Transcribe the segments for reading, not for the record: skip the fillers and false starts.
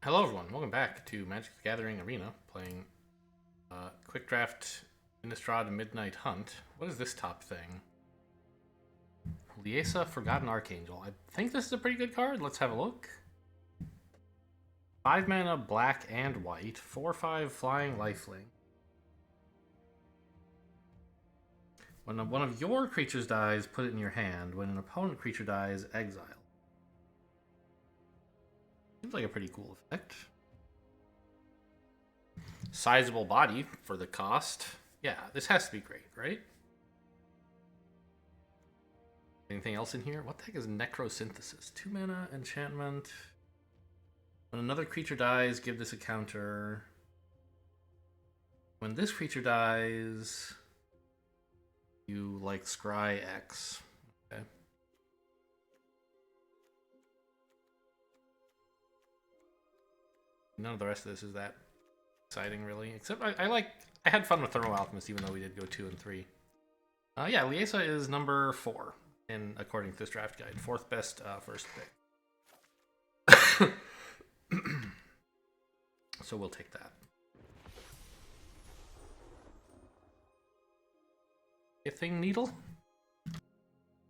Hello everyone, welcome back to Magic the Gathering Arena, playing Quick Draft Innistrad Midnight Hunt. What is this top thing? Liesa Forgotten Archangel. I think this is a pretty good card. Let's have a look. 5 mana, black and white, 4/5 flying lifelink. When one of your creatures dies, put it in your hand. When an opponent creature dies, exile. Seems like a pretty cool effect. Sizable body for the cost. Yeah, this has to be great, right? Anything else in here? What the heck is Necrosynthesis? 2 mana, enchantment. When another creature dies, give this a counter. When this creature dies, you like scry X. Okay. None of the rest of this is that exciting, really. Except I had fun with Thermal Alchemist, even though we did go 2 and 3. Yeah, Liesa is number 4 according to this draft guide. 4th best first pick. So we'll take that. Pithing Needle?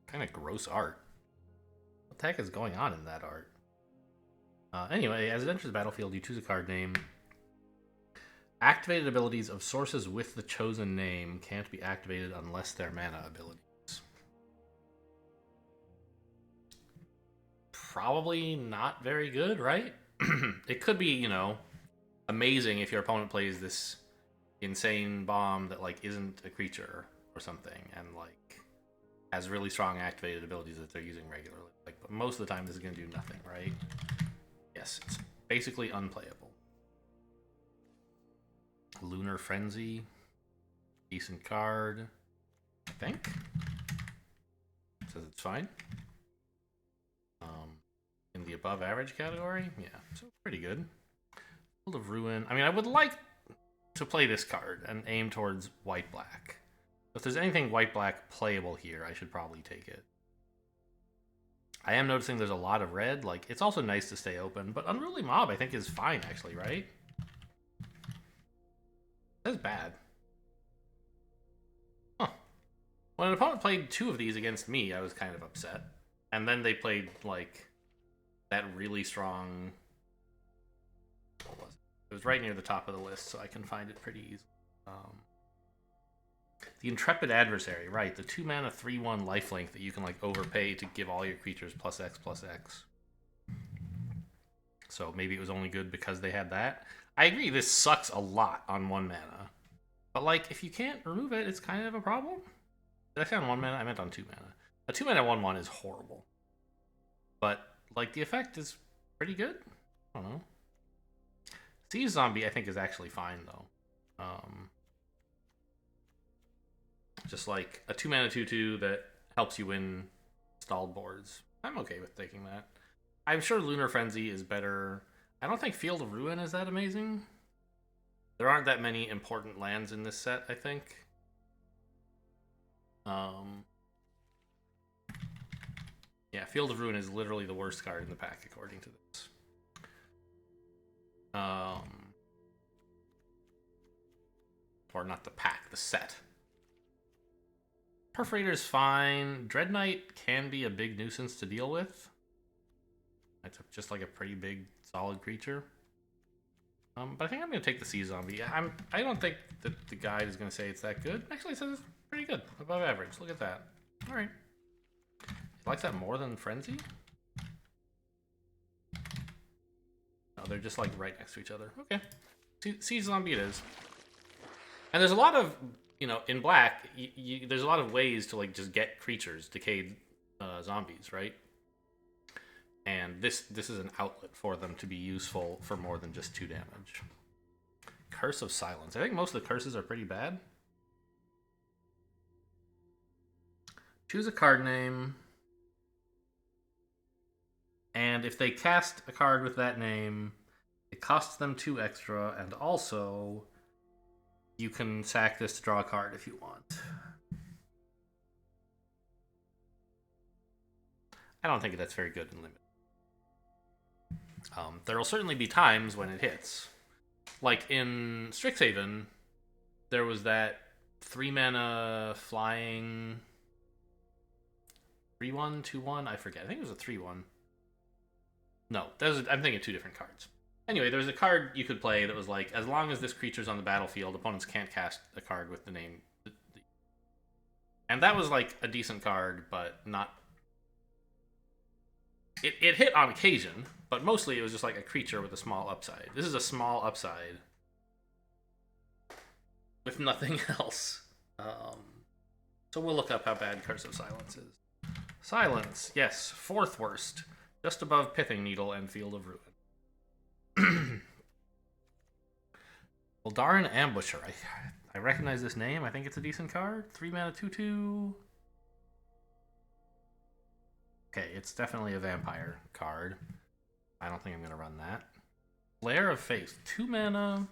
Kind of gross art. What the heck is going on in that art? Anyway, as it enters the battlefield, you choose a card name. Activated abilities of sources with the chosen name can't be activated unless they're mana abilities. Probably not very good, right? It could be, you know, amazing if your opponent plays this insane bomb that like isn't a creature or something and like has really strong activated abilities that they're using regularly. Like, but most of the time this is going to do nothing, right? Yes, it's basically unplayable. Lunar Frenzy, decent card, I think. Says it's fine. In the above average category, yeah, so pretty good. Field of Ruin. I mean, I would like to play this card and aim towards white-black. If there's anything white-black playable here, I should probably take it. I am noticing there's a lot of red. Like, it's also nice to stay open, but Unruly Mob, I think, is fine, actually, right? That's bad. Huh. When an opponent played 2 of these against me, I was kind of upset. And then they played, like, that really strong... What was it? It was right near the top of the list, so I can find it pretty easily. The Intrepid Adversary, right. The 2 mana 3/1 lifelink that you can, like, overpay to give all your creatures +X/+X. So maybe it was only good because they had that. I agree, this sucks a lot on 1 mana. But, like, if you can't remove it, it's kind of a problem. Did I say on 1 mana? I meant on 2 mana. A 2 mana 1/1 is horrible. But, like, the effect is pretty good. I don't know. Sea Zombie, I think, is actually fine, though. Just like a 2 mana 2/2 that helps you win stalled boards. I'm okay with taking that. I'm sure Lunar Frenzy is better. I don't think Field of Ruin is that amazing. There aren't that many important lands in this set, I think. Yeah, Field of Ruin is literally the worst card in the pack, according to this. Or not the pack, the set. Perforator's fine. Dread Knight can be a big nuisance to deal with. It's just like a pretty big, solid creature. But I think I'm going to take the Sea Zombie. I don't think that the guide is going to say it's that good. Actually, it says it's pretty good. Above average. Look at that. Alright. Likes that more than Frenzy? No, they're just like right next to each other. Okay. Sea Zombie it is. And there's a lot of, you know, in black, there's a lot of ways to like just get creatures, decayed zombies, right? And this is an outlet for them to be useful for more than just 2 damage. Curse of Silence. I think most of the curses are pretty bad. Choose a card name. And if they cast a card with that name, it costs them 2 extra, and also you can sack this to draw a card if you want. I don't think that's very good in Limited. There will certainly be times when it hits. Like in Strixhaven, there was that 3-mana flying 3/1, 2/1. I forget. I think it was a 3/1. No, I'm thinking of two different cards. Anyway, there was a card you could play that was like, as long as this creature's on the battlefield, opponents can't cast a card with the name. And that was like a decent card, but not. It hit on occasion, but mostly it was just like a creature with a small upside. This is a small upside with nothing else. So we'll look up how bad Curse of Silence is. Silence, yes, 4th worst, just above Pithing Needle and Field of Ruin. Eldarin Ambusher. I recognize this name. I think it's a decent card. 3-mana 2/2. Okay, it's definitely a vampire card. I don't think I'm going to run that. Flare of Faith. 2-mana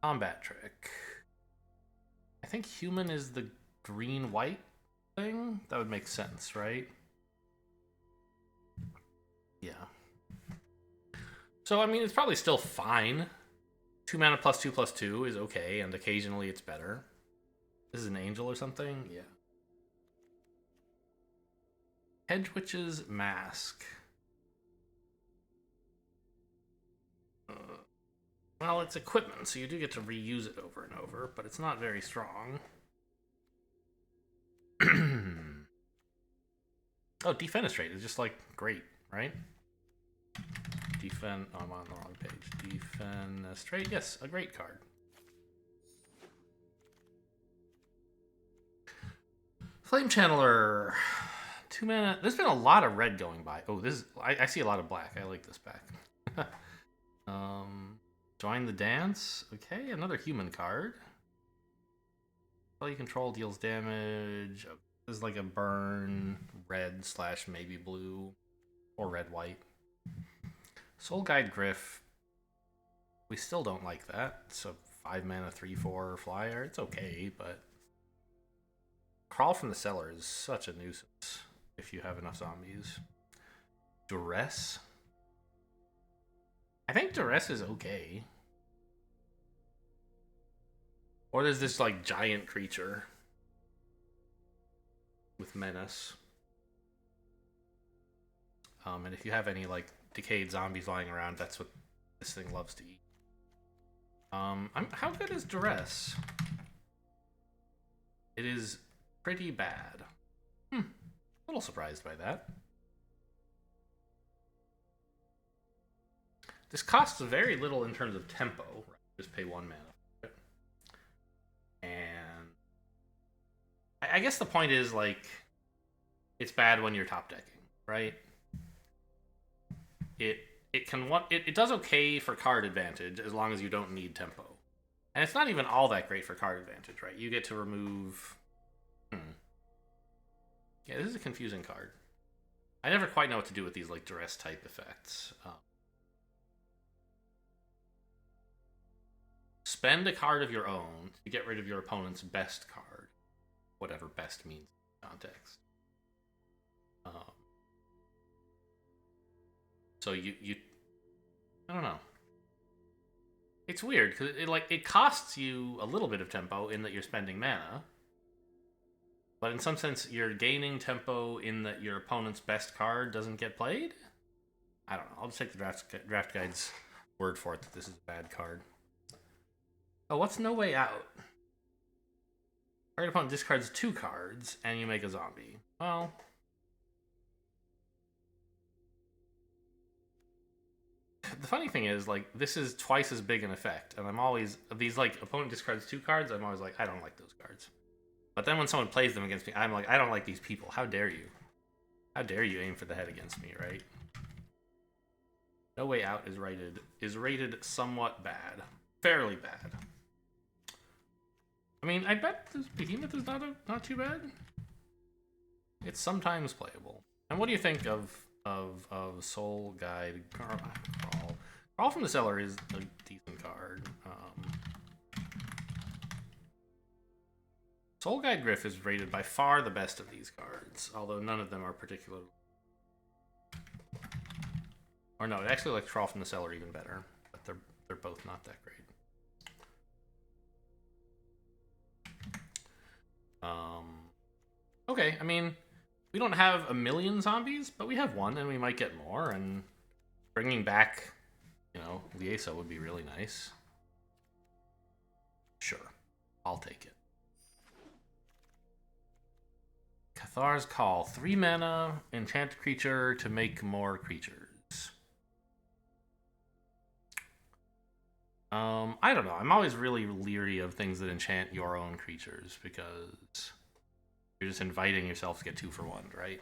combat trick. I think human is the green-white thing? That would make sense, right? Yeah. So, I mean, it's probably still fine. 2-mana +2/+2 is okay, and occasionally it's better. This is an angel or something? Yeah. Hedgewitch's Mask. Well, it's equipment, so you do get to reuse it over and over, but it's not very strong. Oh, Defenestrate is just like great, right? Oh, I'm on the wrong page. Defenestrate, yes, a great card. Flame Channeler. 2-mana. There's been a lot of red going by. Oh, this is, I see a lot of black. I like this back. Join the Dance. Okay, another human card. Spell you control deals damage. This is like a burn red / maybe blue or red-white. Soul Guide Griff. We still don't like that. It's a 5-mana 3/4 flyer. It's okay, but Crawl from the Cellar is such a nuisance if you have enough zombies. Duress. I think Duress is okay. Or there's this like giant creature with menace. And if you have any like decayed zombies lying around, that's what this thing loves to eat. How good is Duress? It is pretty bad. A little surprised by that. This costs very little in terms of tempo. Right? Just pay 1 mana for it. And I guess the point is, like, it's bad when you're top decking, right? It does okay for card advantage as long as you don't need tempo. And it's not even all that great for card advantage, right? You get to remove... Yeah, this is a confusing card. I never quite know what to do with these, like, duress type effects. Spend a card of your own to get rid of your opponent's best card. Whatever best means in context. So you I don't know. It's weird because it costs you a little bit of tempo in that you're spending mana, but in some sense you're gaining tempo in that your opponent's best card doesn't get played. I don't know. I'll just take the draft guide's word for it that this is a bad card. Oh, what's No Way Out? Target opponent discards 2 cards and you make a zombie. Well. The funny thing is, like, this is twice as big an effect, and I'm always, these, like, opponent discards 2 cards, I'm always like, I don't like those cards. But then when someone plays them against me, I'm like, I don't like these people. How dare you? How dare you aim for the head against me, right? No Way Out is rated somewhat bad. Fairly bad. I mean, I bet this Behemoth is not too bad. It's sometimes playable. And what do you think of Soul Guide Crawl from the Cellar is a decent card. Soul Guide Griff is rated by far the best of these cards, although none of them are particularly... Or no, it actually likes Crawl from the Cellar even better. But they're both not that great. Okay, I mean, we don't have a million zombies, but we have one, and we might get more, and bringing back, you know, Liesa would be really nice. Sure, I'll take it. Cathar's Call. 3 mana, enchant creature to make more creatures. I don't know. I'm always really leery of things that enchant your own creatures, because you're just inviting yourself to get 2 for 1, right?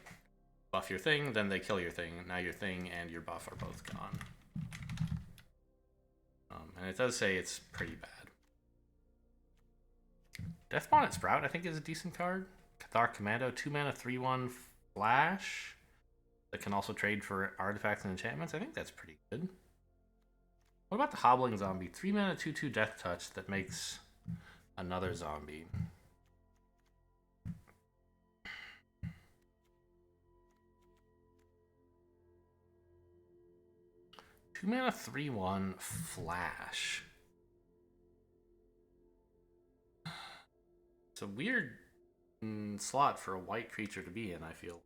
Buff your thing, then they kill your thing. Now your thing and your buff are both gone. And it does say it's pretty bad. Deathbonnet Sprout, I think, is a decent card. Cathar Commando, 2 mana, 3/1 flash. That can also trade for artifacts and enchantments. I think that's pretty good. What about the Hobbling Zombie? 3 mana, 2/2 Death Touch that makes another zombie. Two mana, 3/1 flash. It's a weird slot for a white creature to be in, I feel.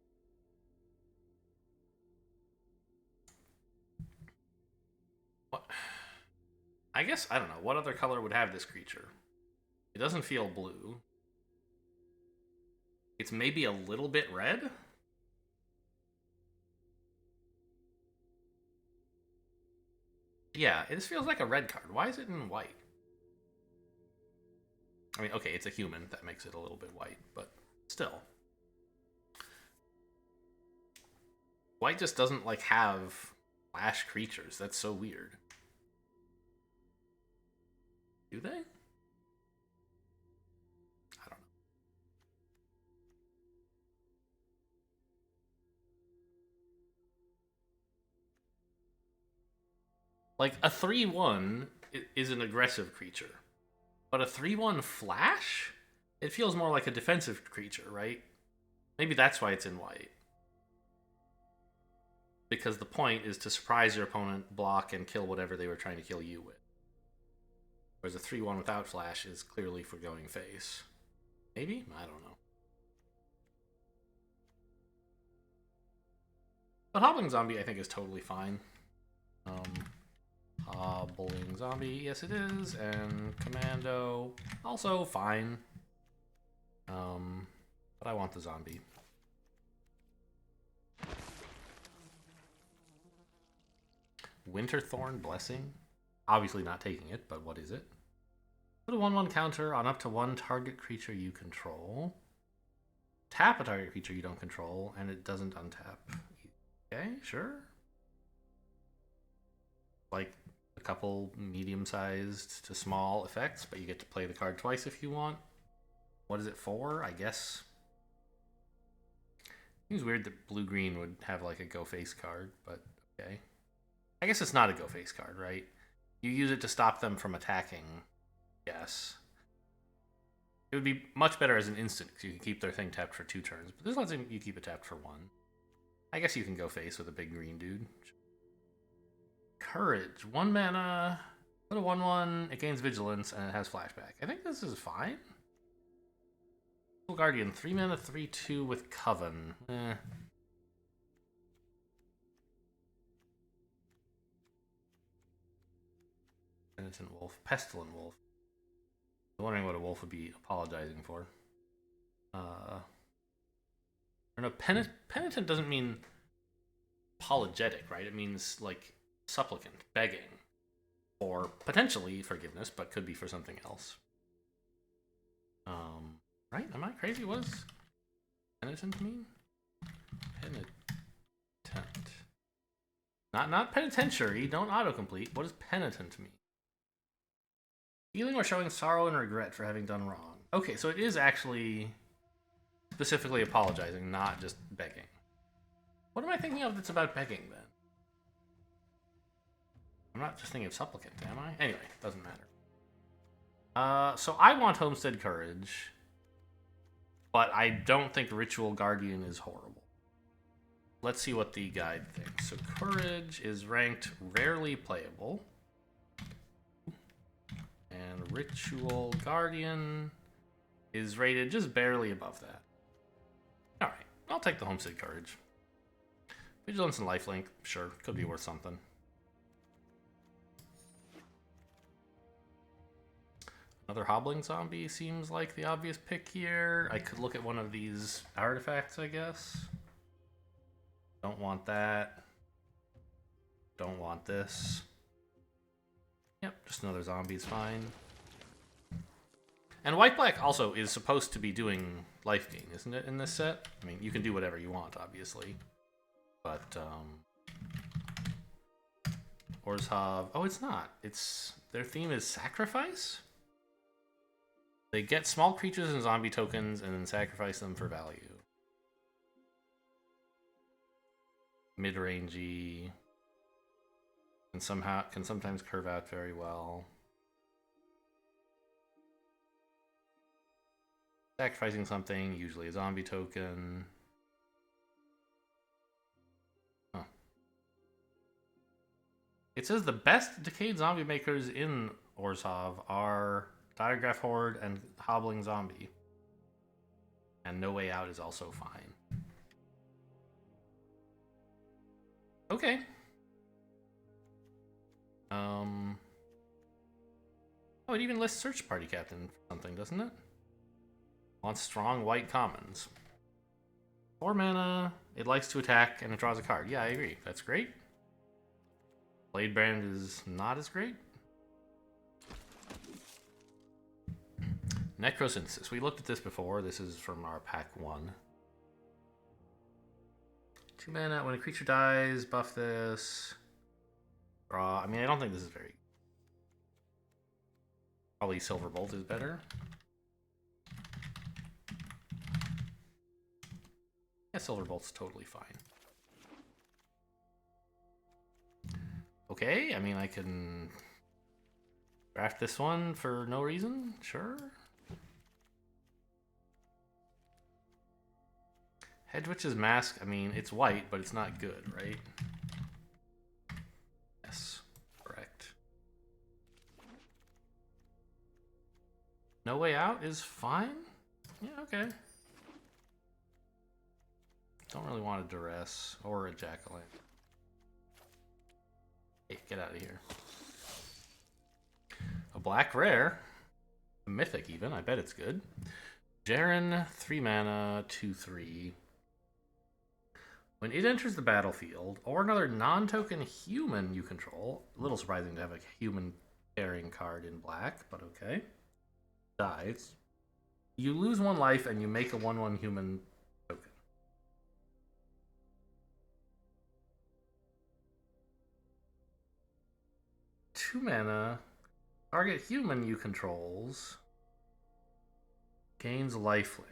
What? I guess, I don't know. What other color would have this creature? It doesn't feel blue. It's maybe a little bit red? Yeah, it just feels like a red card. Why is it in white? I mean, okay, it's a human. That makes it a little bit white, but still. White just doesn't, like, have flash creatures. That's so weird. Do they? I don't know. Like, a 3/1 is an aggressive creature. But a 3/1 flash? It feels more like a defensive creature, right? Maybe that's why it's in white. Because the point is to surprise your opponent, block, and kill whatever they were trying to kill you with. Whereas a 3/1 without flash is clearly for going face. Maybe? I don't know. But Hobbling Zombie, I think, is totally fine. Hobbling Zombie, yes it is, and Commando, also fine. But I want the zombie. Winterthorn Blessing? Obviously not taking it, but what is it? Put a 1/1 counter on up to 1 target creature you control. Tap a target creature you don't control, and it doesn't untap. Okay, sure. Like a couple medium-sized to small effects, but you get to play the card twice if you want. What is it for? I guess. Seems weird that blue-green would have like a go face card, but okay. I guess it's not a go face card, right? You use it to stop them from attacking. Yes. It would be much better as an instant because you can keep their thing tapped for 2 turns, but this lets you keep it tapped for 1. I guess you can go face with a big green dude. Courage. 1 mana. Put a 1/1. It gains vigilance and it has flashback. I think this is fine. Guardian. 3 mana, 3/2 with Coven. Penitent Wolf. Pestilent Wolf. I'm wondering what a wolf would be apologizing for. No, penitent doesn't mean apologetic, right? It means like supplicant, begging, or potentially forgiveness, but could be for something else. Right? Am I crazy? What does penitent mean? Penitent. Not penitentiary. Don't autocomplete. What does penitent mean? Feeling or showing sorrow and regret for having done wrong. Okay, so it is actually specifically apologizing, not just begging. What am I thinking of that's about begging, then? I'm not just thinking of supplicant, am I? Anyway, doesn't matter. So I want Homestead Courage, but I don't think Ritual Guardian is horrible. let's see what the guide thinks. So Courage is ranked rarely playable. And Ritual Guardian is rated just barely above that. Alright, I'll take the Homestead Courage. Vigilance and Lifelink, sure, could be worth something. Another Hobbling Zombie seems like the obvious pick here. I could look at one of these artifacts, I guess. Don't want that. Don't want this. Yep, just another zombie is fine. And White-Black also is supposed to be doing life gain, isn't it, in this set? I mean, you can do whatever you want, obviously. But, Orzhov... Oh, it's not. It's... Their theme is sacrifice? They get small creatures and zombie tokens and then sacrifice them for value. Mid-rangey. And somehow can sometimes curve out very well. Sacrificing something, usually a zombie token. Huh. It says the best Decayed zombie makers in Orzhov are Diagraph Horde and Hobbling Zombie. And No Way Out is also fine. Okay. Oh, it even lists Search Party Captain for something, doesn't it? Wants strong white commons. 4 mana, it likes to attack, and it draws a card. Yeah, I agree. That's great. Bladebrand is not as great. Necrosynthesis. We looked at this before. This is from our pack 1. 2 mana. When a creature dies, buff this. Draw. I mean, I don't think this is very... Probably Silverbolt is better. Yeah, Silverbolt's totally fine. Okay, I mean, I can draft this one for no reason. Sure. Hedwitch's Mask, I mean, it's white, but it's not good, right? Yes, correct. No Way Out is fine? Yeah, okay. Don't really want a Duress or a Jack-o'-lantern. Hey, get out of here. A black rare. A mythic even, I bet it's good. Jaren, 3 mana, 2/3. When it enters the battlefield, or another non-token human you control, a little surprising to have a human pairing card in black, but okay, dies, you lose 1 life and you make a 1/1 human token. Two mana, target human you controls gains lifelink.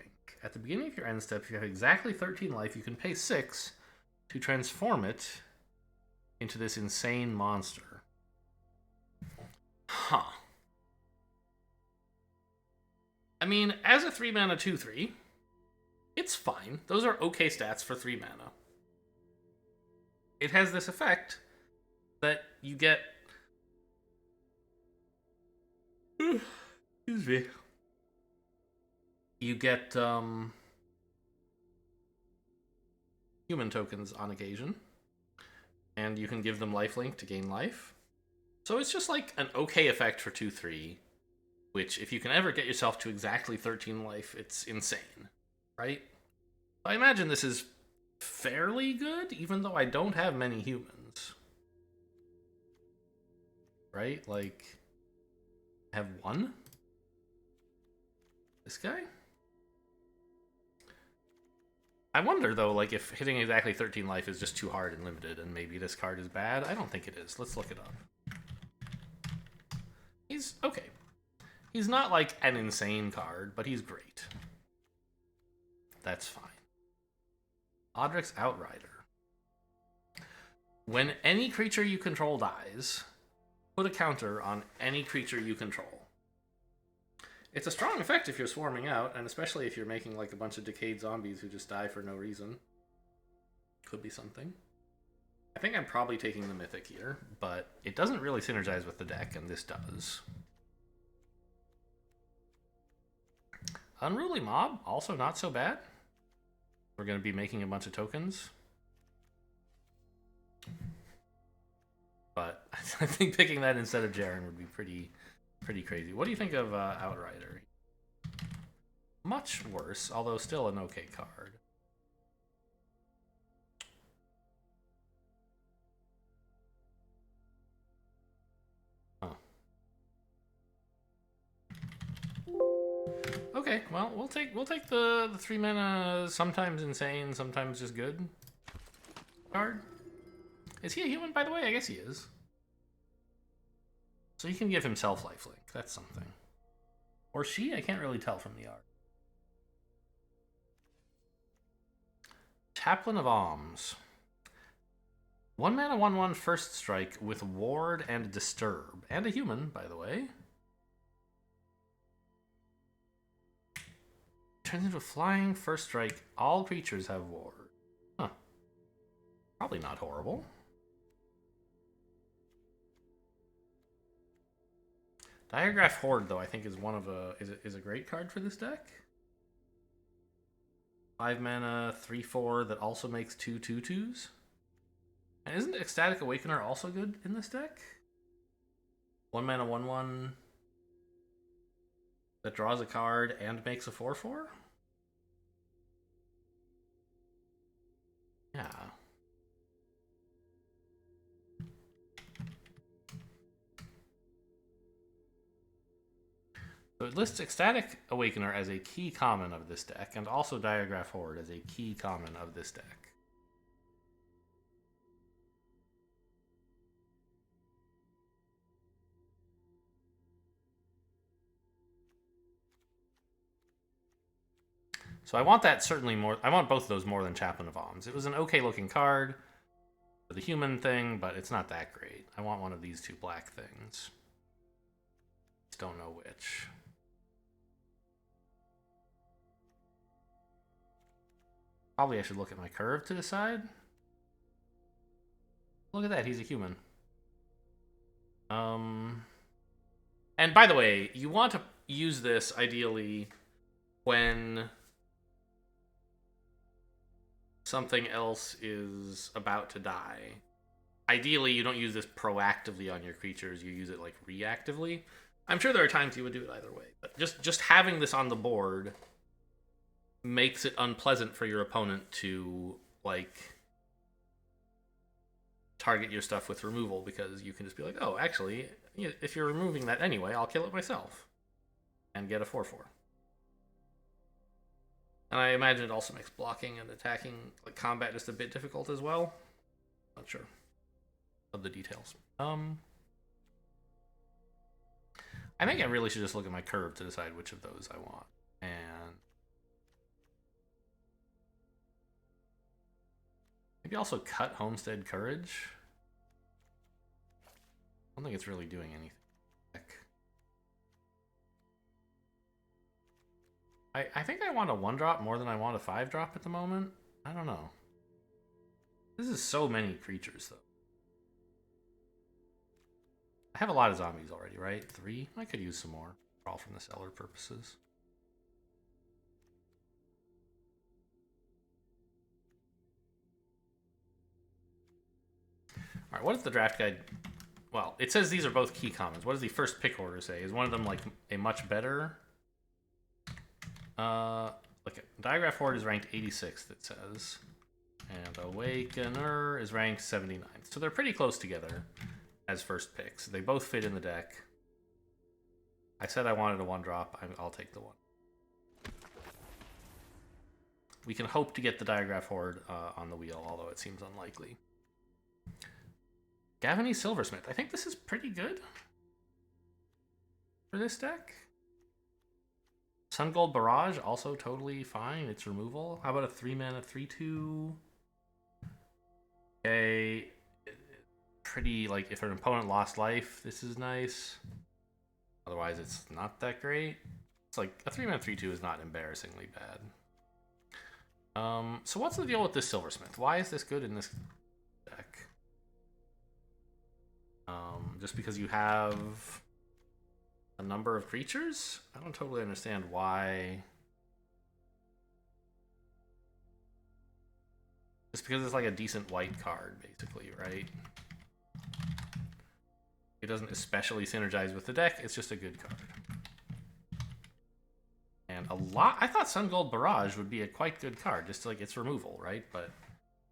At the beginning of your end step, if you have exactly 13 life, you can pay 6 to transform it into this insane monster. Huh. I mean, as a 3 mana 2/3, it's fine. Those are okay stats for 3 mana. It has this effect that you get... Excuse me. You get human tokens on occasion, and you can give them lifelink to gain life. So it's just like an okay effect for 2/3, which if you can ever get yourself to exactly 13 life, it's insane, right? I imagine this is fairly good, even though I don't have many humans. Right? Like, I have 1? This guy? I wonder, though, like, if hitting exactly 13 life is just too hard and limited, and maybe this card is bad. I don't think it is. Let's look it up. He's okay. He's not, like, an insane card, but he's great. That's fine. Odric's Outrider. When any creature you control dies, put a counter on any creature you control. It's a strong effect if you're swarming out, and especially if you're making like a bunch of decayed zombies who just die for no reason. could be something. I think I'm probably taking the Mythic here, but it doesn't really synergize with the deck, and this does. Unruly Mob, also not so bad. We're going to be making a bunch of tokens. But I think picking that instead of Jaren would be pretty crazy. What do you think of Outrider? Much worse, although still an okay card. Okay, well, we'll take the 3 mana, sometimes insane, sometimes just good card. Is he a human, by the way? I guess he is. So he can give himself lifelink. That's something. Or she? I can't really tell from the art. Chaplain of Alms. 1 mana, 1/1 first strike with Ward and Disturb. And a human, by the way. Turns into a flying first strike. All creatures have Ward. Huh. Probably not horrible. Diagraph Horde, though, I think is one of is a great card for this deck. 5 mana, 3/4 that also makes 2 2/2s. And isn't Ecstatic Awakener also good in this deck? 1 mana, 1/1 that draws a card and makes a 4/4? Yeah. So it lists Ecstatic Awakener as a key common of this deck, and also Diagraph Horde as a key common of this deck. So I want that certainly more. I want both of those more than Chaplain of Alms. It was an okay looking card for the human thing, but it's not that great. I want one of these two black things. Just don't know which. Probably I should look at my curve to decide. Look at that, he's a human. And by the way, you want to use this ideally when something else is about to die. Ideally, you don't use this proactively on your creatures, you use it like reactively. I'm sure there are times you would do it either way, but just having this on the board makes it unpleasant for your opponent to like target your stuff with removal, because you can just be like, oh, actually, if you're removing that anyway, I'll kill it myself and get a 4/4. And I imagine it also makes blocking and attacking, like combat, just a bit difficult as well. Not sure of the details. I think I really should just look at my curve to decide which of those I want. And maybe also cut Homestead Courage. I don't think it's really doing anything. I think I want a 1-drop more than I want a 5-drop at the moment. I don't know. This is so many creatures, though. I have a lot of zombies already, right? 3? I could use some more. All from the cellar purposes. Alright, what does the draft guide... Well, it says these are both key commons. What does the first pick order say? Is one of them like a much better... Look at Diagraph Horde is ranked 86th, it says. And Awakener is ranked 79th. So they're pretty close together as first picks. They both fit in the deck. I said I wanted a 1-drop. I'll take the 1. We can hope to get the Diagraph Horde on the wheel, although it seems unlikely. Gavany Silversmith. I think this is pretty good for this deck. Sungold Barrage, also totally fine. It's removal. How about a 3-mana 3/2? Okay. Pretty, like, if an opponent lost life, this is nice. Otherwise, it's not that great. It's like, a 3-mana 3/2 is not embarrassingly bad. So what's the deal with this silversmith? Why is this good in this deck? Just because you have a number of creatures? I don't totally understand why. Just because it's like a decent white card, basically, right? It doesn't especially synergize with the deck, it's just a good card. And I thought Sun Gold Barrage would be a quite good card, just like its removal, right? But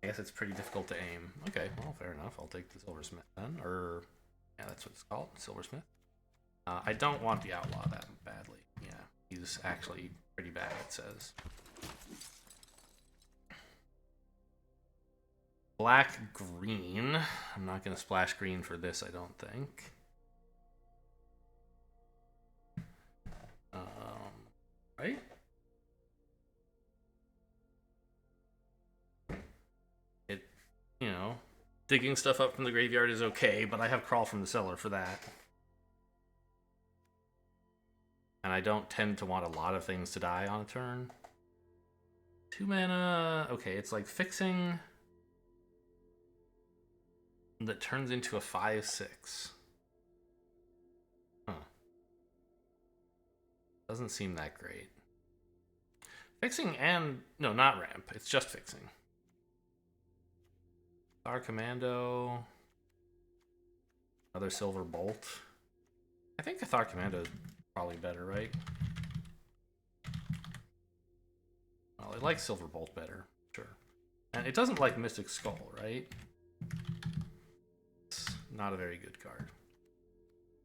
I guess it's pretty difficult to aim. Okay, well, fair enough. I'll take the Silversmith then. Or, yeah, that's what it's called, Silversmith. I don't want the Outlaw that badly. Yeah, he's actually pretty bad, it says. Black, green. I'm not going to splash green for this, I don't think. Right? It, you know, digging stuff up from the graveyard is okay, but I have Crawl from the Cellar for that. And I don't tend to want a lot of things to die on a turn. 2 mana. Okay, it's like fixing that turns into a 5/6. Huh. Doesn't seem that great. Fixing and... No, not ramp. It's just fixing. Star Commando. Another Silver Bolt. I think Cathar Commando is probably better, right? Well, it likes Silver Bolt better, sure. And it doesn't like Mystic Skull, right? It's not a very good card.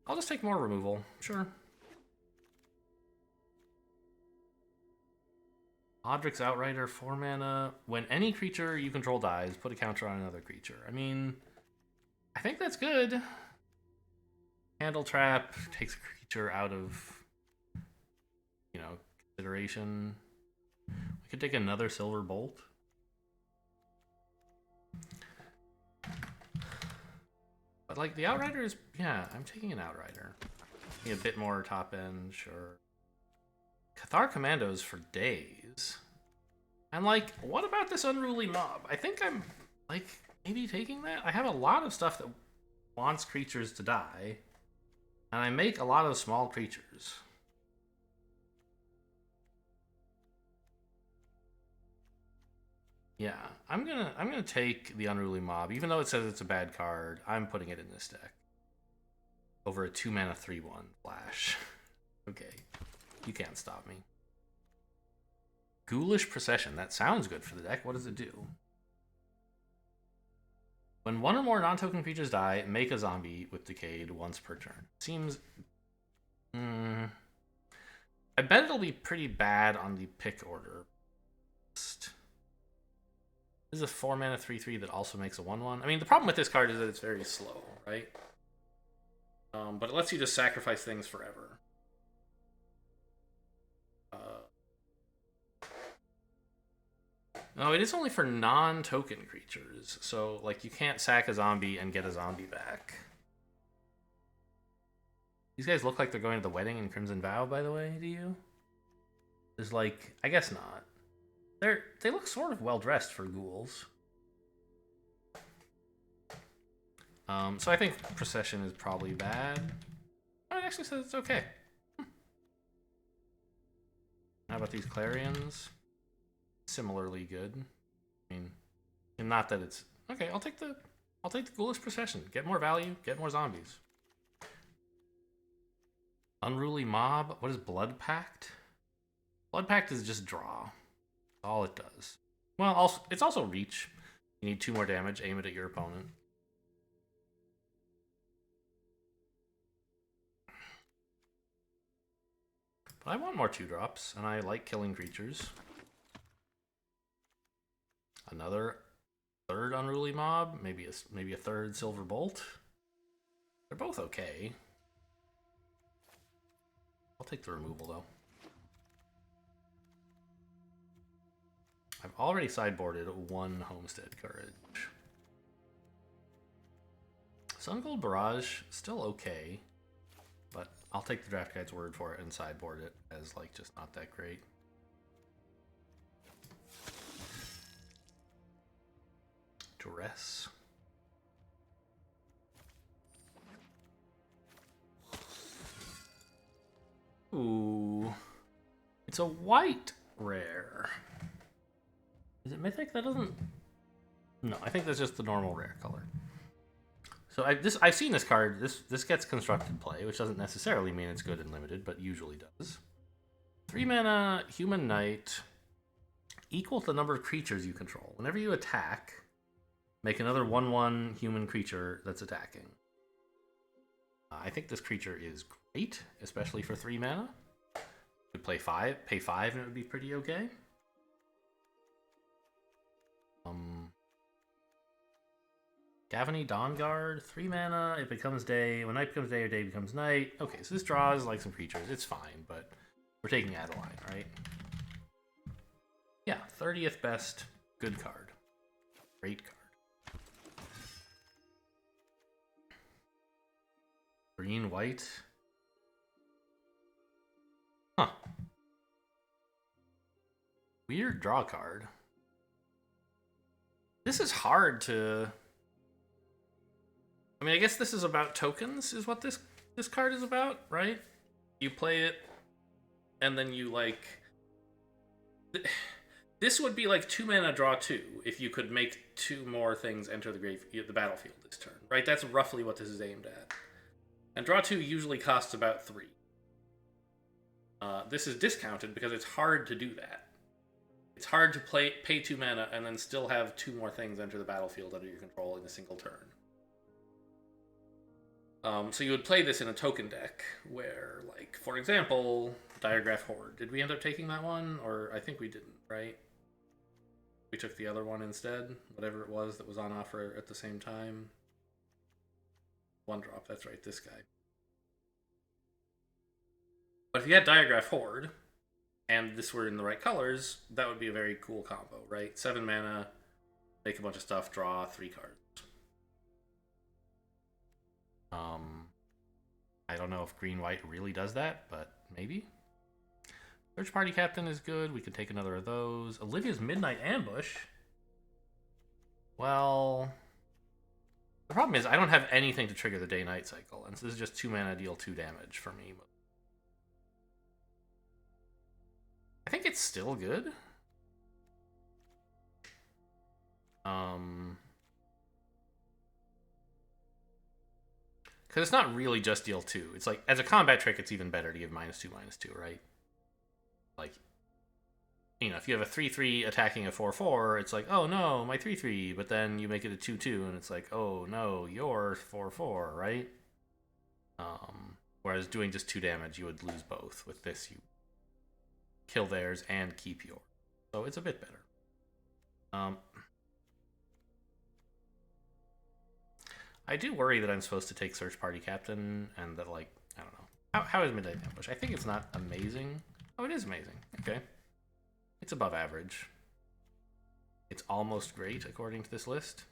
I'll just take more removal, sure. Odric's Outrider, 4 mana. When any creature you control dies, put a counter on another creature. I mean, I think that's good. Handle Trap takes a creature out of, you know, consideration. We could take another Silver Bolt. But, like, the Outrider is... Yeah, I'm taking an Outrider. A bit more top end, sure. Cathar Commandos for days. And, like, what about this Unruly Mob? I think I'm, like, maybe taking that? I have a lot of stuff that wants creatures to die. And I make a lot of small creatures. Yeah, I'm gonna take the Unruly Mob, even though it says it's a bad card. I'm putting it in this deck over a 2 mana 3/1 flash. Okay, you can't stop me. Ghoulish Procession. That sounds good for the deck. What does it do? When one or more non-token creatures die, make a zombie with Decayed once per turn. Seems... I bet it'll be pretty bad on the pick order. This is a 4 mana 3/3 that also makes a 1/1. I mean, the problem with this card is that it's very slow, right? But it lets you just sacrifice things forever. No, it is only for non-token creatures. So, like, you can't sack a zombie and get a zombie back. These guys look like they're going to the wedding in Crimson Vow, by the way, do you? There's like... I guess not. They look sort of well-dressed for ghouls. So I think Procession is probably bad. Oh, it actually says it's okay. How about these Clarions? Similarly good. I mean, and not that it's... Okay, I'll take the Ghoulish Procession. Get more value, get more zombies. Unruly Mob. What is Blood Pact? Blood Pact is just draw. All it does. Well, also, it's also reach. You need 2 more damage, aim it at your opponent. But I want more 2-drops, and I like killing creatures. Another third Unruly Mob, maybe a third Silver Bolt. They're both okay. I'll take the removal though. I've already sideboarded 1 Homestead Courage. Sun Gold Barrage, still okay, but I'll take the draft guide's word for it and sideboard it as like just not that great. Stress. Ooh. It's a white rare. Is it mythic? That doesn't... No, I think that's just the normal rare color. So I've seen this card. This gets constructed play, which doesn't necessarily mean it's good and limited, but usually does. 3 mana, Human Knight, equal to the number of creatures you control. Whenever you attack, make another 1/1 human creature that's attacking. I think this creature is great, especially for 3 mana. You could pay 5, and it would be pretty okay. Gavany Dawnguard, 3 mana, it becomes day. When night becomes day or day becomes night. Okay, so this draws like some creatures. It's fine, but we're taking Adeline, right? Yeah, 30th best. Good card. Great card. Green, white. Huh. Weird draw card. This is hard to... I mean, I guess this is about tokens, is what this card is about, right? You play it, and then you, like... This would be like 2 mana, draw 2, if you could make 2 more things enter the battlefield this turn, right? That's roughly what this is aimed at. And draw 2 usually costs about 3. This is discounted because it's hard to do that. It's hard to pay 2 mana and then still have 2 more things enter the battlefield under your control in a single turn. So you would play this in a token deck where, like, for example, Diregraph Horde. Did we end up taking that one? Or I think we didn't, right? We took the other one instead, whatever it was that was on offer at the same time. 1 drop, that's right, this guy. But if you had Diregraph Horde, and this were in the right colors, that would be a very cool combo, right? 7 mana, make a bunch of stuff, draw 3 cards. I don't know if green-white really does that, but maybe. Search Party Captain is good. We could take another of those. Olivia's Midnight Ambush. Well, the problem is I don't have anything to trigger the day-night cycle, and so this is just 2 mana, deal 2 damage for me. I think it's still good. Because it's not really just deal 2. It's like, as a combat trick, it's even better to give -2/-2, right? Like, you know, if you have a 3/3 attacking a 4/4, it's like, oh no, my 3/3, but then you make it a 2/2, and it's like, oh no, you're 4/4, right? Whereas doing just 2 damage, you would lose both. With this, you kill theirs and keep yours. So it's a bit better. I do worry that I'm supposed to take Search Party Captain, and that, like, I don't know. How is Midnight Ambush? I think it's not amazing. Oh, it is amazing. Okay. It's above average. It's almost great, according to this list.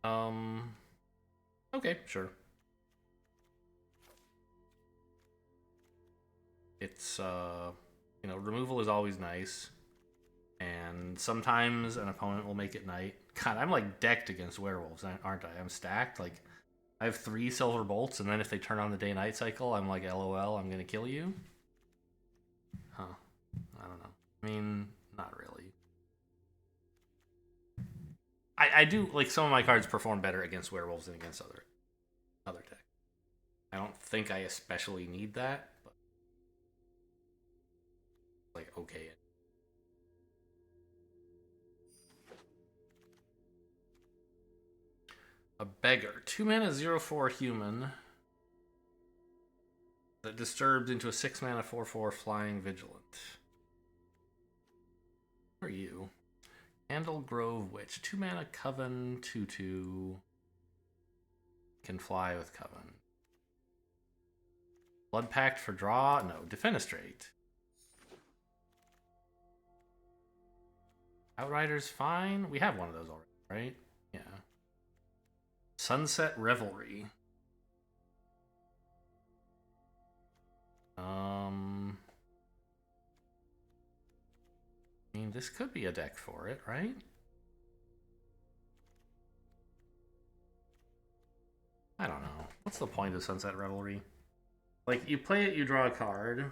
Okay, sure. It's, you know, removal is always nice. And sometimes an opponent will make it night. God, I'm like decked against werewolves, aren't I? I'm stacked. Like, I have 3 silver bolts, and then if they turn on the day-night cycle, I'm like, LOL, I'm gonna kill you. Huh. I don't know. I mean, not really. I do, like, some of my cards perform better against werewolves than against other decks. I don't think I especially need that, but, like, okay. A Beggar. 2 mana, 0/4 human. That disturbed into a 6 mana, 4/4 flying vigilant. Who are you? Candle Grove Witch. 2 mana, Coven, 2/2. Can fly with Coven. Blood Pact for draw? No. Defenestrate. Outrider's fine. We have one of those already, right? Yeah. Sunset Revelry. I mean, this could be a deck for it, right? the point of Sunset Revelry? Like, you play it, you draw a card.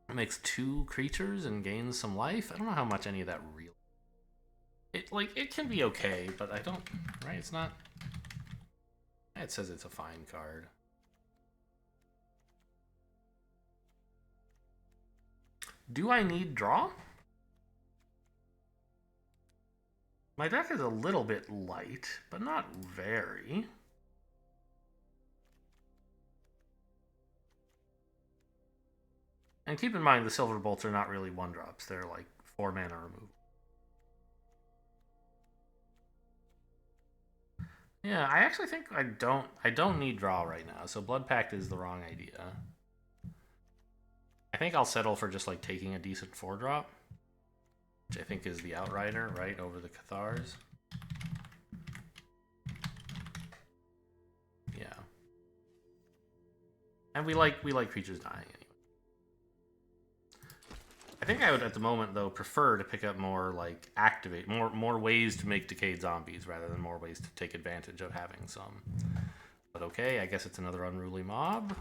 It makes 2 creatures and gains some life. I don't know how much any of that really... It can be okay, but I don't... Right, it's not... It says it's a fine card. Do I need draw? My deck is a little bit light, but not very. And keep in mind, the Silver Bolts are not really 1-drops. They're like 4 mana removal. Yeah, I actually think I don't need draw right now, so Blood Pact is the wrong idea. I think I'll settle for just like taking a decent 4-drop, which I think is the Outrider, right, over the Cathars. Yeah. And we like creatures dying anyway. I think I would, at the moment, though, prefer to pick up more, like, more ways to make Decayed zombies rather than more ways to take advantage of having some. But okay, I guess it's another Unruly Mob.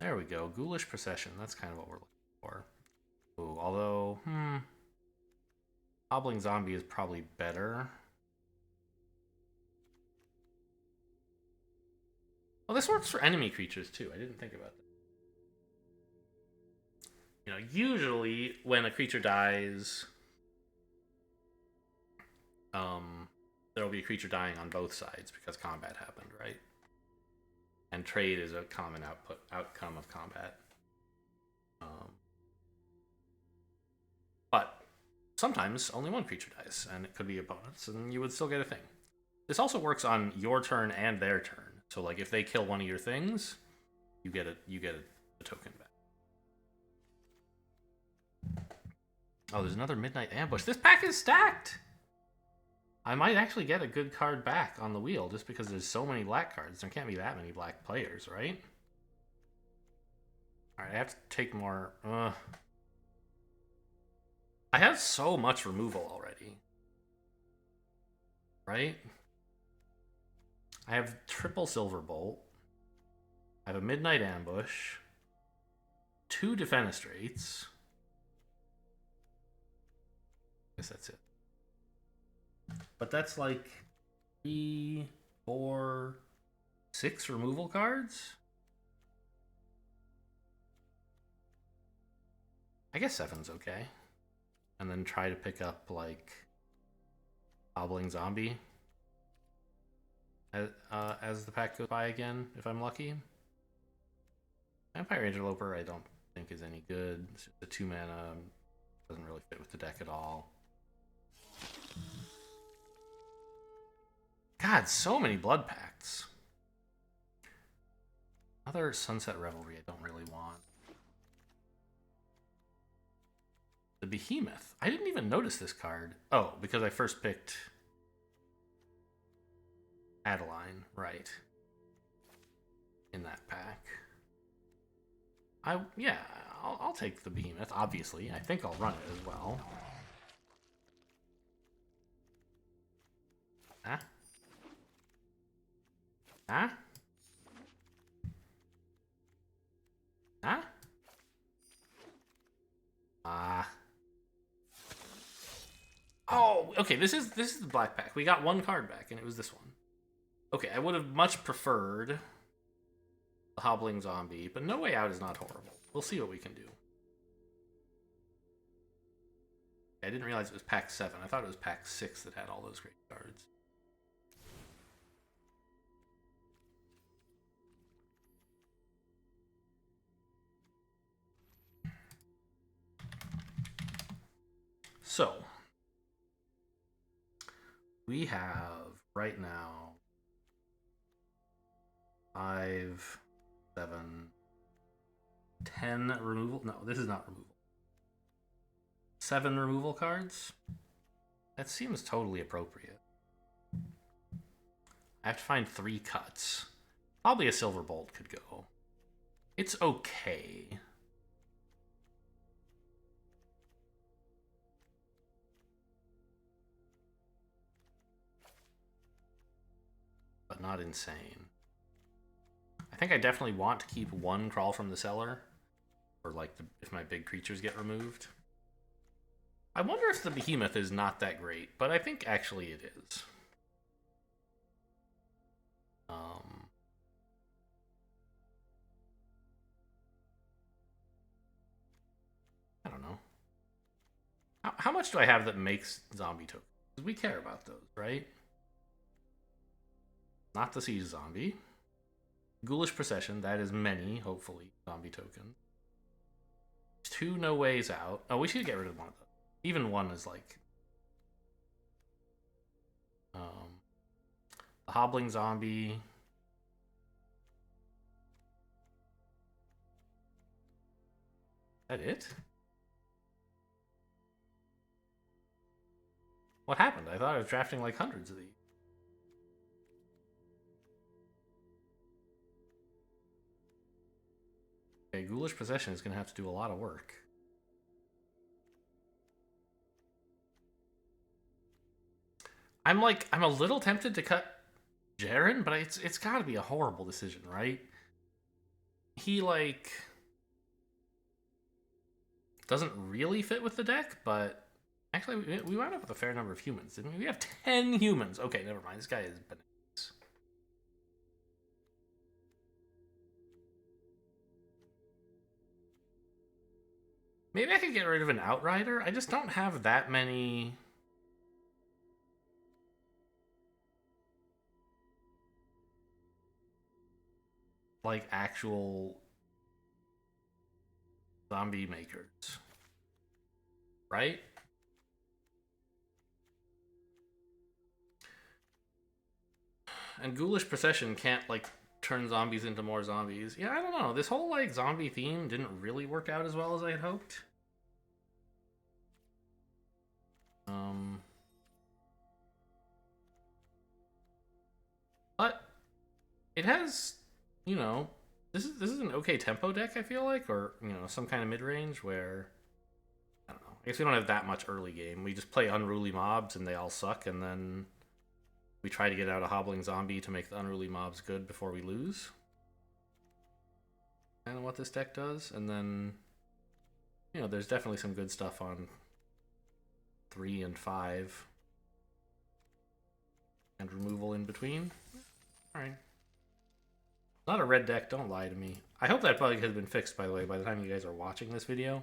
There we go. Ghoulish Procession. That's kind of what we're looking for. Ooh, although, Hobbling Zombie is probably better. Well, this works for enemy creatures, too. I didn't think about that. You know, usually when a creature dies, there will be a creature dying on both sides because combat happened, right? And trade is a common outcome of combat. But sometimes only one creature dies, and it could be opponents, and you would still get a thing. This also works on your turn and their turn. So, like, if they kill one of your things, you get a token back. Oh, there's another Midnight Ambush. This pack is stacked! I might actually get a good card back on the wheel just because there's so many black cards. There can't be that many black players, right? Alright, I have to take more... I have so much removal already. Right? I have triple Silverbolt. I have a Midnight Ambush. 2 Defenestrates. I guess that's it. But that's like 3, 4, 6 removal cards? I guess 7's okay. And then try to pick up, like, Hobbling Zombie as the pack goes by again, if I'm lucky. Vampire Interloper I don't think is any good. It's just a 2 mana. Doesn't really fit with the deck at all. God, so many Blood Pacts. Another Sunset Revelry I don't really want. The Behemoth. I didn't even notice this card. Oh, because I first picked Adeline, right. In that pack. Yeah, I'll take the Behemoth, obviously. I think I'll run it as well. Huh? Huh? Huh? Oh, okay, this is the black pack. We got 1 card back, and it was this one. Okay, I would have much preferred the Hobbling Zombie, but No Way Out is not horrible. We'll see what we can do. I didn't realize it was pack 7. I thought it was pack 6 that had all those great cards. So, we have right now 5, 7, 10 removal. No, this is not removal. 7 removal cards. That seems totally appropriate. I have to find 3 cuts. Probably a Silver Bolt could go. It's okay. but not insane. I think I definitely want to keep one crawl from the cellar, or like if my big creatures get removed. I wonder if the behemoth is not that great, but I think actually it is. I don't know. How much do I have that makes zombie tokens? Because we care about those, right? Not the siege zombie. Ghoulish procession, that is many, hopefully, zombie tokens. 2 no ways out. Oh, we should get rid of one of those. Even one is like... the hobbling zombie. Is that it? What happened? I thought I was drafting like hundreds of these. Okay, Ghoulish Possession is going to have to do a lot of work. I'm a little tempted to cut Jaren, but it's got to be a horrible decision, right? He, like, doesn't really fit with the deck, but actually, we wound up with a fair number of humans, didn't we? We have 10 humans. Okay, never mind. This guy is bananas. Maybe I could get rid of an Outrider. I just don't have that many... like, actual zombie makers. Right? And Ghoulish Procession can't, like, turn zombies into more zombies. Yeah, I don't know. This whole, like, zombie theme didn't really work out as well as I had hoped. But it has, you know, this is an okay tempo deck, I feel like, or, you know, some kind of mid-range where, I don't know. I guess we don't have that much early game. We just play unruly mobs and they all suck, and then we try to get out a hobbling zombie to make the unruly mobs good before we lose. And what this deck does, and then, you know, there's definitely some good stuff on 3 and 5. And removal in between. Alright. Not a red deck, don't lie to me. I hope that bug has been fixed, by the way, by the time you guys are watching this video.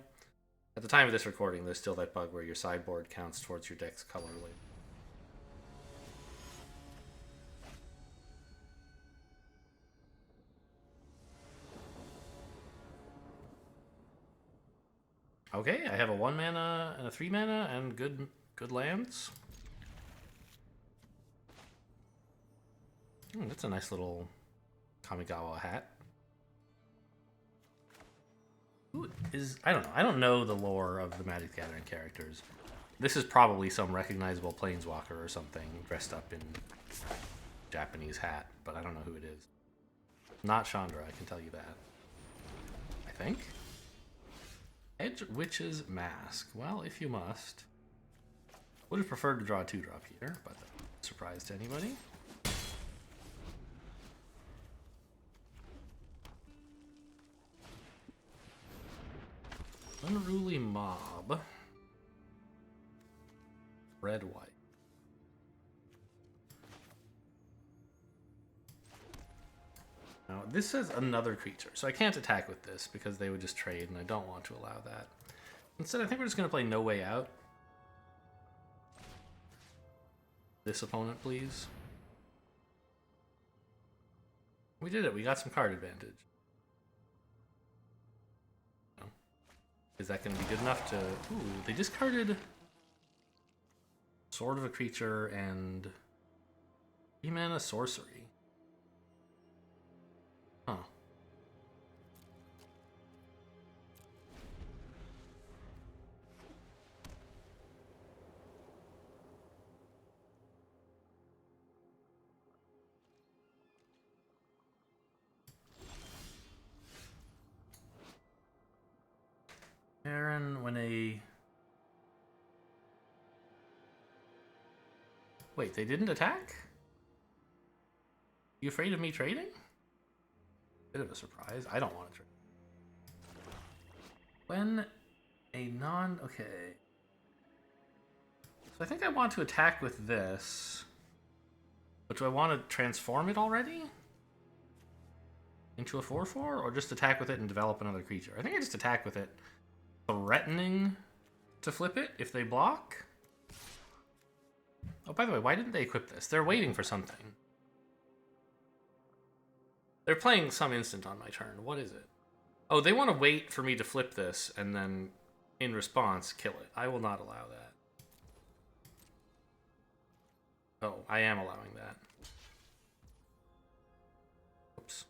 At the time of this recording, there's still that bug where your sideboard counts towards your deck's color label. Okay, I have a 1 mana and a 3 mana and good lands. That's a nice little Kamigawa hat. Who is... I don't know. I don't know the lore of the Magic the Gathering characters. This is probably some recognizable planeswalker or something dressed up in Japanese hat, but I don't know who it is. Not Chandra, I can tell you that. I think. Edge Witch's Mask. Well, if you must. Would have preferred to draw a 2-drop here, but surprise to anybody. Unruly Mob. Red-white. Now, this says another creature, so I can't attack with this because they would just trade, and I don't want to allow that. Instead, I think we're just going to play No Way Out. This opponent, please. We did it. We got some card advantage. Is that going to be good enough to... Ooh, they discarded Sword of a Creature and 3 mana sorcery. Huh. Aaron, when a... Wait, they didn't attack? You afraid of me trading? Bit of a surprise. I don't want to trade. When a non... Okay. So I think I want to attack with this. But do I want to transform it already? Into a 4/4? Or just attack with it and develop another creature? I think I just attack with it, threatening to flip it if they block. Oh, by the way, why didn't they equip this? They're waiting for something. They're playing some instant on my turn. What is it? Oh, they want to wait for me to flip this and then, in response, kill it. I will not allow that. Oh, I am allowing that. Oops.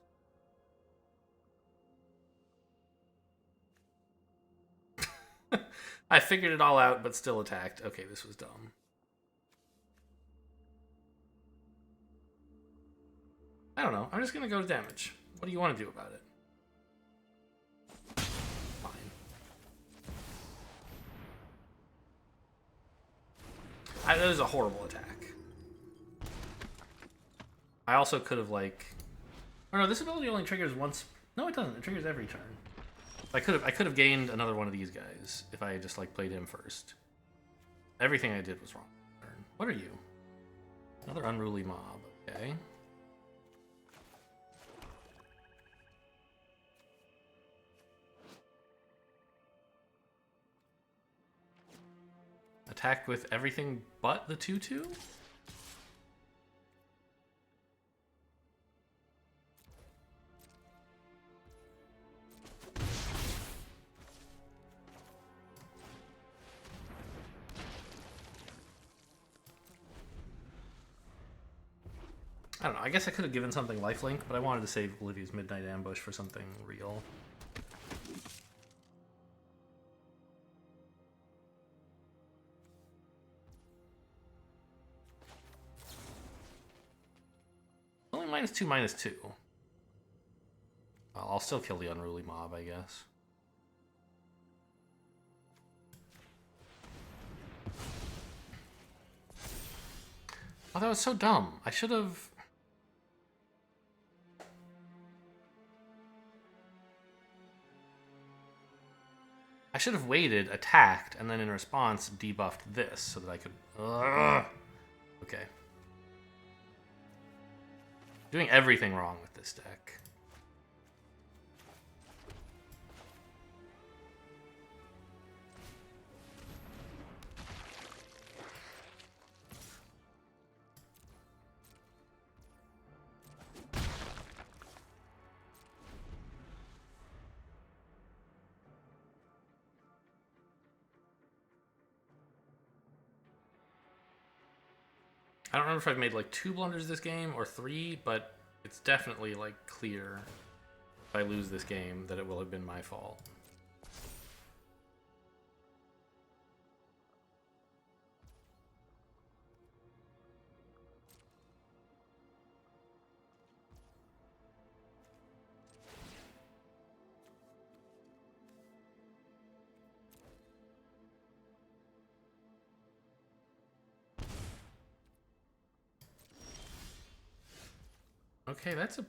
I figured it all out, but still attacked. Okay, this was dumb. I don't know. I'm just going to go to damage. What do you want to do about it? Fine. That was a horrible attack. I also could have, like... Oh no, this ability only triggers once... No, it doesn't. It triggers every turn. I could have gained another one of these guys if I had just, like, played him first. Everything I did was wrong. What are you? Another unruly mob. Okay. Attack with everything but the 2/2? I don't know. I guess I could have given something lifelink, but I wanted to save Olivia's Midnight Ambush for something real. Only -2, -2. Well, I'll still kill the unruly mob, I guess. Oh, that was so dumb. I should have... waited, attacked, and then in response debuffed this so that I could... Ugh. Okay. Doing everything wrong with this deck. I don't remember if I've made like 2 blunders this game or 3, but it's definitely like clear if I lose this game that it will have been my fault. Okay, that's a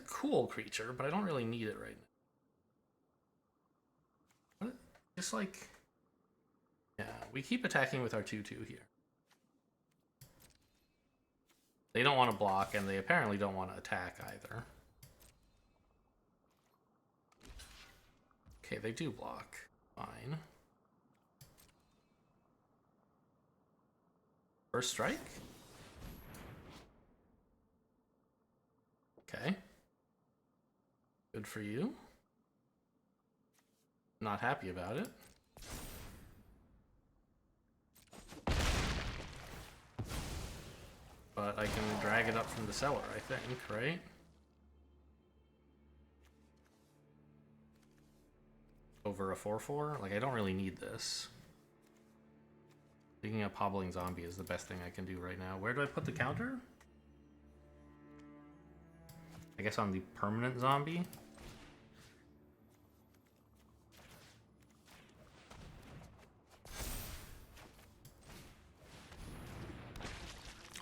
cool creature, but I don't really need it right now. What? Just like... Yeah, we keep attacking with our 2/2 here. They don't want to block, and they apparently don't want to attack either. Okay, they do block. Fine. First strike? Okay. Good for you. Not happy about it. But I can drag it up from the cellar, I think, right? Over a 4/4? Like, I don't really need this. Digging up Hobbling Zombie is the best thing I can do right now. Where do I put the counter? I guess on the permanent zombie.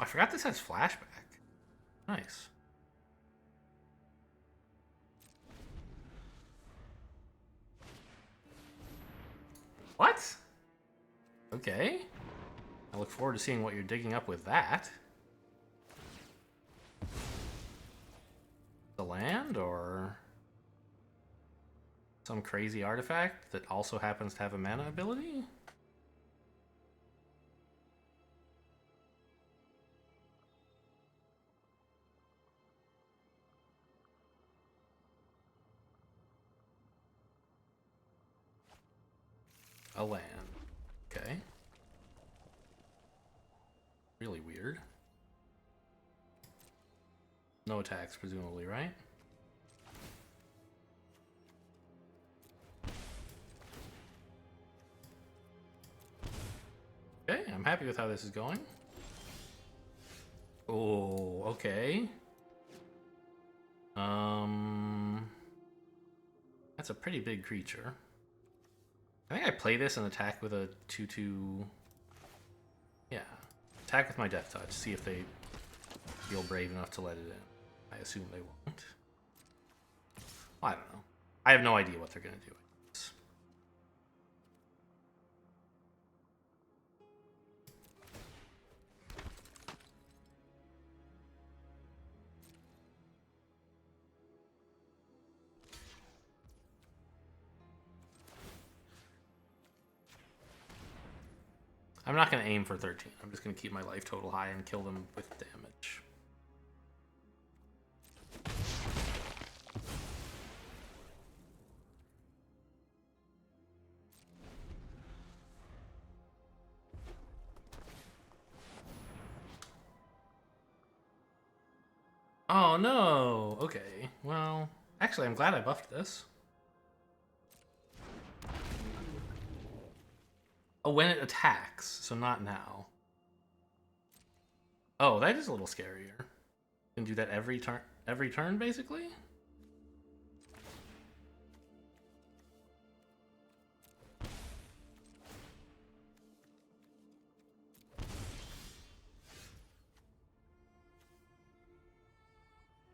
I forgot this has flashback. Nice. What? Okay. I look forward to seeing what you're digging up with that. The land, or some crazy artifact that also happens to have a mana ability? A land. Okay. Really weird. No attacks, presumably, right? Okay, I'm happy with how this is going. Oh, okay. That's a pretty big creature. I think I play this and attack with a 2/2. Yeah. Attack with my Death Touch. See if they feel brave enough to let it in. I assume they won't. Well, I don't know. I have no idea what they're going to do. I'm not going to aim for 13. I'm just going to keep my life total high and kill them with damage. Oh no! Okay, well, actually I'm glad I buffed this. Oh, when it attacks, so not now. Oh, that is a little scarier. You can do that every turn, basically?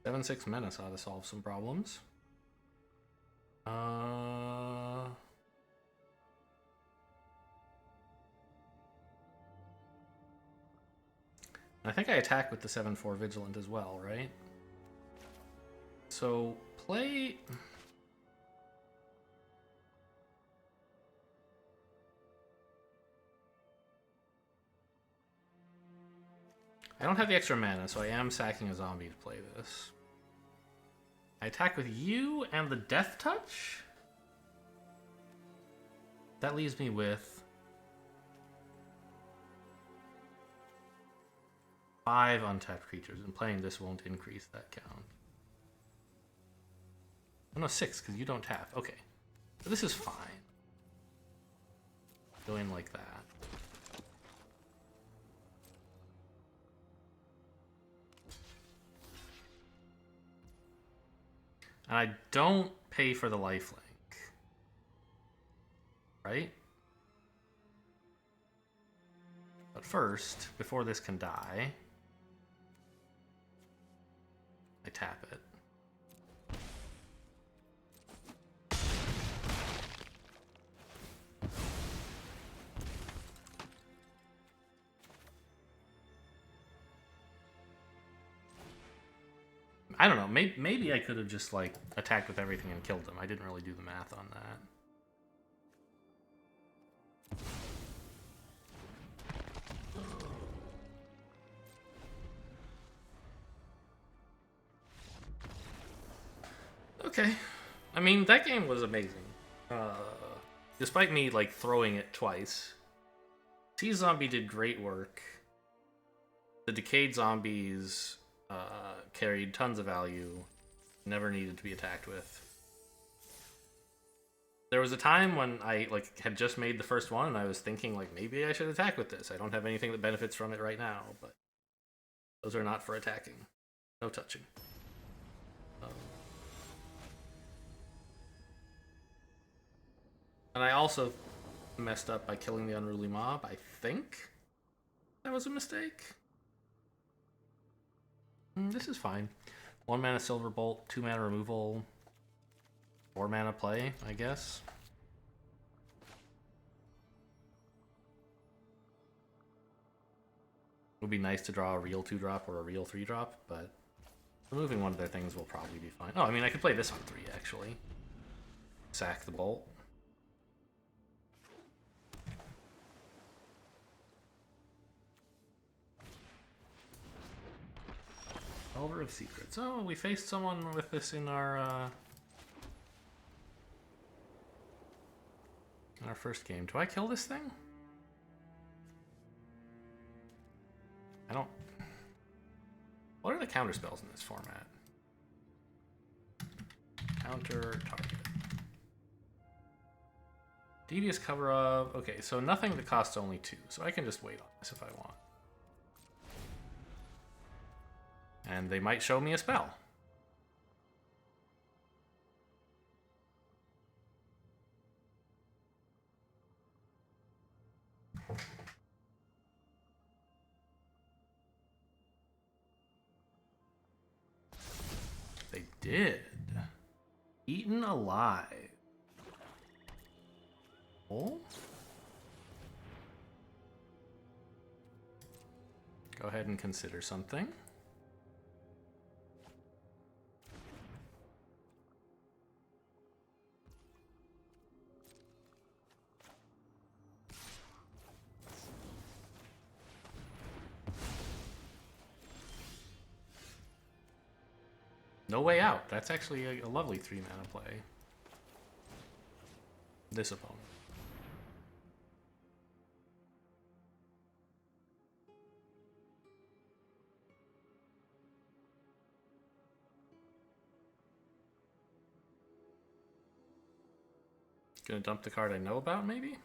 Seven, 6 menace ought to solve some problems. I think I attack with the 7/4 Vigilant as well, right? So, play... I don't have the extra mana, so I am sacking a zombie to play this. I attack with you and the Death Touch? That leaves me with 5 untapped creatures, and playing this won't increase that count. Oh no, 6, because you don't tap. Okay. So this is fine. Go in like that. And I don't pay for the lifelink. Right? But first, before this can die, I tap it. I don't know, maybe I could have just, like, attacked with everything and killed them. I didn't really do the math on that. Okay. I mean, that game was amazing. Despite me, like, throwing it twice. T-Zombie did great work. The Decayed zombies carried tons of value. Never needed to be attacked with. There was a time when I had just made the first one and I was thinking like maybe I should attack with this. I don't have anything that benefits from it right now, but those are not for attacking. No touching. And I also messed up by killing the unruly mob. I think that was a mistake. This is fine. 1 mana Silver Bolt, 2 mana removal, 4 mana play, I guess. It would be nice to draw a real 2-drop or a real 3-drop, but removing one of their things will probably be fine. Oh, I mean, I could play this on 3, actually. Sack the Bolt. Elder of Secrets. Oh, we faced someone with this in our first game. Do I kill this thing? I don't... What are the counter spells in this format? Counter target. Devious cover of... Okay, so nothing that costs only 2, so I can just wait on this if I want. And they might show me a spell. They did. Eaten alive. Oh? Go ahead and consider something. No Way Out. That's actually a lovely 3 mana play. This opponent. Gonna dump the card I know about, maybe?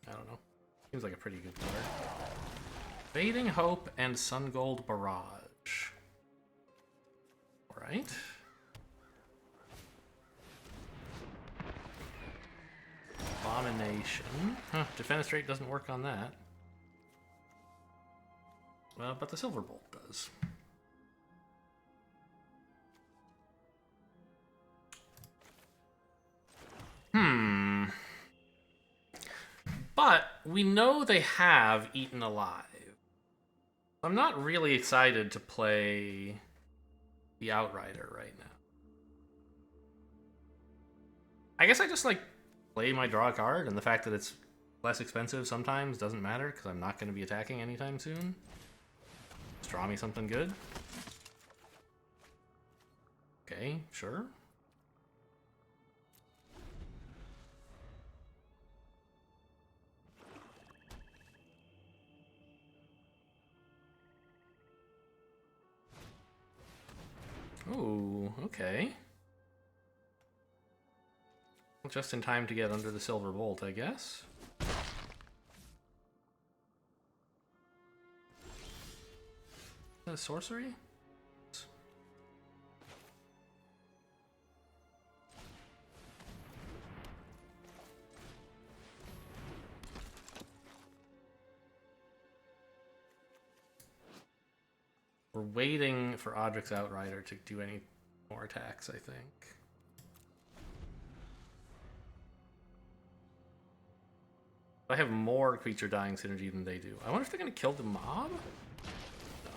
I don't know. Seems like a pretty good card. Fading Hope and Sun Gold Barrage. Alright. Abomination. Huh, Defenestrate doesn't work on that. Well, but the Silver Bolt does. But we know they have Eaten Alive. I'm not really excited to play the Outrider right now. I guess I just like play my draw card, and the fact that it's less expensive sometimes doesn't matter because I'm not going to be attacking anytime soon. Just draw me something good. Okay, sure. Ooh, okay. Just in time to get under the Silver Bolt, I guess. Sorcery? We're waiting for Odric's Outrider to do any more attacks, I think. I have more creature dying synergy than they do. I wonder if they're going to kill the mob? No.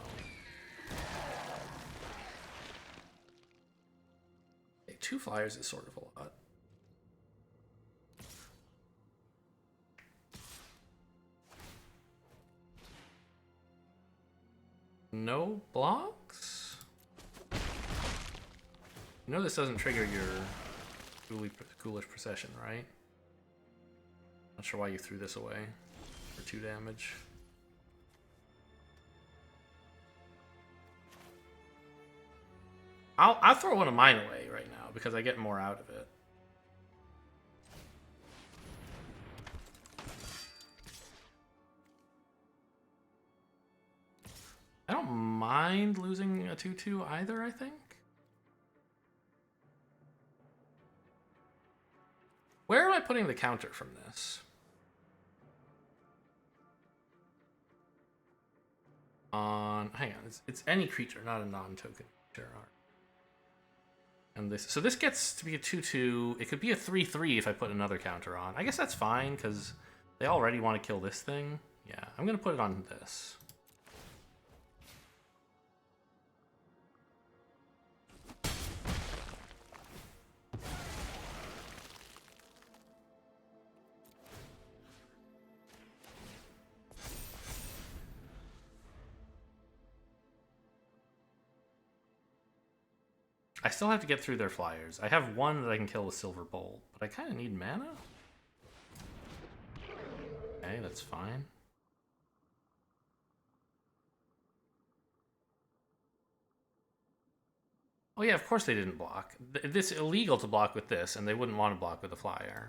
Okay, 2 flyers is sort of a lot. No blocks? You know this doesn't trigger your Ghoulish Procession, right? Not sure why you threw this away for 2 damage. I'll throw one of mine away right now because I get more out of it. I don't mind losing a 2/2 either, I think. Where am I putting the counter from this? on... Hang on, it's any creature, not a non-token creature. And this gets to be a 2/2. It could be a 3/3 if I put another counter on. I guess that's fine, because they already want to kill this thing. Yeah, I'm going to put it on this. I still have to get through their flyers. I have one that I can kill with Silver Bolt, but I kind of need mana. Okay, that's fine. Oh yeah, of course they didn't block. This is illegal to block with this, and they wouldn't want to block with a flyer.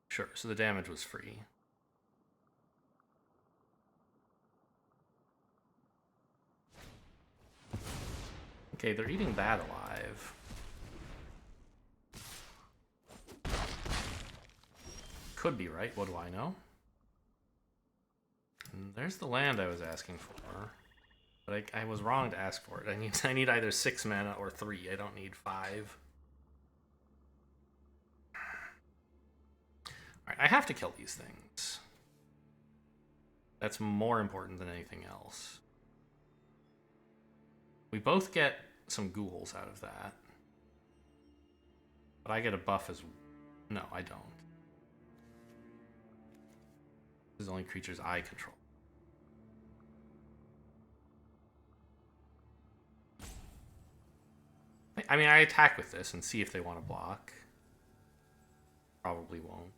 Sure, so the damage was free. Okay, they're eating that alive. Could be right, what do I know? And there's the land I was asking for. But I was wrong to ask for it. I need either 6 mana or 3. I don't need 5. Alright, I have to kill these things. That's more important than anything else. We both get some ghouls out of that. But I get a buff as... No, I don't. This is only creatures I control. I mean, I attack with this and see if they want to block. Probably won't.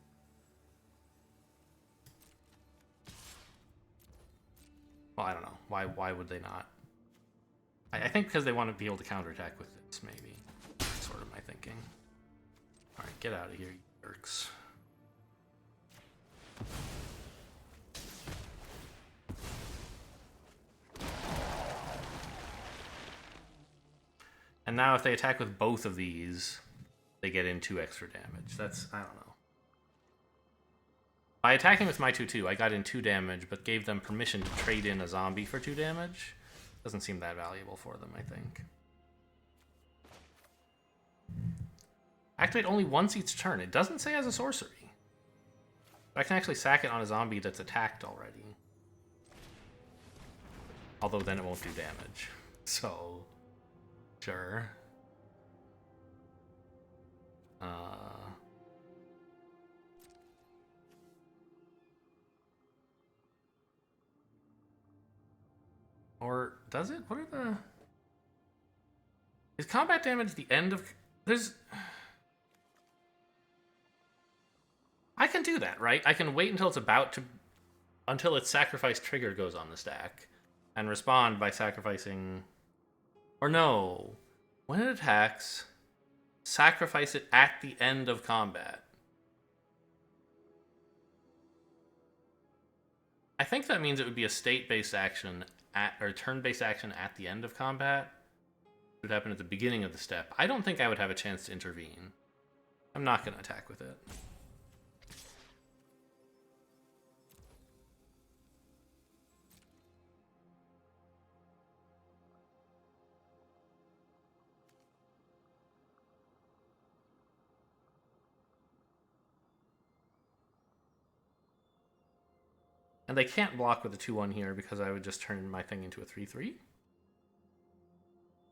Well, I don't know. Why would they not? I think because they want to be able to counterattack with this, maybe. That's sort of my thinking. Alright, get out of here, you jerks. And now if they attack with both of these, they get in 2 extra damage. That's, I don't know. By attacking with my 2/2, I got in 2 damage, but gave them permission to trade in a zombie for 2 damage. Doesn't seem that valuable for them, I think. Activate only once each turn. It doesn't say as a sorcery. But I can actually sack it on a zombie that's attacked already. Although then it won't do damage. So... Sure. Or does it? What are the... Is combat damage the end of... There's... I can do that, right? I can wait until it's about to... Until its sacrifice trigger goes on the stack. And respond by sacrificing... Or no. When it attacks, sacrifice it at the end of combat. I think that means it would be a state-based action or turn-based action at the end of combat. It would happen at the beginning of the step. I don't think I would have a chance to intervene. I'm not going to attack with it. And they can't block with the 2/1 here because I would just turn my thing into a 3/3.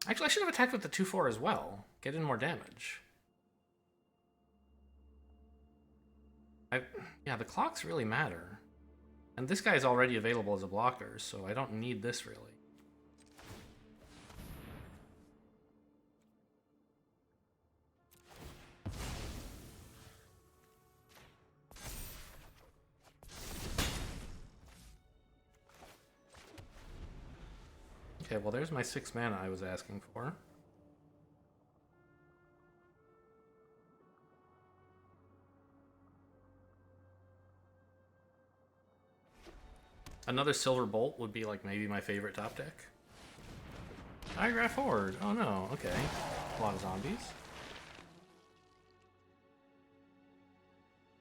Actually, I should have attacked with the 2/4 as well. Get in more damage. Yeah, the clocks really matter. And this guy's already available as a blocker, so I don't need this really. Okay, well there's my 6 mana I was asking for. Another Silver Bolt would be like maybe my favorite top deck. Digraph Horde. Oh no, okay. A lot of zombies.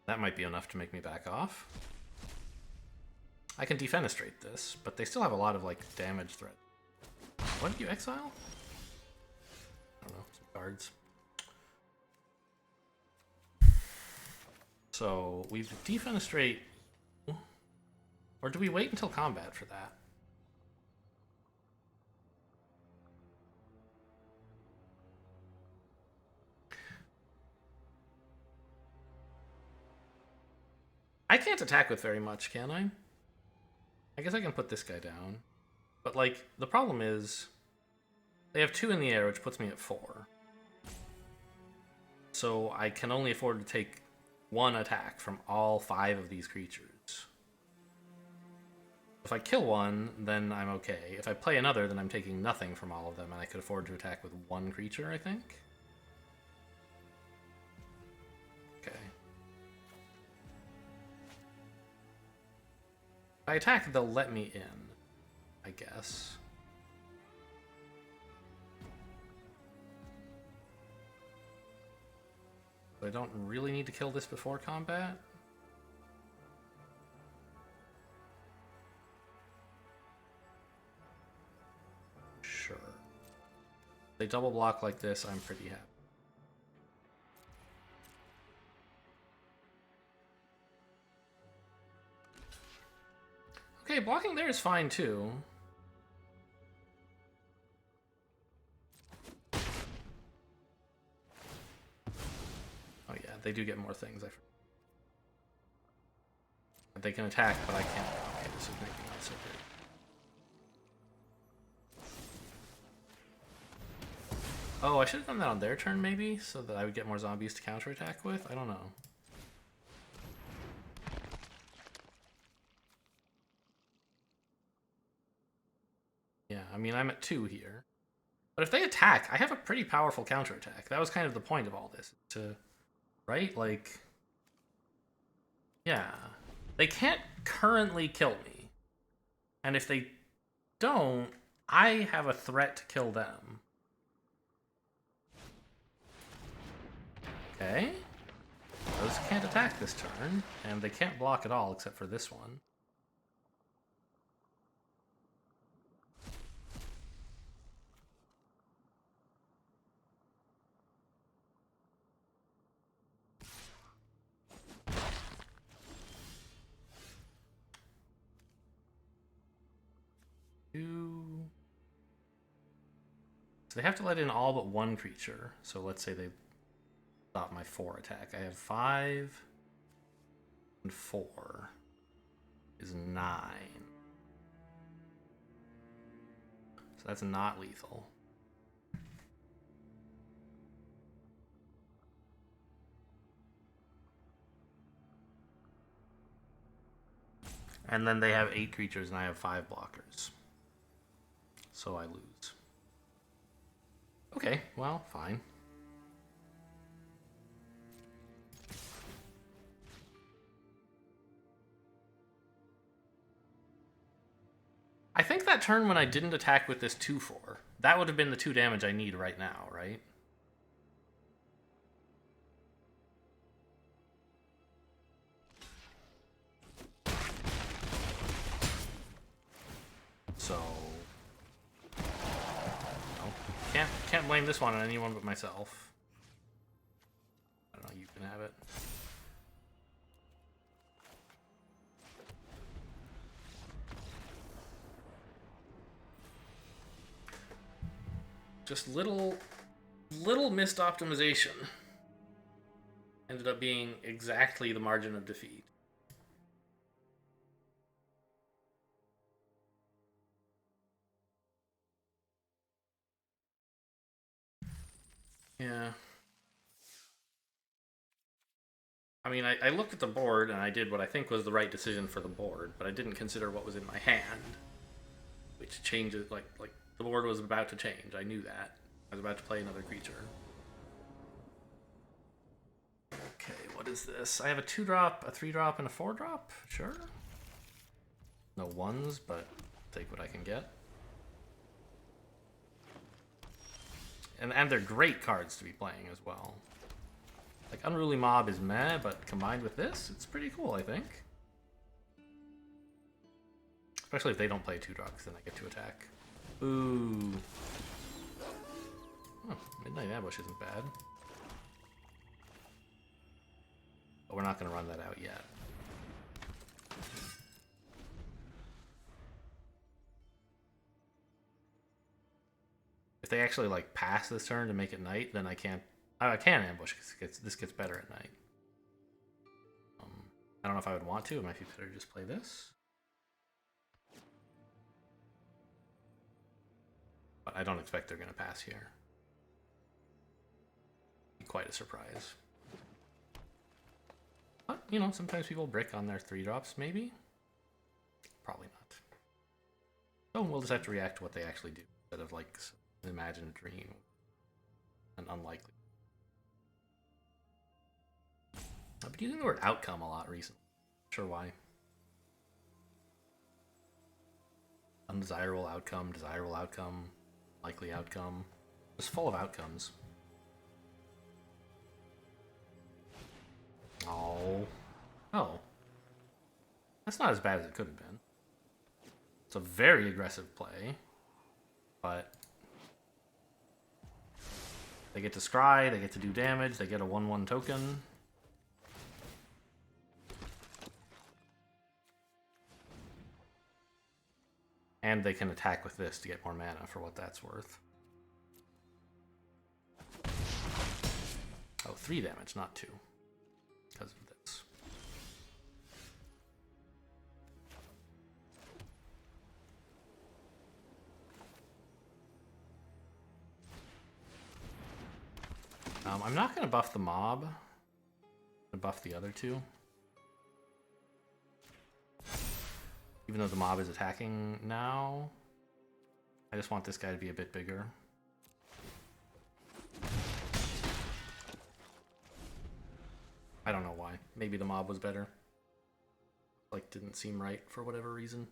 That might be enough to make me back off. I can defenestrate this, but they still have a lot of, like, damage threat. What did you exile? I don't know, some cards. So, we defenestrate... Or do we wait until combat for that? I can't attack with very much, can I? I guess I can put this guy down. But, like, the problem is... They have 2 in the air, which puts me at 4. So I can only afford to take 1 attack from all 5 of these creatures. If I kill one, then I'm okay. If I play another, then I'm taking nothing from all of them, and I could afford to attack with 1 creature, I think. Okay. If I attack, they'll let me in, I guess. But I don't really need to kill this before combat. Sure. If they double block like this, I'm pretty happy. Okay, blocking there is fine too. Oh yeah, they do get more things. They can attack, but I can't. Okay, this is maybe not so good. Oh, I should have done that on their turn maybe, so that I would get more zombies to counterattack with? I don't know. Yeah, I mean, I'm at 2 here. But if they attack, I have a pretty powerful counterattack. That was kind of the point of all this. Right? Like... Yeah. They can't currently kill me. And if they don't, I have a threat to kill them. Okay. Those can't attack this turn, and they can't block at all except for this one. So they have to let in all but 1 creature. So let's say they stop my 4 attack. I have 5 and 4 is 9. So that's not lethal. And then they have 8 creatures and I have 5 blockers. So I lose. Okay, well, fine. I think that turn when I didn't attack with this 2/4, that would have been the 2 damage I need right now, right? So... Can't blame this one on anyone but myself. I don't know, you can have it. Just little missed optimization ended up being exactly the margin of defeat. Yeah. I mean, I looked at the board and I did what I think was the right decision for the board, but I didn't consider what was in my hand, which changes, like the board was about to change. I knew that. I was about to play another creature. Okay, what is this? I have a 2-drop, a 3-drop, and a 4-drop? Sure. No 1s, but take what I can get. And they're great cards to be playing as well. Like, Unruly Mob is meh, but combined with this, it's pretty cool, I think. Especially if they don't play 2-drop, because then I get to attack. Ooh. Oh, Midnight Ambush isn't bad. But we're not going to run that out yet. If they actually like pass this turn to make it night, then I can't. I can ambush because this gets better at night. I don't know if I would want to. It might be better to just play this. But I don't expect they're going to pass here. Be quite a surprise. But, you know, sometimes people brick on their 3-drops, maybe? Probably not. So we'll just have to react to what they actually do, instead of, like, imagine a dream. And unlikely. I've been using the word outcome a lot recently. Not sure why. Undesirable outcome, desirable outcome, likely outcome. Just full of outcomes. Oh. Oh. That's not as bad as it could have been. It's a very aggressive play. But they get to scry, they get to do damage, they get a 1/1 token. And they can attack with this to get more mana for what that's worth. Oh, 3 damage, not 2. Because of this. I'm not going to buff the mob. I'm going to buff the other 2. Even though the mob is attacking now. I just want this guy to be a bit bigger. I don't know why. Maybe the mob was better. Like, didn't seem right for whatever reason.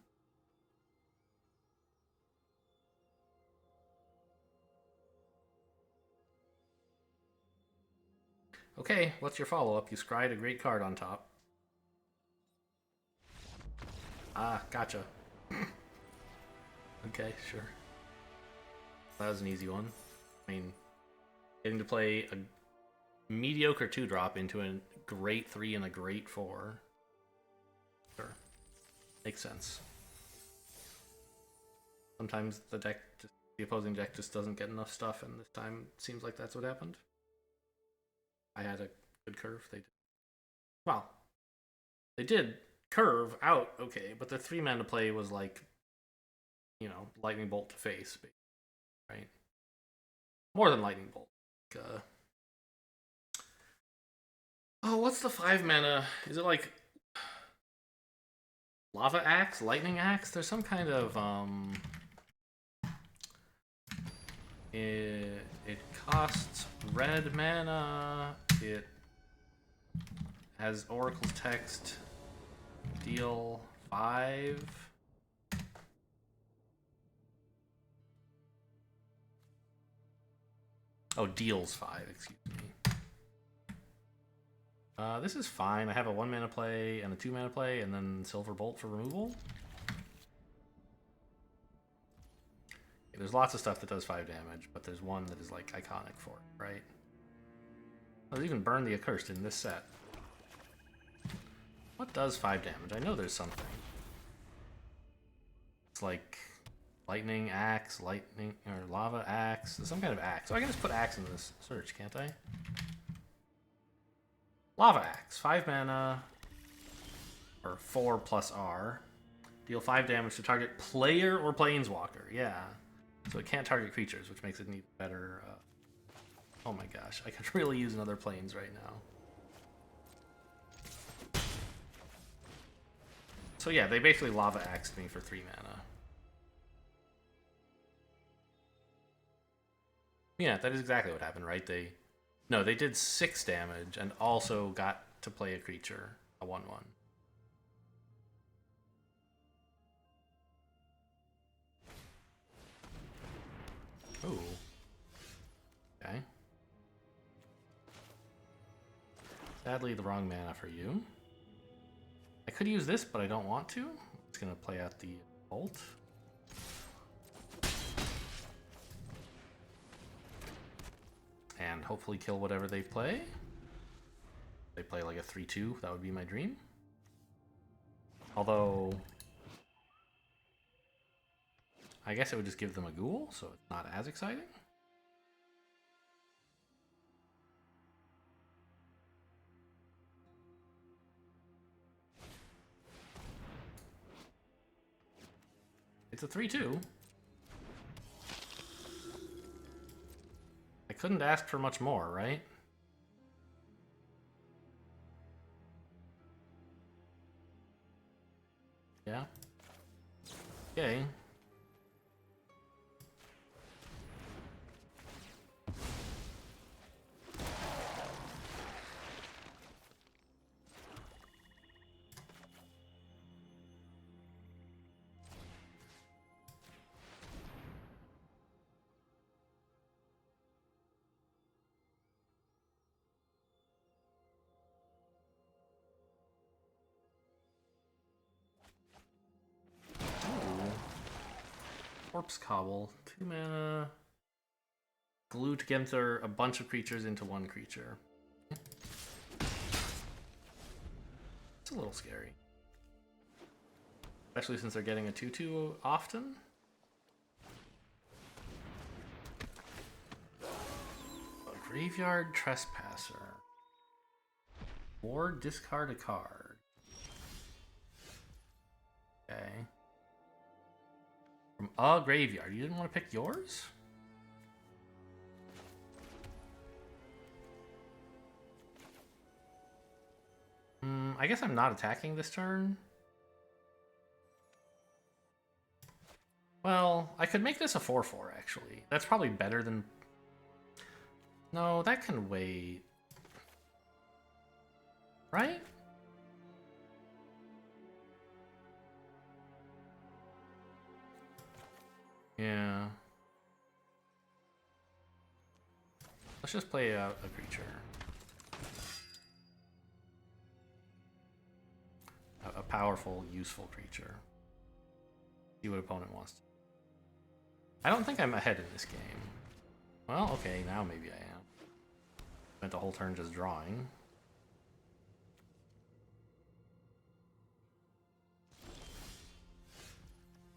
Okay, what's your follow-up? You scryed a great card on top. Ah, gotcha. Okay, sure. That was an easy one. I mean, getting to play a mediocre 2-drop into a great 3 and a great 4. Sure. Makes sense. Sometimes the opposing deck just doesn't get enough stuff, and this time it seems like that's what happened. I had a good curve. They did. Well, they did curve out okay, but the 3-mana play was like, you know, lightning bolt to face, right? More than lightning bolt. Oh, what's the 5-mana? Is it like lava axe, lightning axe? There's some kind of It costs red mana. It has Oracle's text. Deal 5. Oh, deals 5, excuse me. This is fine. I have a 1-mana play and a 2-mana play, and then Silver Bolt for removal. Yeah, there's lots of stuff that does 5 damage, but there's one that is like iconic for it, right? Oh, there's even Burn the Accursed in this set. What does 5 damage? I know there's something. It's like lightning axe, lightning or lava axe, some kind of axe. So I can just put axe in this search, can't I? Lava axe, 5 mana, or 4 plus R. Deal 5 damage to target player or planeswalker. Yeah, so it can't target creatures, which makes it need better. Oh my gosh, I could really use another planes right now. So yeah, they basically lava axed me for 3 mana. Yeah, that is exactly what happened, right? They did 6 damage and also got to play a creature, a 1/1. Ooh. Okay. Sadly, the wrong mana for you. I could use this, but I don't want to. I'm just gonna play out the Bolt. And hopefully kill whatever they play. If they play like a 3-2, that would be my dream. Although, I guess it would just give them a ghoul, so it's not as exciting. It's a 3-2. I couldn't ask for much more, right? Yeah. Okay. Corpse Cobble, 2 mana. Glue together a bunch of creatures into one creature. It's a little scary. Especially since they're getting a 2-2 often. A Graveyard Trespasser. Or discard a card. Okay. From a graveyard. You didn't want to pick yours? I guess I'm not attacking this turn. Well, I could make this a 4-4, actually. That's probably better than... No, that can wait. Right? Yeah. Let's just play a creature. A powerful, useful creature. See what opponent wants to. I don't think I'm ahead in this game. Well, okay, now maybe I am. Spent the whole turn just drawing.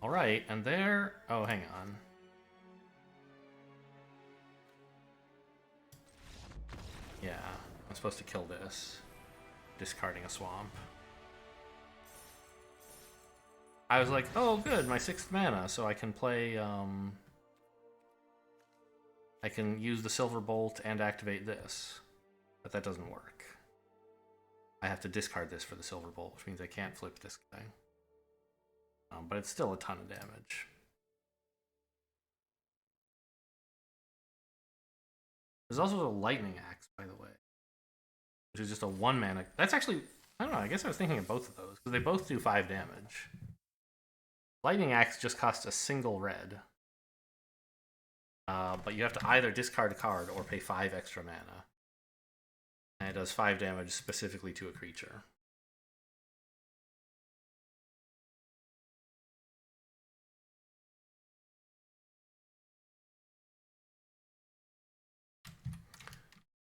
Alright, and there... Oh, hang on. Yeah, I'm supposed to kill this. Discarding a swamp. I was like, oh good, my 6th mana, so I can play, I can use the Silver Bolt and activate this. But that doesn't work. I have to discard this for the Silver Bolt, which means I can't flip this guy. But it's still a ton of damage. There's also a Lightning Axe, by the way. Which is just a 1 mana. That's actually, I don't know, I guess I was thinking of both of those, because they both do 5 damage. Lightning Axe just costs a single red. But you have to either discard a card or pay 5 extra mana. And it does 5 damage specifically to a creature.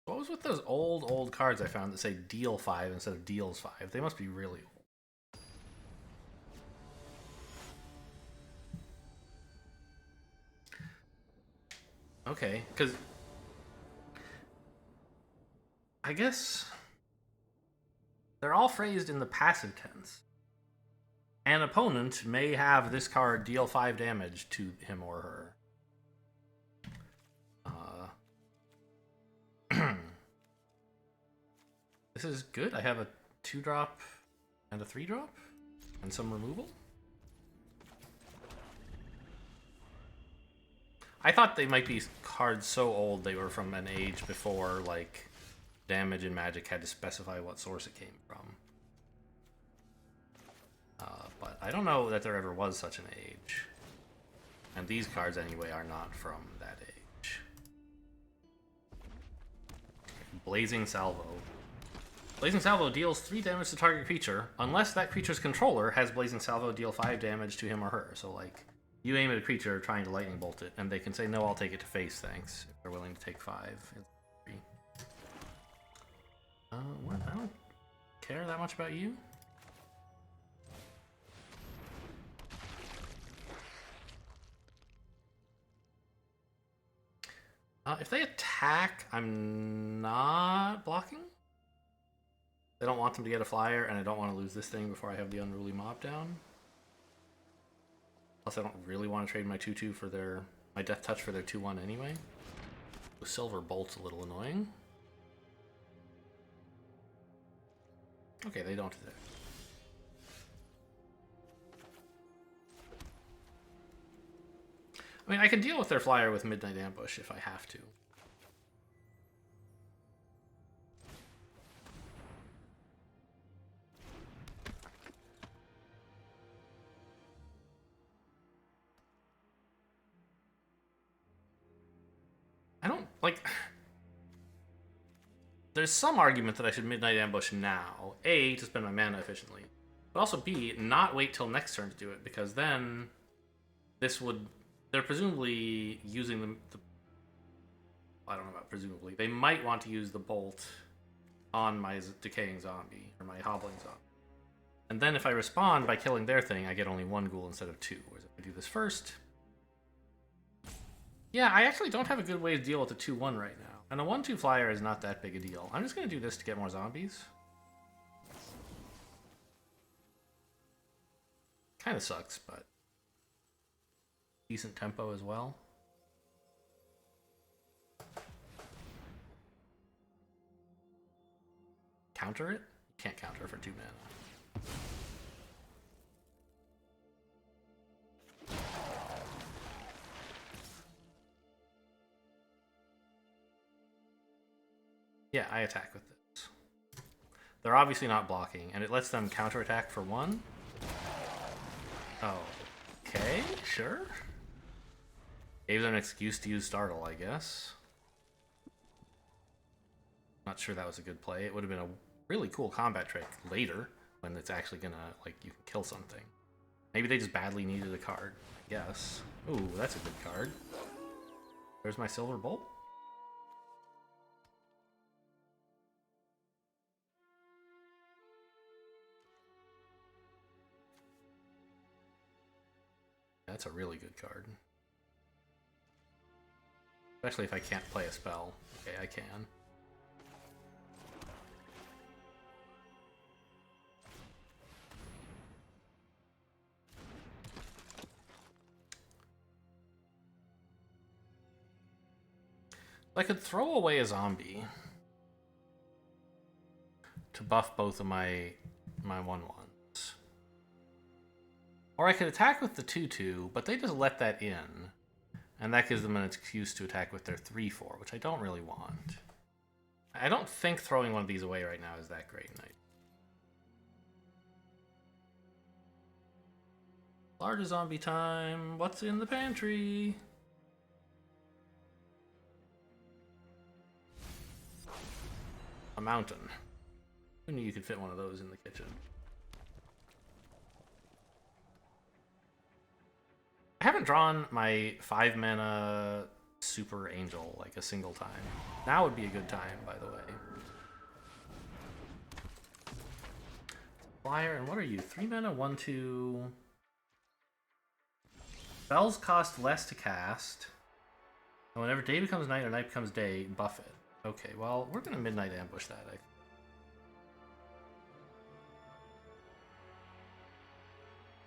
What was with those old cards I found that say deal 5 instead of deals 5? They must be really old. Okay, because I guess they're all phrased in the passive tense. An opponent may have this card deal 5 damage to him or her. This is good. I have a 2-drop and a 3-drop and some removal. I thought they might be cards so old they were from an age before, like, Damage and Magic had to specify what source it came from. But I don't know that there ever was such an age. And these cards, anyway, are not from that age. Blazing Salvo. Blazing Salvo deals 3 damage to target creature, unless that creature's controller has Blazing Salvo deal 5 damage to him or her. So, like, you aim at a creature trying to lightning bolt it, and they can say, no, I'll take it to face, thanks, if they're willing to take 5. What? I don't care that much about you. If they attack, I'm not blocking. I don't want them to get a flyer, and I don't want to lose this thing before I have the Unruly Mob down. Plus, I don't really want to trade my 2/2 for my Death Touch for their 2/1 anyway. The Silver Bolt's a little annoying. Okay, they don't attack. I mean, I can deal with their flyer with Midnight Ambush if I have to. I don't, like... There's some argument that I should Midnight Ambush now. A, to spend my mana efficiently. But also B, not wait till next turn to do it, because then this would... They're presumably using the... I don't know about presumably. They might want to use the bolt on my decaying zombie, or my hobbling zombie. And then if I respond by killing their thing, I get only 1 ghoul instead of 2. Whereas if I do this first... Yeah, I actually don't have a good way to deal with the 2/1 right now. And a 1/2 flyer is not that big a deal. I'm just going to do this to get more zombies. Kind of sucks, but decent tempo as well. Counter it? You can't counter for 2 mana. Yeah, I attack with this. They're obviously not blocking, and it lets them counterattack for 1. Oh, okay, sure. Gave them an excuse to use Startle, I guess. Not sure that was a good play. It would have been a really cool combat trick later, when it's actually gonna, like, you can kill something. Maybe they just badly needed a card, I guess. Ooh, that's a good card. There's my Silver Bolt. That's a really good card. Especially if I can't play a spell. Okay, I can. I could throw away a zombie to buff both of my 1/1s. Or I could attack with the 2/2, but they just let that in. And that gives them an excuse to attack with their 3/4, which I don't really want. I don't think throwing one of these away right now is that great. Larger zombie time. What's in the pantry? A mountain. Who knew you could fit one of those in the kitchen? I haven't drawn my 5 mana Super Angel like a single time. Now would be a good time, by the way. Flyer, and what are you? 3 mana, 1/2. Spells cost less to cast. And whenever day becomes night or night becomes day, buff it. Okay, well, we're gonna Midnight Ambush that.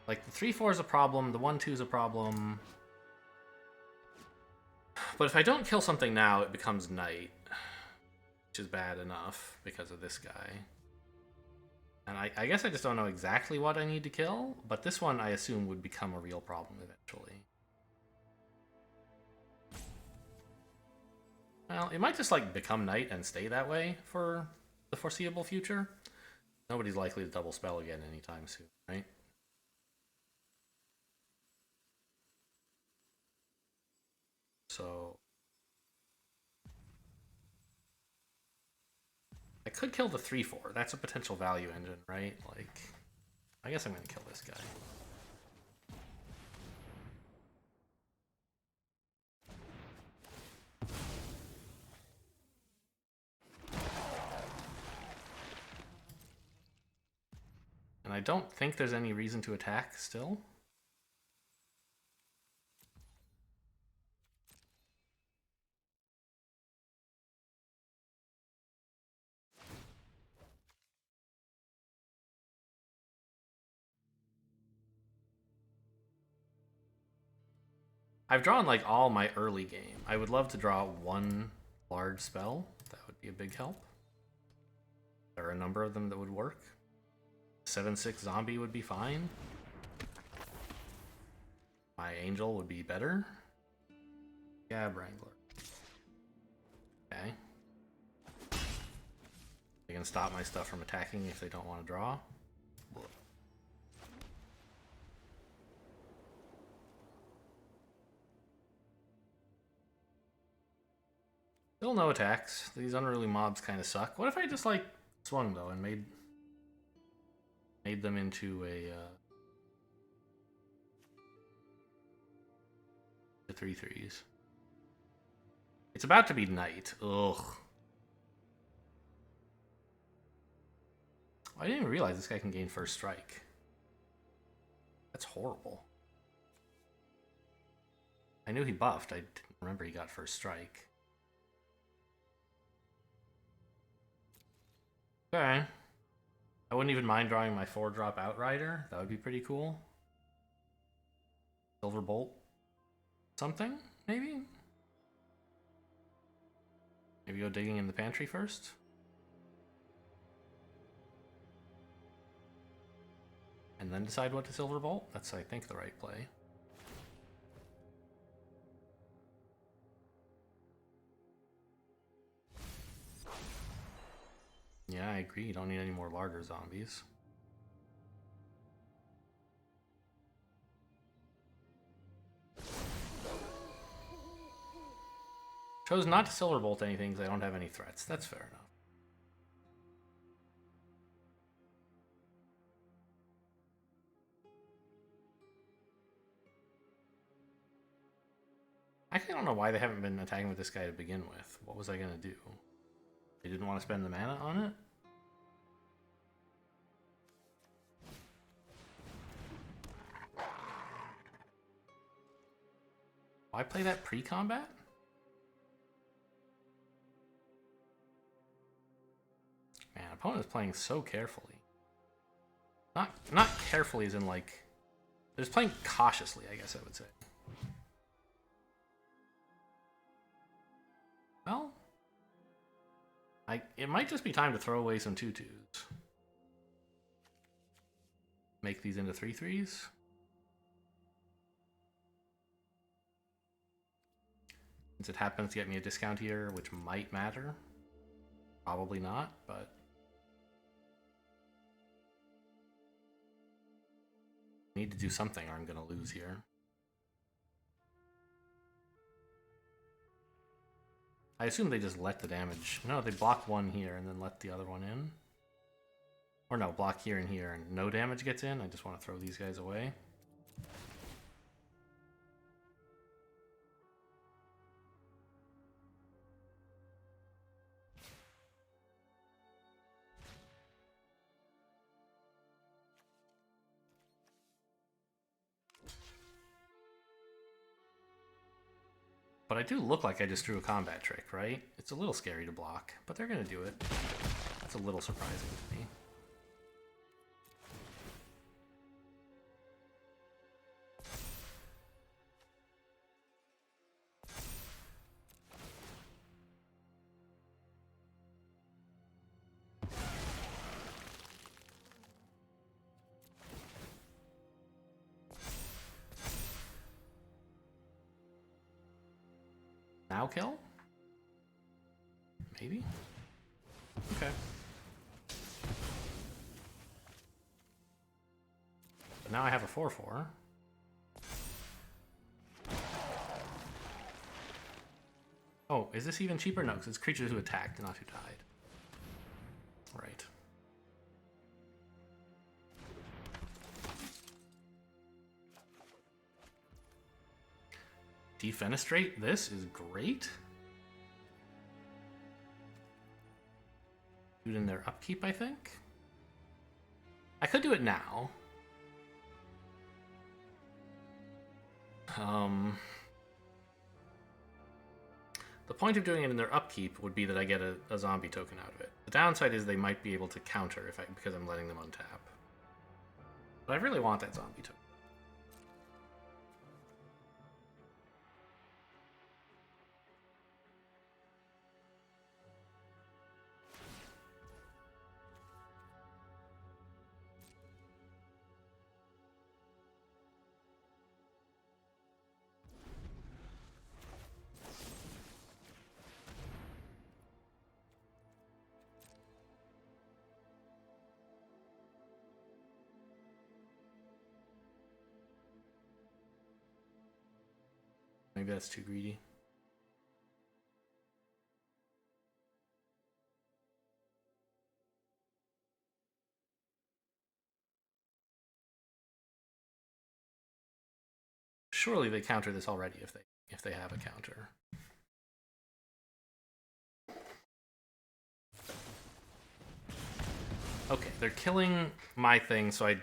Like, the 3/4 is a problem, the 1/2 is a problem. But if I don't kill something now, it becomes night. Which is bad enough because of this guy. And I guess I just don't know exactly what I need to kill, but this one I assume would become a real problem eventually. Well, it might just, like, become night and stay that way for the foreseeable future. Nobody's likely to double spell again anytime soon, right? So I could kill the 3/4. That's a potential value engine, right? Like, I guess I'm gonna kill this guy. And I don't think there's any reason to attack still. I've drawn like all my early game. I would love to draw one large spell. That would be a big help. There are a number of them that would work. 7/6 zombie would be fine. My angel would be better. Gab Wrangler. Okay. They can stop my stuff from attacking if they don't want to draw. Still no attacks. These unruly mobs kind of suck. What if I just like swung though and made them into a 3/3s? It's about to be night. Ugh. I didn't even realize this guy can gain first strike. That's horrible. I knew he buffed. I didn't remember he got first strike. Okay. I wouldn't even mind drawing my 4-drop Outrider. That would be pretty cool. Silver Bolt. Something, maybe? Maybe go digging in the pantry first? And then decide what to Silver Bolt? That's, I think, the right play. Yeah, I agree. You don't need any more larger zombies. Chose not to Silver Bolt anything because I don't have any threats. That's fair enough. Actually, I don't know why they haven't been attacking with this guy to begin with. What was I going to do? They didn't want to spend the mana on it? Why play that pre-combat? Man, opponent is playing so carefully. Not carefully as in like... They're just playing cautiously, I guess I would say. Well... it might just be time to throw away some 2/2s. Make these into 3/3s. Since it happens to get me a discount here, which might matter. Probably not, but... I need to do something or I'm going to lose here. I assume they just let the damage... No, they block one here and then let the other one in. Or no, block here and here and no damage gets in. I just want to throw these guys away. But I do look like I just drew a combat trick, right? It's a little scary to block, but they're going to do it. That's a little surprising to me. Now kill? Maybe? Okay. But now I have a 4/4. Oh, is this even cheaper? No, because it's creatures who attacked, not who died. Right. Defenestrate? This is great. Do it in their upkeep, I think. I could do it now. The point of doing it in their upkeep would be that I get a zombie token out of it. The downside is they might be able to counter because I'm letting them untap. But I really want that zombie token. Maybe that's too greedy. Surely they counter this already if they have a counter. Okay, they're killing my thing, so I...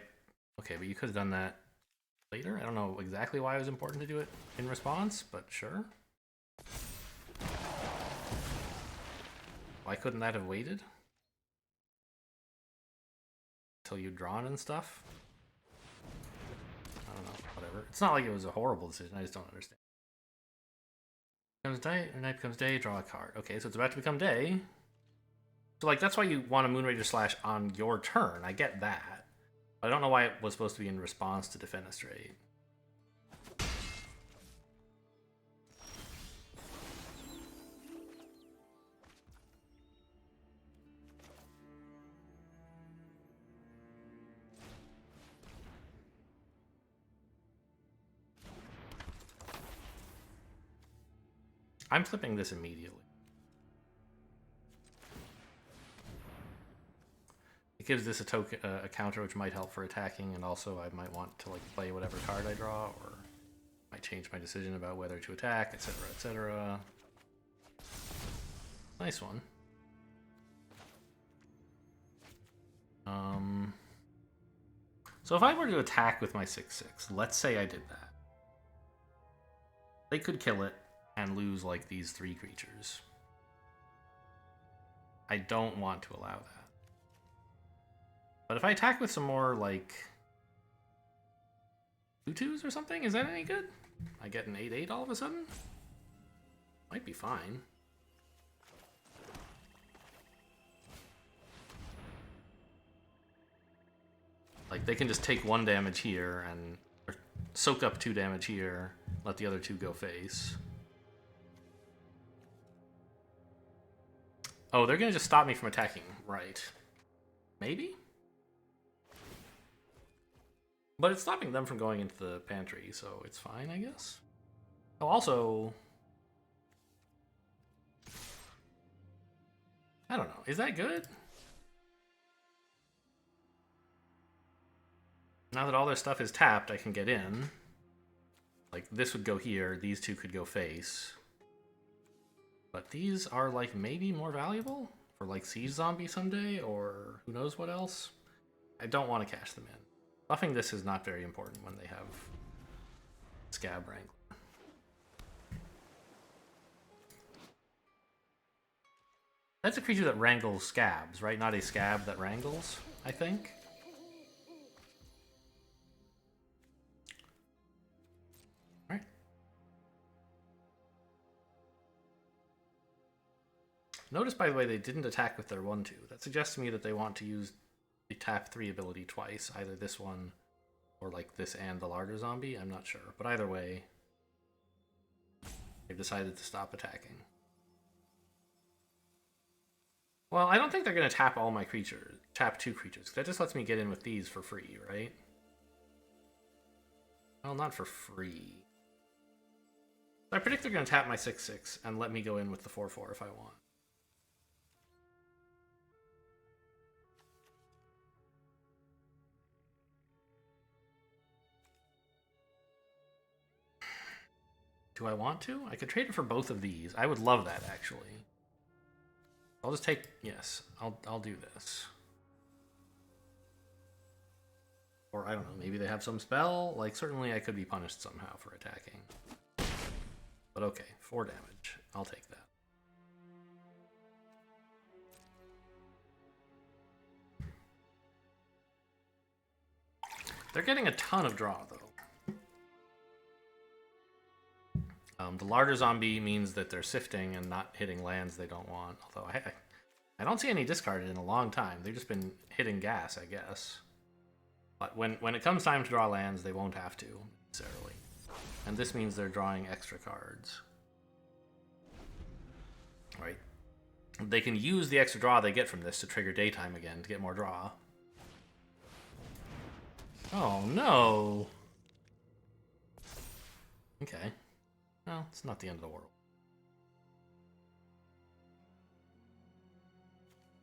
Okay, but you could have done that later. I don't know exactly why it was important to do it in response, but sure. Why couldn't that have waited? Until you'd drawn and stuff? I don't know, whatever. It's not like it was a horrible decision, I just don't understand. Comes day, or night becomes day, draw a card. Okay, so it's about to become day. So, like, that's why you want a Moonrager Slash on your turn. I get that. But I don't know why it was supposed to be in response to Defenestrate. I'm flipping this immediately. It gives this a token, a counter, which might help for attacking, and also I might want to like play whatever card I draw, or might change my decision about whether to attack, etc., etc. Nice one. So if I were to attack with my 6/6, let's say I did that, they could kill it and lose like these 3 creatures. I don't want to allow that. But if I attack with some more, like, 2/2s or something, is that any good? I get an 8/8 all of a sudden? Might be fine. Like, they can just take 1 damage here and soak up 2 damage here, let the other 2 go face. Oh, they're gonna just stop me from attacking. Right. Maybe? But it's stopping them from going into the pantry, so it's fine, I guess. Oh, also... I don't know. Is that good? Now that all their stuff is tapped, I can get in. Like, this would go here. These 2 could go face. But these are, like, maybe more valuable? For, like, Siege Zombie someday? Or who knows what else? I don't want to cash them in. Buffing this is not very important when they have Scab Wrangler. That's a creature that wrangles scabs, right? Not a scab that wrangles, I think. All right. Notice, by the way, they didn't attack with their 1/2. That suggests to me that they want to use the tap 3 ability twice, either this one or like this and the larger zombie. I'm not sure, but either way, they've decided to stop attacking. Well, I don't think they're going to tap all my creatures, tap 2 creatures. That just lets me get in with these for free, right? Well, not for free. I predict they're going to tap my 6/6 and let me go in with the 4/4 if I want. Do I want to? I could trade it for both of these. I would love that, actually. I'll just take... Yes, I'll do this. Or, I don't know, maybe they have some spell? Like, certainly I could be punished somehow for attacking. But okay, 4 damage. I'll take that. They're getting a ton of draw, though. The larger zombie means that they're sifting and not hitting lands they don't want. Although I don't see any discarded in a long time. They've just been hitting gas, I guess. But when it comes time to draw lands, they won't have to, necessarily. And this means they're drawing extra cards. Right? They can use the extra draw they get from this to trigger daytime again to get more draw. Oh, no! Okay. Well, it's not the end of the world.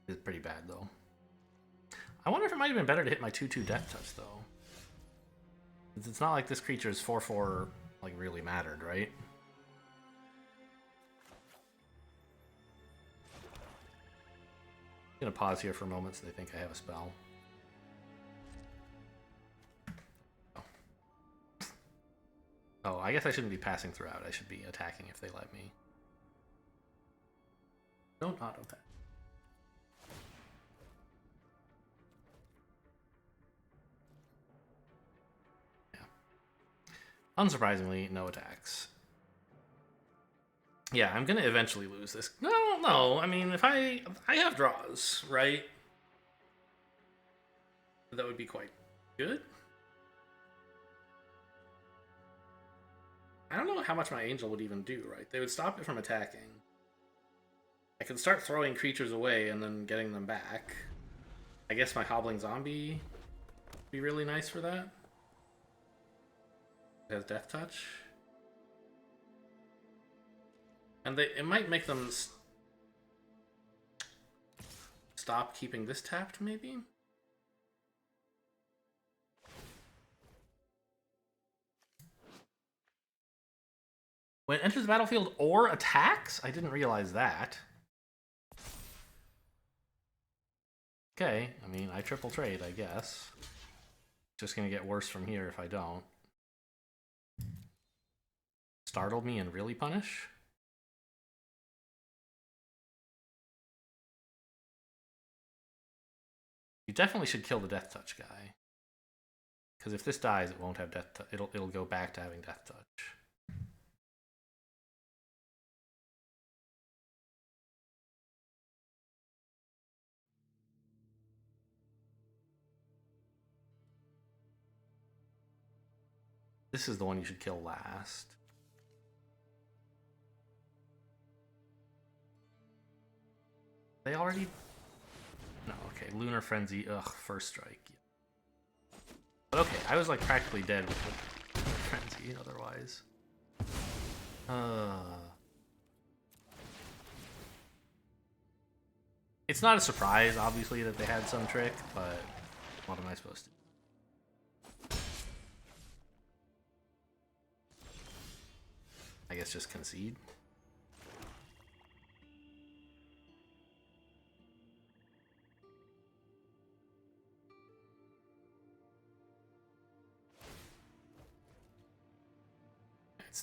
It's pretty bad, though. I wonder if it might have been better to hit my 2/2 Death Touch, though. It's not like this creature's 4/4, like, really mattered, right? I'm gonna pause here for a moment so they think I have a spell. Oh, I guess I shouldn't be passing throughout. I should be attacking if they let me. Don't auto-pass. Yeah. Unsurprisingly, no attacks. Yeah, I'm gonna eventually lose this. No, I mean, if I have draws, right? That would be quite good. I don't know how much my Angel would even do, right? They would stop it from attacking. I could start throwing creatures away and then getting them back. I guess my Hobbling Zombie would be really nice for that. It has Death Touch. And it might make them stop keeping this tapped, maybe? When it enters the battlefield or attacks? I didn't realize that. Okay, I mean, I triple trade, I guess. Just gonna get worse from here if I don't. Startled me and really punish? You definitely should kill the Death Touch guy. Because if this dies, it won't have Death Touch. It'll go back to having Death Touch. This is the one you should kill last. They already... No, okay. Lunar Frenzy. Ugh, first strike. But okay, I was like practically dead with the Frenzy otherwise. It's not a surprise, obviously, that they had some trick, but what am I supposed to do? I guess just concede.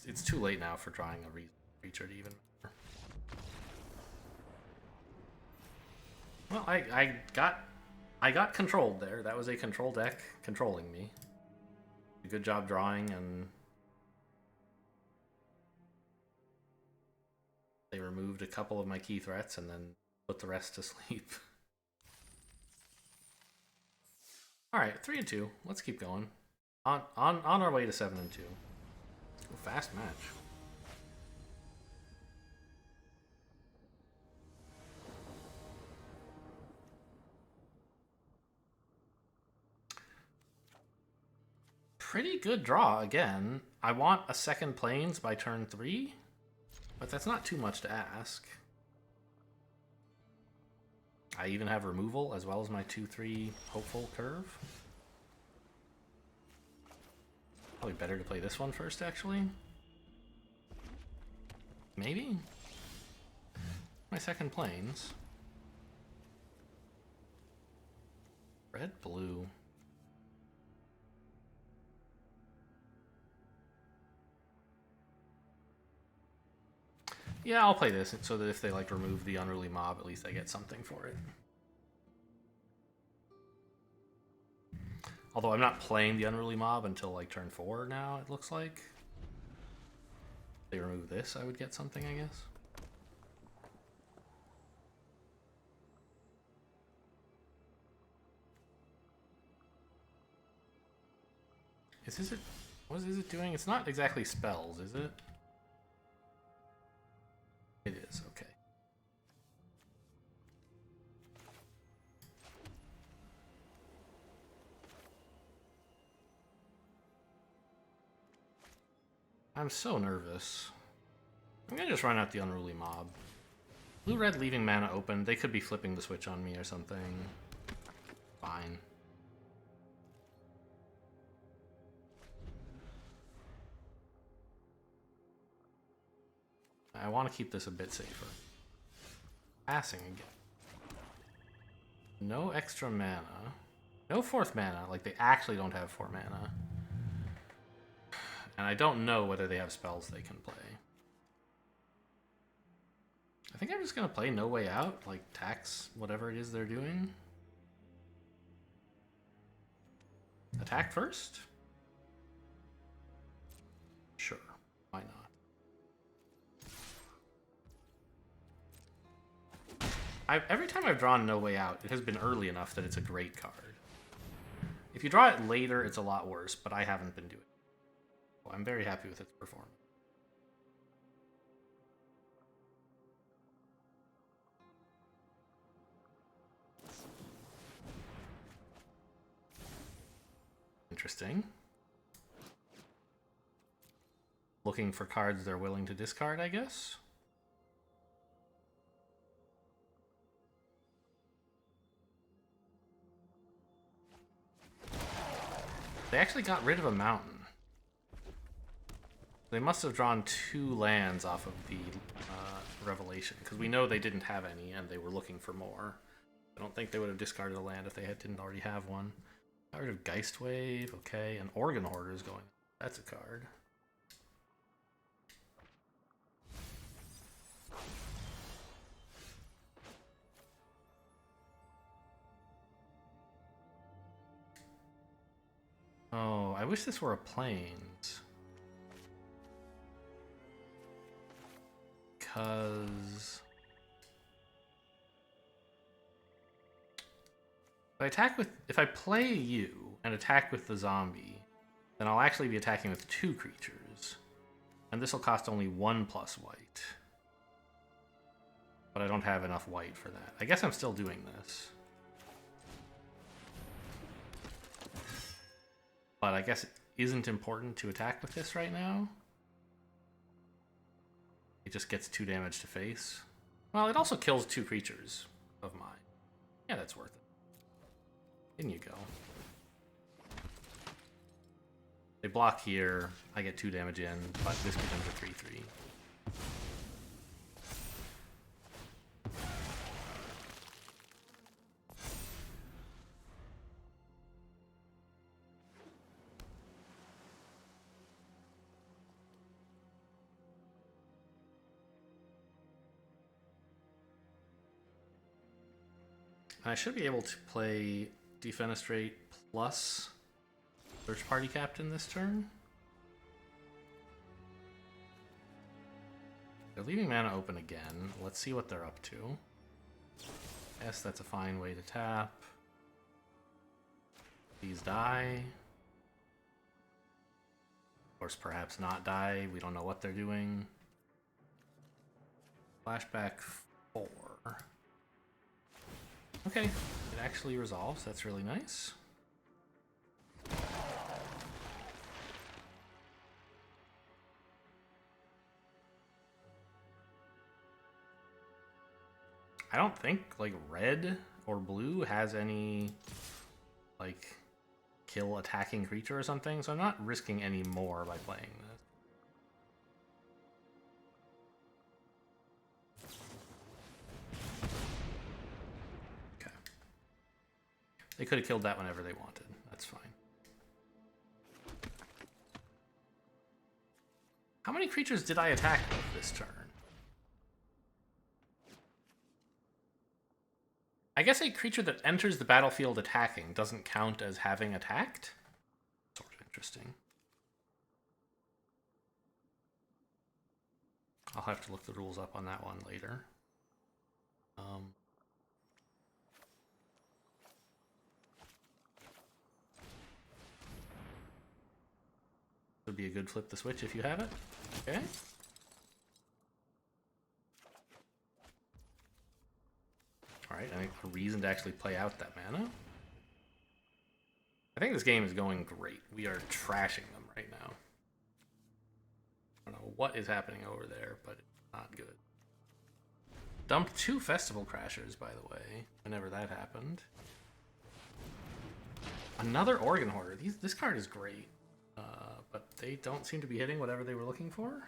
It's too late now for drawing a creature to even matter. Well, I got controlled there. That was a control deck controlling me. A good job drawing, and they removed a couple of my key threats and then put the rest to sleep. All right, 3 and 2. Let's keep going. On our way to 7 and 2. Fast match. Pretty good draw again. I want a second plains by turn 3, but that's not too much to ask. I even have removal as well as my 2/3 hopeful curve. Probably better to play this one first, actually. Maybe? My second planes. Red, blue. Yeah, I'll play this so that if they like remove the unruly mob, at least I get something for it. Although I'm not playing the unruly mob until like turn 4 now, it looks like. If they remove this, I would get something, I guess. Is it? What is it doing? It's not exactly spells, is it? It is, okay. I'm so nervous. I'm gonna just run out the unruly mob. Blue-red leaving mana open. They could be flipping the switch on me or something. Fine. I want to keep this a bit safer. Passing again. No extra mana. No 4th mana. Like, they actually don't have 4 mana. And I don't know whether they have spells they can play. I think I'm just going to play No Way Out. Like, tax whatever it is they're doing. Attack first? Sure. Why not? Every time I've drawn No Way Out, it has been early enough that it's a great card. If you draw it later, it's a lot worse, but I haven't been doing it. Well, I'm very happy with its performance. Interesting. Looking for cards they're willing to discard, I guess? They actually got rid of a mountain. They must have drawn 2 lands off of the Revelation, because we know they didn't have any, and they were looking for more. I don't think they would have discarded a land if they didn't already have one. Got rid of Geist Wave, okay, and Organ Hoarder is going. That's a card. Oh, I wish this were a Plains. Because if I play you and attack with the zombie, then I'll actually be attacking with 2 creatures. And this will cost only 1+ white. But I don't have enough white for that. I guess I'm still doing this. But I guess it isn't important to attack with this right now. It just gets 2 damage to face. Well, it also kills 2 creatures of mine. Yeah, that's worth it. In you go. They block here. I get 2 damage in, but this becomes a 3/3. I should be able to play Defenestrate plus Search Party Captain this turn. They're leaving mana open again. Let's see what they're up to. Yes, that's a fine way to tap. These die. Of course, perhaps not die. We don't know what they're doing. Flashback 4. Okay, it actually resolves. That's really nice. I don't think, like, red or blue has any, like, kill attacking creature or something, so I'm not risking any more by playing this. They could have killed that whenever they wanted. That's fine. How many creatures did I attack with this turn? I guess a creature that enters the battlefield attacking doesn't count as having attacked? Sort of interesting. I'll have to look the rules up on that one later. Would be a good flip the switch if you have it. Okay. Alright, I think a reason to actually play out that mana. I think this game is going great. We are trashing them right now. I don't know what is happening over there, but it's not good. Dumped 2 Festival Crashers, by the way, whenever that happened. Another Organ Hoarder. This card is great. But they don't seem to be hitting whatever they were looking for.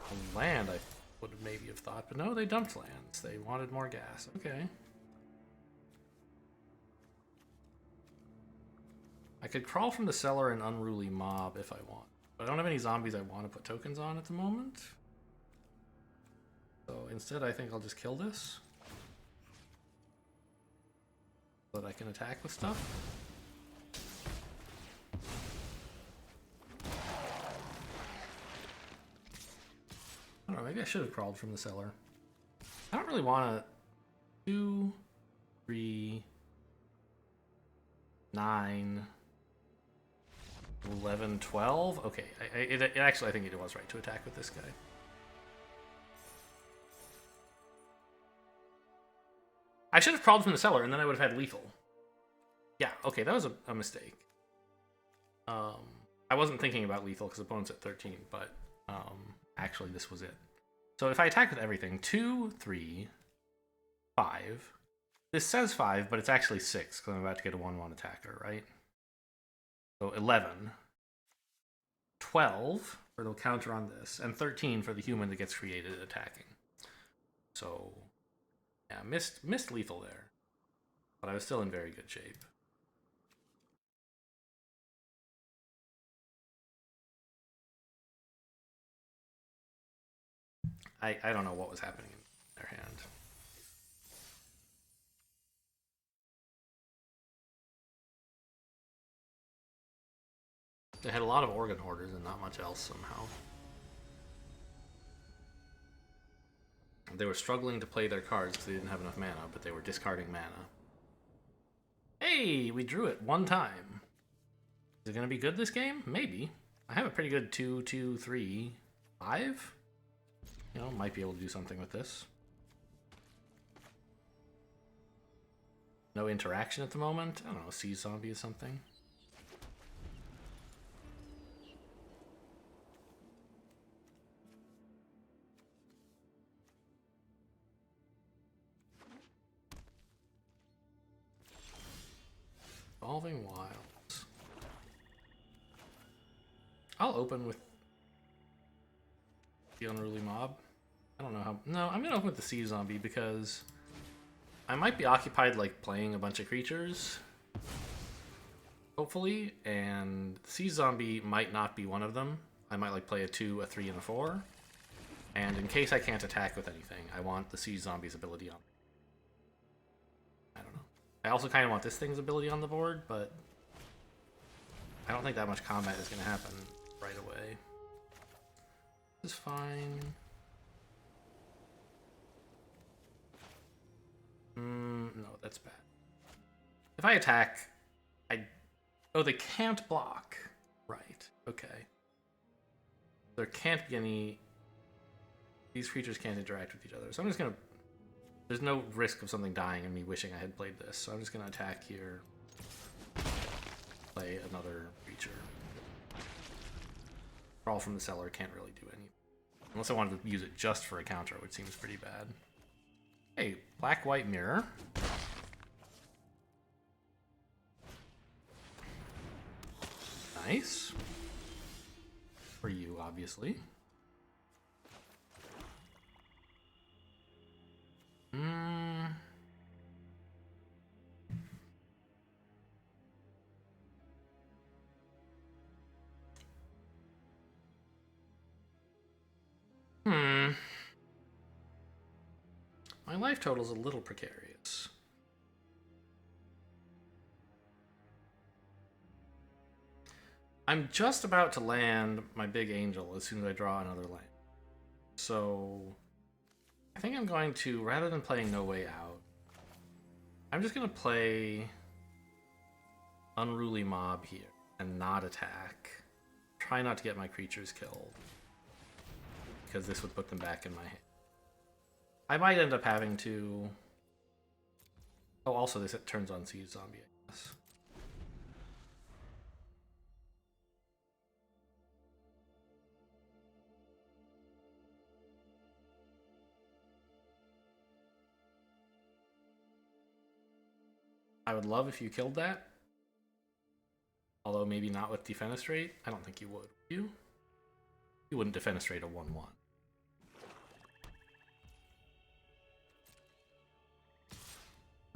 A land, I would maybe have thought, but no, they dumped lands. They wanted more gas. Okay. I could crawl from the cellar and Unruly Mob if I want, but I don't have any zombies I want to put tokens on at the moment. So instead, I think I'll just kill this, so that I can attack with stuff. I don't know, maybe I should have crawled from the cellar. I don't really want to... 2, 3, 9, 11, 12? Okay, actually I think it was right to attack with this guy. I should have crawled from the cellar and then I would have had lethal. Yeah, okay, that was a mistake. I wasn't thinking about lethal because opponent's at 13, but... actually, this was it. So if I attack with everything, 2, 3, 5. This says 5, but it's actually 6, because I'm about to get a 1/1 attacker, right? So 11. 12 for the counter on this, and 13 for the human that gets created attacking. So, yeah, missed lethal there. But I was still in very good shape. I don't know what was happening in their hand. They had a lot of Organ Hoarders and not much else somehow. They were struggling to play their cards because they didn't have enough mana, but they were discarding mana. Hey, we drew it 1 time. Is it going to be good this game? Maybe. I have a pretty good 2, 2, 3, 5. You know, might be able to do something with this. No interaction at the moment. I don't know, Sea Zombie or something. Evolving Wilds. I'll open with the Unruly Mob. I don't know how... No, I'm going to open with the Sea Zombie because I might be occupied, like, playing a bunch of creatures. Hopefully. And Sea Zombie might not be one of them. I might, like, play a 2, a 3, and a 4. And in case I can't attack with anything, I want the Sea Zombie's ability on. I don't know. I also kind of want this thing's ability on the board, but I don't think that much combat is going to happen right away. This is fine. No, that's bad. If I attack, oh, they can't block. Right, okay. There can't be any... These creatures can't interact with each other, so I'm just gonna... There's no risk of something dying and me wishing I had played this, so I'm just gonna attack here. Play another creature. Crawl from the cellar, can't really do anything. Unless I wanted to use it just for a counter, which seems pretty bad. Hey, black-white mirror. Nice. For you, obviously. My life total's a little precarious. I'm just about to land my big angel as soon as I draw another land. So I think I'm going to, rather than playing No Way Out, I'm just going to play Unruly Mob here and not attack. Try not to get my creatures killed, because this would put them back in my hand. I might end up having to... Oh, also this turns on Siege Zombie, I guess. I would love if you killed that. Although maybe not with Defenestrate. I don't think you would. You? You wouldn't Defenestrate a 1-1.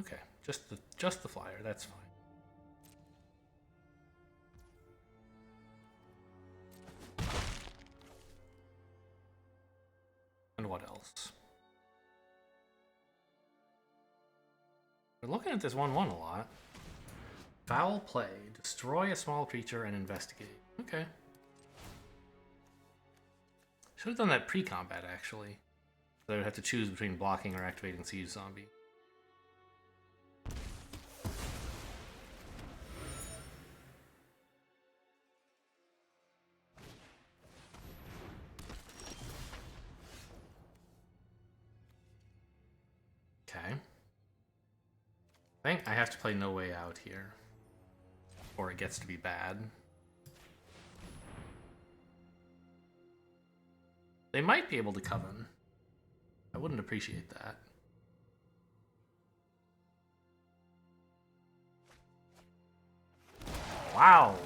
Okay, just the flyer, that's fine. And what else? We're looking at this 1-1 a lot. Foul play. Destroy a small creature and investigate. Okay. Should have done that pre-combat, actually. So I would have to choose between blocking or activating Siege Zombie. Okay. I think I have to play No Way Out here, or it gets to be bad. They might be able to Coven. I wouldn't appreciate that. Wow!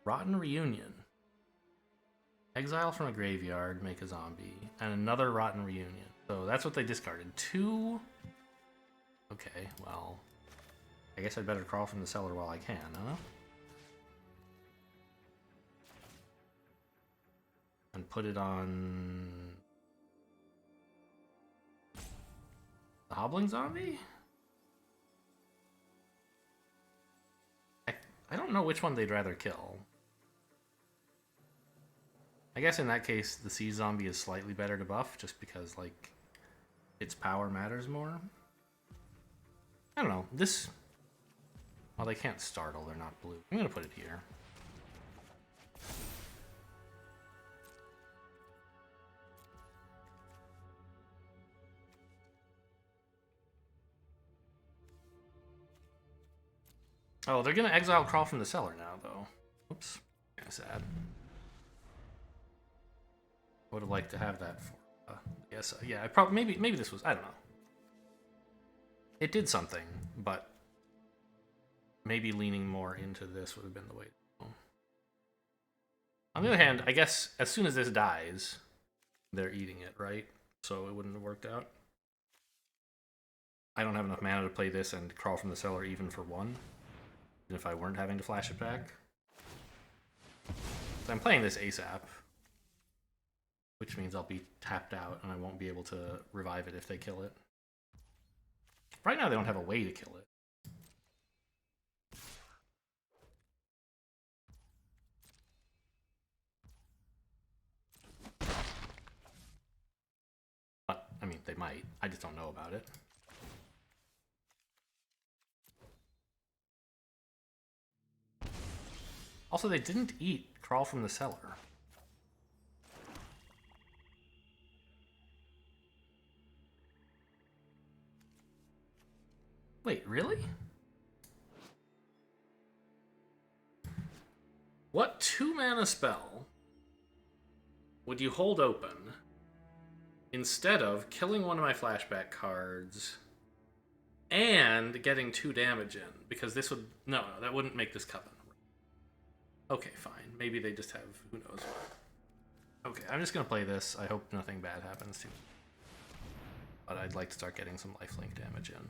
Rotten Reunion. Exile from a graveyard, make a zombie, and another Rotten Reunion. So that's what they discarded. 2... Okay, well... I guess I'd better crawl from the cellar while I can, huh? And put it on... the Hobbling Zombie? I don't know which one they'd rather kill. I guess in that case, the Siege Zombie is slightly better to buff, just because, like, its power matters more. I don't know, this... Well, they can't startle, they're not blue. I'm gonna put it here. Oh, they're gonna exile Crawl from the Cellar now, though. Oops, kinda sad. Would have liked to have that for. Yes, yeah. I probably maybe this was. I don't know. It did something, but maybe leaning more into this would have been the way to go. On the other hand, I guess as soon as this dies, they're eating it, right? So it wouldn't have worked out. I don't have enough mana to play this and Crawl from the Cellar even for 1, even if I weren't having to flash it back. So I'm playing this ASAP, which means I'll be tapped out and I won't be able to revive it if they kill it. Right now they don't have a way to kill it. But, I mean, they might. I just don't know about it. Also, they didn't eat Crawl from the Cellar. Wait, really? What 2-mana spell would you hold open instead of killing one of my flashback cards and getting 2 damage in? Because this would... No, that wouldn't make this Coven. Okay, fine. Maybe they just have... who knows what. Okay, I'm just going to play this. I hope nothing bad happens to me. But I'd like to start getting some lifelink damage in.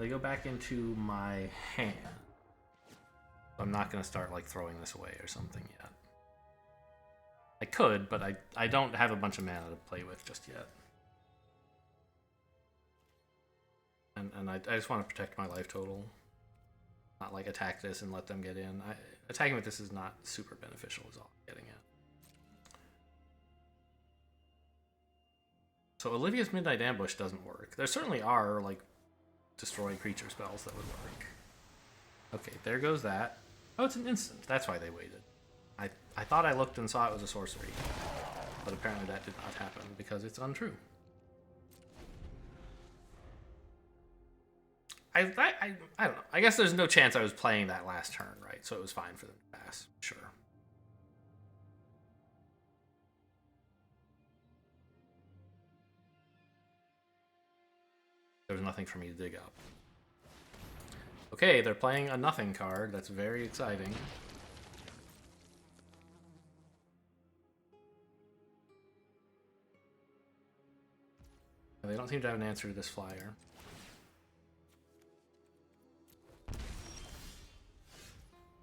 They go back into my hand. I'm not going to start like throwing this away or something yet. I could, but I don't have a bunch of mana to play with just yet. And I just want to protect my life total. Not like attack this and let them get in. Attacking with this is not super beneficial is all I'm getting at. So Olivia's Midnight Ambush doesn't work. There certainly are like destroy creature spells that would work. Okay, there goes that. Oh, it's an instant. That's why they waited. I thought I looked and saw it was a sorcery. But apparently that did not happen because it's untrue. I don't know. I guess there's no chance I was playing that last turn, right? So it was fine for them to pass. Sure. There was nothing for me to dig up. Okay, they're playing a nothing card. That's very exciting. They don't seem to have an answer to this flyer.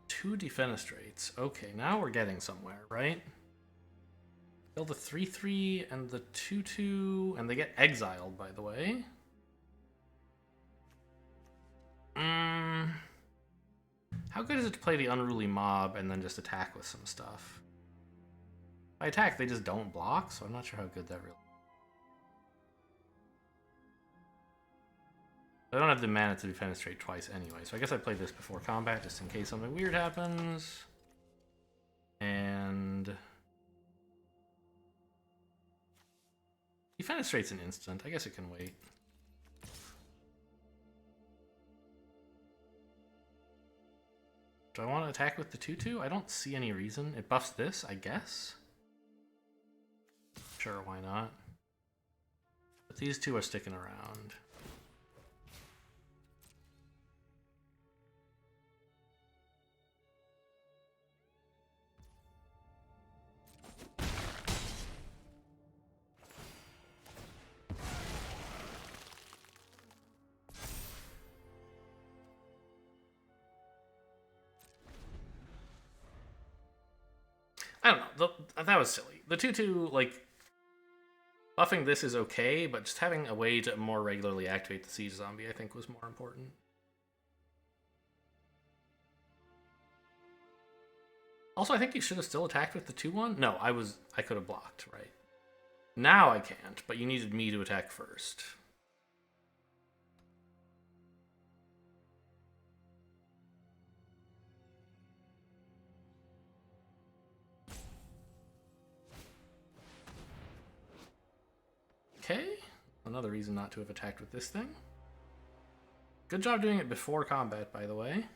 Two defenestrates. Okay, now we're getting somewhere, right? Kill the 3/3 and the 2/2, and they get exiled, by the way. How good is it to play the Unruly Mob and then just attack with some stuff? If I attack, they just don't block, so I'm not sure how good that really is. I don't have the mana to defenestrate twice anyway, so I guess I play this before combat just in case something weird happens. And defenestrate's an instant. I guess it can wait. Do I want to attack with the 2/2? I don't see any reason. It buffs this, I guess. Sure, why not? But these two are sticking around. I don't know. That was silly. The 2/2, like, buffing this is okay, but just having a way to more regularly activate the Siege Zombie, I think, was more important. Also, I think you should have still attacked with the 2/1. No, I could have blocked, right? Now I can't, but you needed me to attack first. Okay, another reason not to have attacked with this thing. Good job doing it before combat, by the way.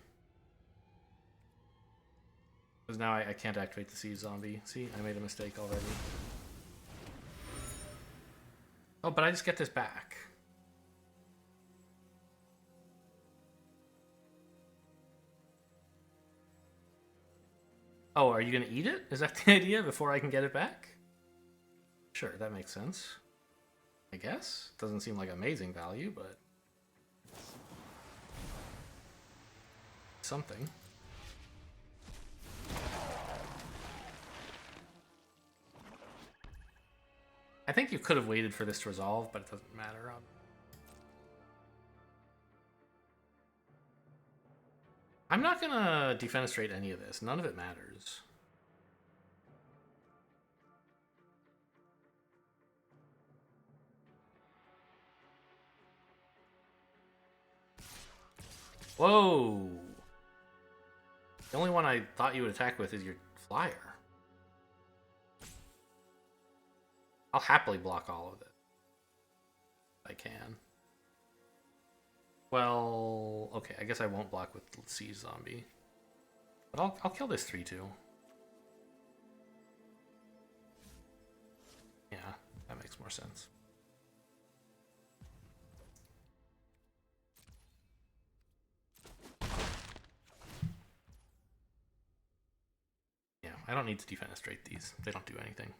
Because now I can't activate the Siege Zombie. See, I made a mistake already. Oh, but I just get this back. Oh, are you going to eat it? Is that the idea before I can get it back? Sure, that makes sense. I guess. Doesn't seem like amazing value, but something. I think you could have waited for this to resolve, but it doesn't matter. I'm not gonna defenestrate any of this. None of it matters. Whoa! The only one I thought you would attack with is your flyer. I'll happily block all of it. If I can. Well, okay, I guess I won't block with Siege Zombie. But I'll kill this 3/2. Yeah, that makes more sense. Yeah, I don't need to defenestrate these. They don't do anything.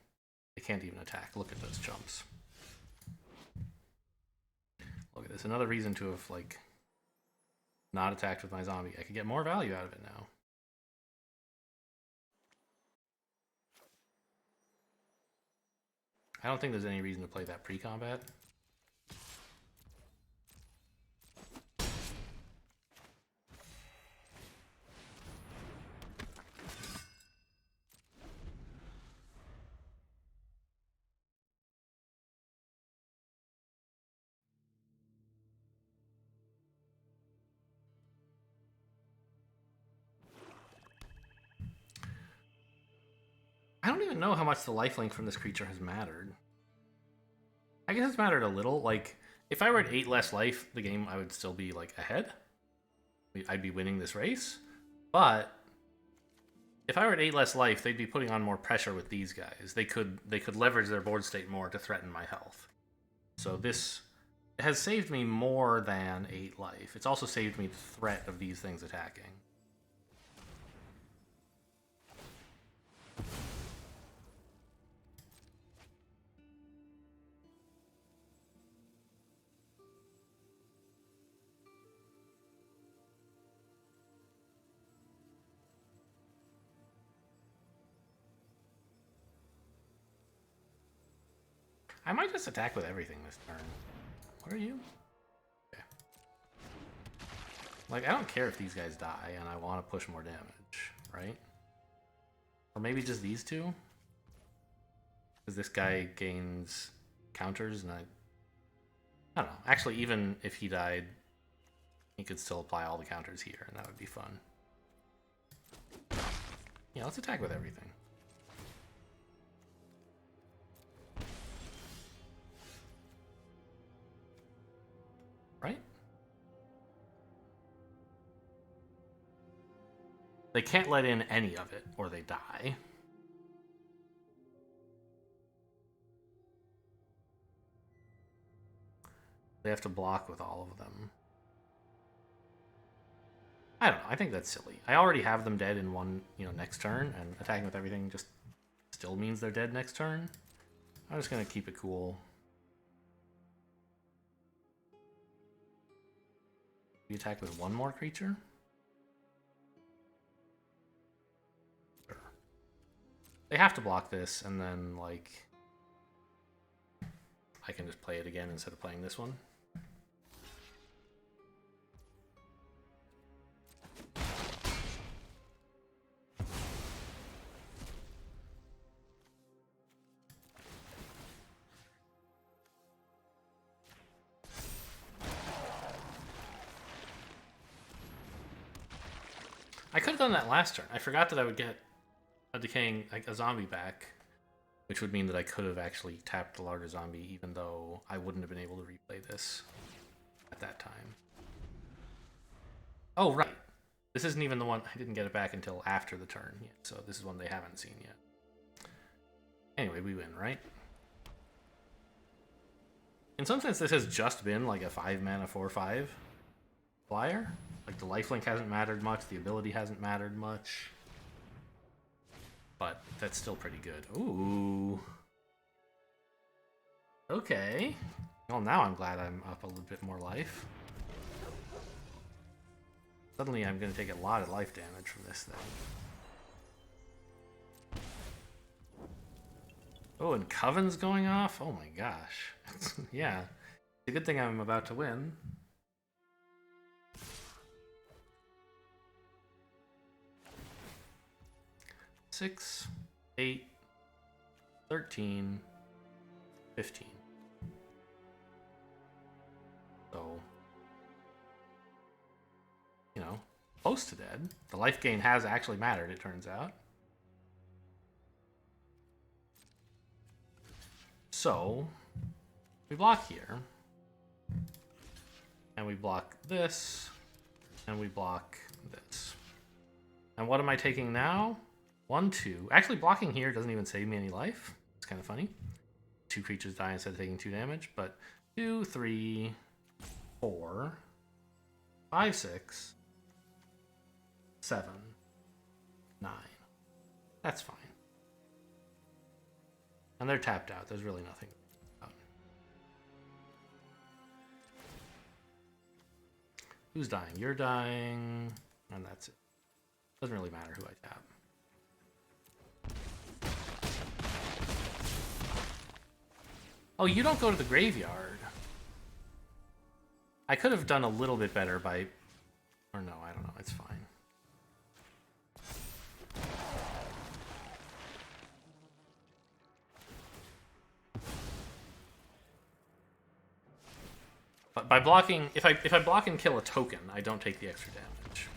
They can't even attack. Look at those jumps. Look at this. Another reason to have, like, not attacked with my zombie. I could get more value out of it now. I don't think there's any reason to play that pre-combat. I don't even know how much the lifelink from this creature has mattered. I guess it's mattered a little. Like, if I were at 8 less life, the game, I would still be, like, ahead. I'd be winning this race. But if I were at 8 less life, they'd be putting on more pressure with these guys. They could leverage their board state more to threaten my health. So this has saved me more than 8 life. It's also saved me the threat of these things attacking. I might just attack with everything this turn. What are you? Okay. Like, I don't care if these guys die, and I want to push more damage, right? Or maybe just these two? Because this guy gains counters, and I don't know. Actually, even if he died, he could still apply all the counters here, and that would be fun. Yeah, let's attack with everything. Right? They can't let in any of it, or they die. They have to block with all of them. I don't know. I think that's silly. I already have them dead in one, next turn, and attacking with everything just still means they're dead next turn. I'm just gonna keep it cool. We attack with one more creature? Sure. They have to block this, and then, like, I can just play it again instead of playing this one. I could have done that last turn. I forgot that I would get a decaying, like a zombie back, which would mean that I could have actually tapped the larger zombie, even though I wouldn't have been able to replay this at that time. Oh, right. This isn't even the one. I didn't get it back until after the turn yet, so this is one they haven't seen yet. Anyway, we win, right? In some sense, this has just been like a 5-mana 4/5 flyer. Like, the lifelink hasn't mattered much, the ability hasn't mattered much. But that's still pretty good. Ooh. Okay. Well, now I'm glad I'm up a little bit more life. Suddenly I'm going to take a lot of life damage from this thing. Oh, and Coven's going off? Oh my gosh. Yeah. It's a good thing I'm about to win. Six, 8, 13, 15. So, close to dead. The life gain has actually mattered, it turns out. So, we block here. And we block this. And we block this. And what am I taking now? 1, 2. Actually, blocking here doesn't even save me any life. It's kind of funny. 2 creatures die instead of taking 2 damage. But 2, 3, 4, 5, 6, 7, 9. That's fine. And they're tapped out. There's really nothing about. Who's dying? You're dying, and that's it. Doesn't really matter who I tap. Oh, you don't go to the graveyard. I could have done a little bit better by... Or no, I don't know. It's fine. But by blocking... If I block and kill a token, I don't take the extra damage.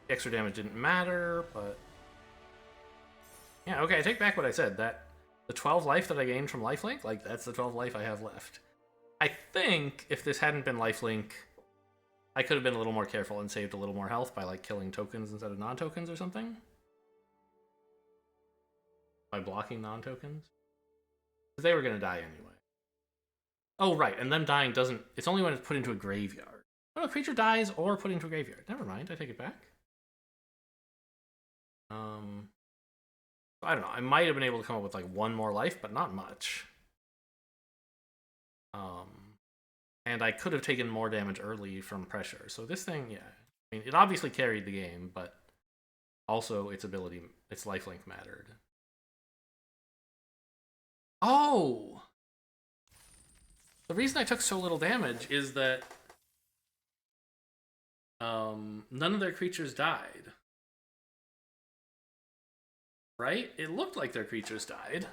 The extra damage didn't matter, but... Yeah, okay, I take back what I said. That the 12 life that I gained from lifelink, like, that's the 12 life I have left. I think if this hadn't been lifelink, I could have been a little more careful and saved a little more health by, like, killing tokens instead of non-tokens or something. By blocking non-tokens. Because they were going to die anyway. Oh, right, and them dying doesn't... It's only when it's put into a graveyard. When a creature dies or put into a graveyard. Never mind, I take it back. I don't know, I might have been able to come up with, like, one more life, but not much. And I could have taken more damage early from pressure. So this thing, yeah. I mean, it obviously carried the game, but also its ability, its lifelink mattered. Oh! The reason I took so little damage is that none of their creatures died. Right? It looked like their creatures died.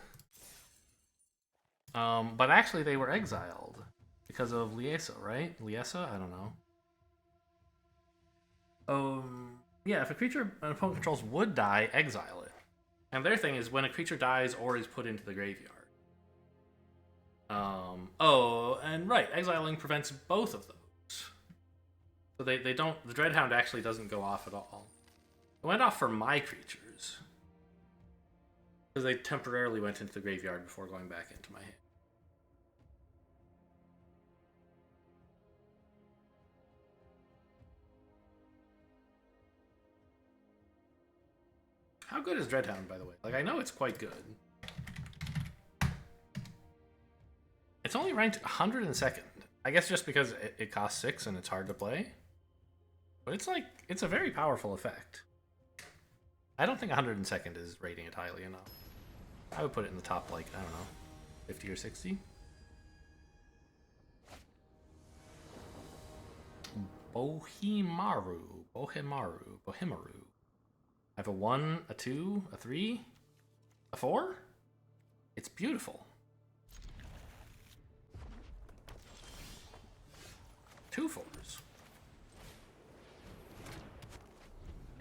But actually they were exiled because of Liesa, right? Liesa? I don't know. Yeah, if a creature an opponent controls would die, exile it. And their thing is when a creature dies or is put into the graveyard. Oh, and right, exiling prevents both of those. So they don't, the Dreadhound actually doesn't go off at all. It went off for my creatures. Because they temporarily went into the graveyard before going back into my hand. How good is Dreadhound, by the way? Like, I know it's quite good. It's only ranked 102nd. I guess just because it costs 6 and it's hard to play. But it's like, it's a very powerful effect. I don't think 102nd is rating it highly enough. I would put it in the top, like, I don't know, 50 or 60. Bohemaru. I have a 1, a 2, a 3, a 4? It's beautiful. 2 4s.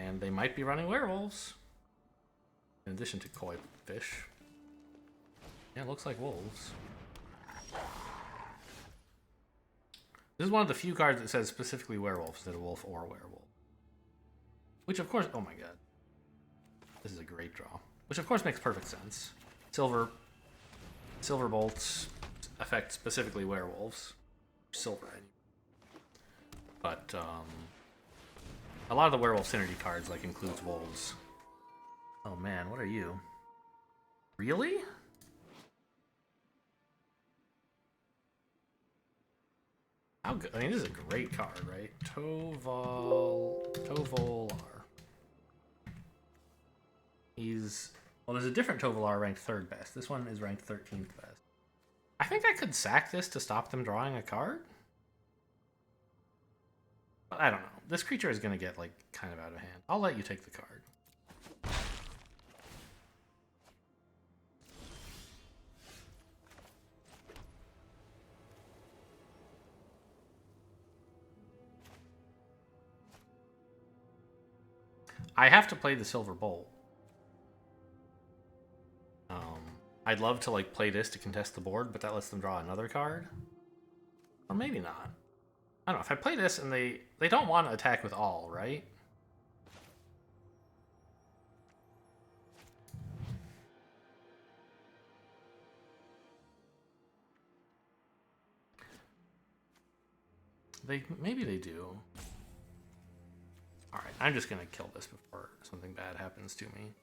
And they might be running werewolves. In addition to koi fish. Yeah, it looks like wolves. This is one of the few cards that says specifically werewolf instead of wolf or werewolf. Which of course, oh my god. This is a great draw. Which of course makes perfect sense. Silver bolts affect specifically werewolves. Silver, anyway. But a lot of the werewolf synergy cards like includes wolves. Oh man, what are you? Really? How good? I mean, this is a great card, right? Tovolar. He's... Well, there's a different Tovolar ranked 3rd best. This one is ranked 13th best. I think I could sack this to stop them drawing a card. But I don't know. This creature is going to get, like, kind of out of hand. I'll let you take the card. I have to play the Silver Bolt. I'd love to like play this to contest the board, but that lets them draw another card. Or maybe not. I don't know. If I play this and they don't want to attack with all, right? Maybe they do. All right, I'm just gonna kill this before something bad happens to me.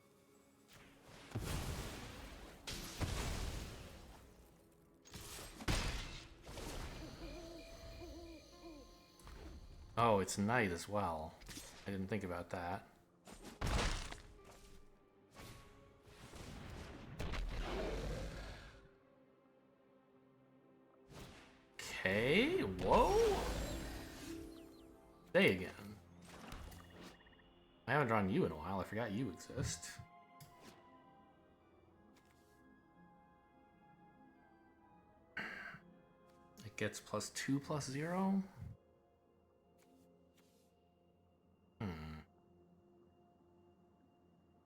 Oh, it's night as well. I didn't think about that. Okay, whoa. Day again. I haven't drawn you in a while. I forgot you exist. It gets +2/+0.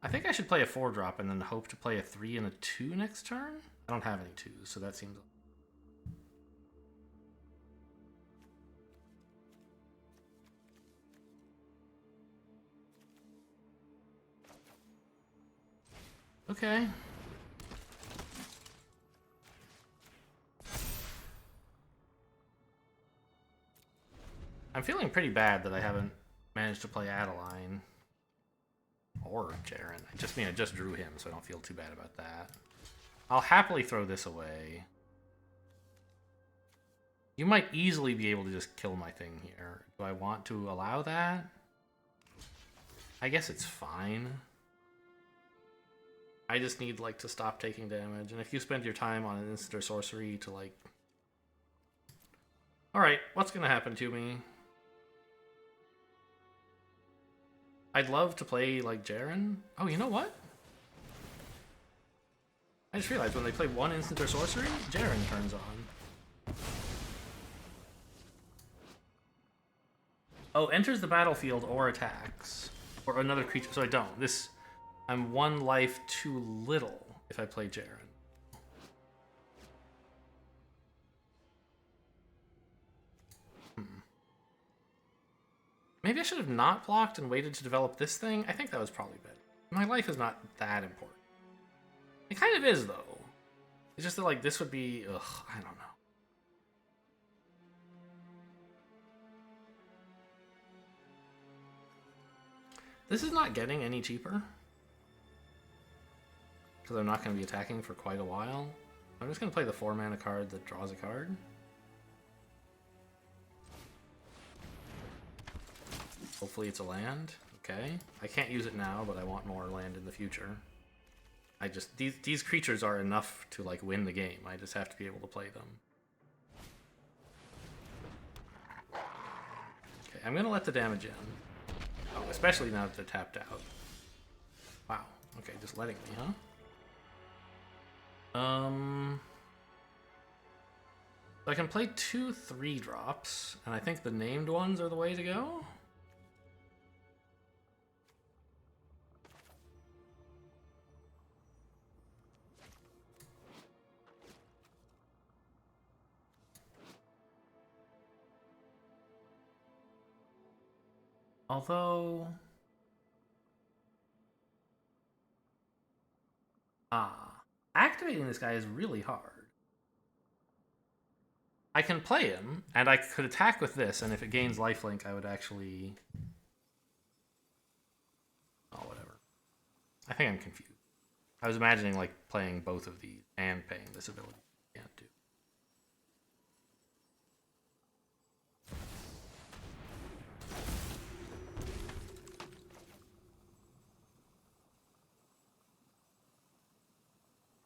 I think I should play a 4-drop and then hope to play a 3 and a 2 next turn. I don't have any 2s, so that seems... Okay. I'm feeling pretty bad that I haven't managed to play Adeline. Or Jaren. I just drew him, so I don't feel too bad about that. I'll happily throw this away. You might easily be able to just kill my thing here. Do I want to allow that? I guess it's fine. I just need, like, to stop taking damage. And if you spend your time on an instant or sorcery to, like... Alright, what's gonna happen to me? I'd love to play, like, Jaren. Oh, you know what? I just realized when they play one instant or sorcery, Jaren turns on. Oh, enters the battlefield or attacks. Or another creature, so I don't. I'm 1 life too little if I play Jaren. Maybe I should have not blocked and waited to develop this thing. I think that was probably better. My life is not that important. It kind of is, though. It's just that, like, this would be... Ugh, I don't know. This is not getting any cheaper. Because I'm not going to be attacking for quite a while. I'm just going to play the 4-mana card that draws a card. Hopefully it's a land. Okay. I can't use it now, but I want more land in the future. These creatures are enough to, like, win the game. I just have to be able to play them. Okay, I'm going to let the damage in. Oh, especially now that they're tapped out. Wow. Okay, just letting me, huh? So I can play 2 3-drops, and I think the named ones are the way to go. Although... activating this guy is really hard. I can play him, and I could attack with this, and if it gains lifelink, I would actually... Oh, whatever. I think I'm confused. I was imagining, like, playing both of these and paying this ability. Can't do.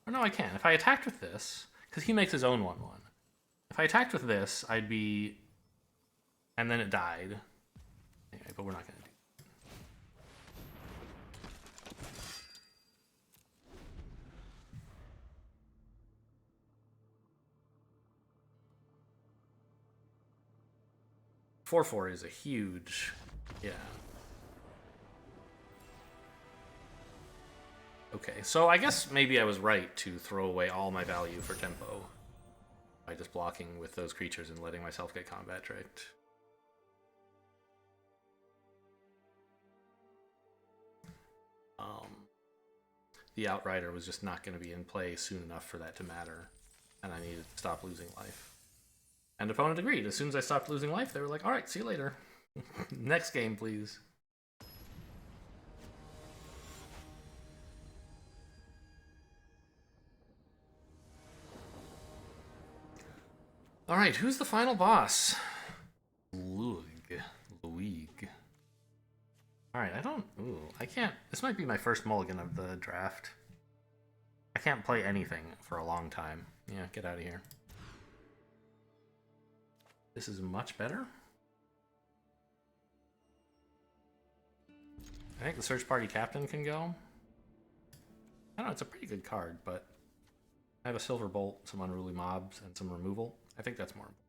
Or no, I can. If I attacked with this, because he makes his own 1/1. If I attacked with this, I'd be... And then it died. Anyway, but we're not going to do it. 4/4 is a huge... Yeah. Okay, so I guess maybe I was right to throw away all my value for tempo by just blocking with those creatures and letting myself get combat tricked. The Outrider was just not going to be in play soon enough for that to matter, and I needed to stop losing life. And opponent agreed. As soon as I stopped losing life, they were like, alright, see you later. Next game, please. Alright, who's the final boss? Lug. Alright, I don't... Ooh, I can't... This might be my first mulligan of the draft. I can't play anything for a long time. Yeah, get out of here. This is much better. I think the search party captain can go. I don't know, it's a pretty good card, but I have a silver bolt, some unruly mobs, and some removal. I think that's more important.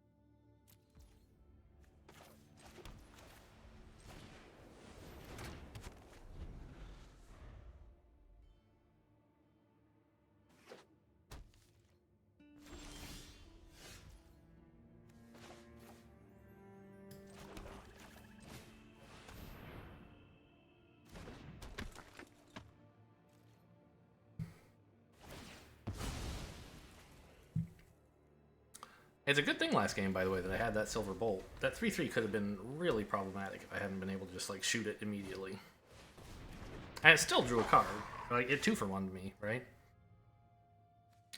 It's a good thing last game, by the way, that I had that silver bolt. That 3/3 could have been really problematic if I hadn't been able to just, like, shoot it immediately. And it still drew a card. Like, it 2-for-1'd me, right?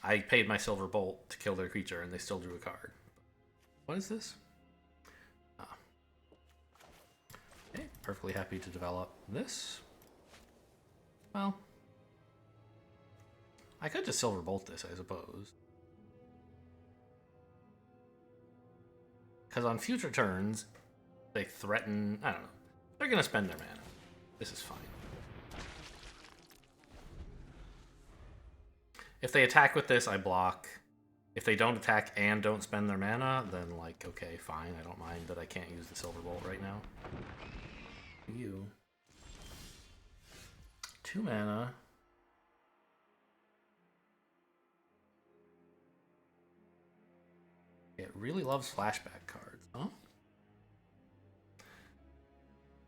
I paid my silver bolt to kill their creature, and they still drew a card. What is this? Ah. Okay, perfectly happy to develop this. Well, I could just silver bolt this, I suppose. Because on future turns, they threaten... I don't know. They're going to spend their mana. This is fine. If they attack with this, I block. If they don't attack and don't spend their mana, then, like, okay, fine. I don't mind that I can't use the silver bolt right now. You. 2 mana. It really loves flashback cards, huh?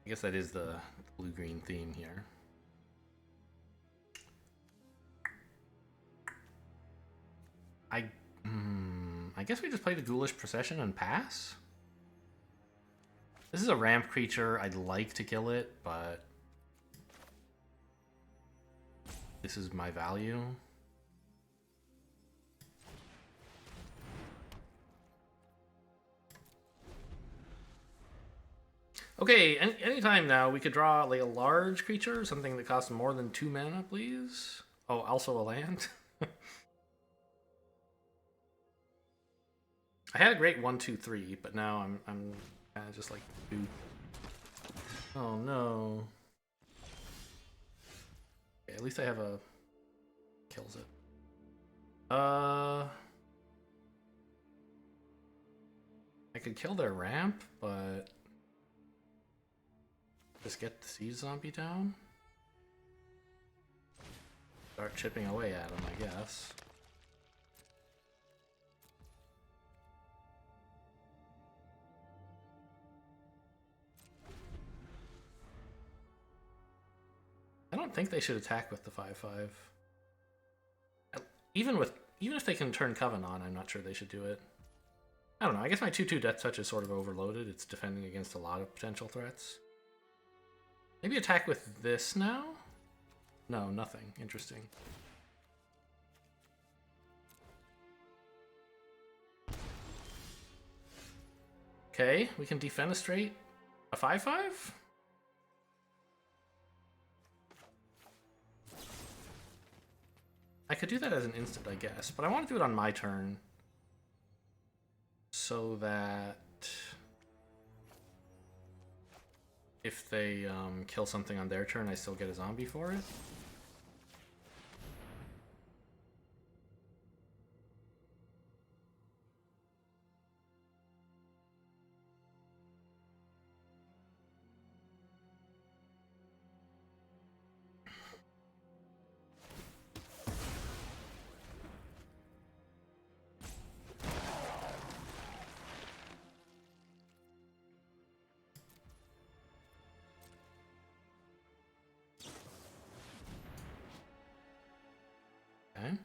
I guess that is the blue-green theme here. I guess we just play the Ghoulish Procession and pass? This is a ramp creature. I'd like to kill it, but this is my value. Okay, anytime now, we could draw like a large creature, something that costs more than 2 mana, please. Oh, also a land. I had a great 1/2/3, but now I'm kind of just like, ooh. Oh no. Okay, at least I have a kills it. I could kill their ramp, but just get the siege zombie down. Start chipping away at him, I guess. I don't think they should attack with the 5/5. Even if they can turn Coven on, I'm not sure they should do it. I don't know. I guess my 2/2 Death Touch is sort of overloaded. It's defending against a lot of potential threats. Maybe attack with this now? No, nothing. Interesting. Okay, we can defenestrate a 5/5? I could do that as an instant, I guess, but I want to do it on my turn so that if they kill something on their turn, I still get a zombie for it. Okay.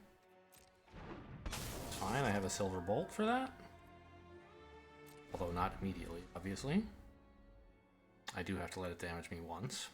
It's fine, I have a silver bolt for that. Although not immediately, obviously. I do have to let it damage me once.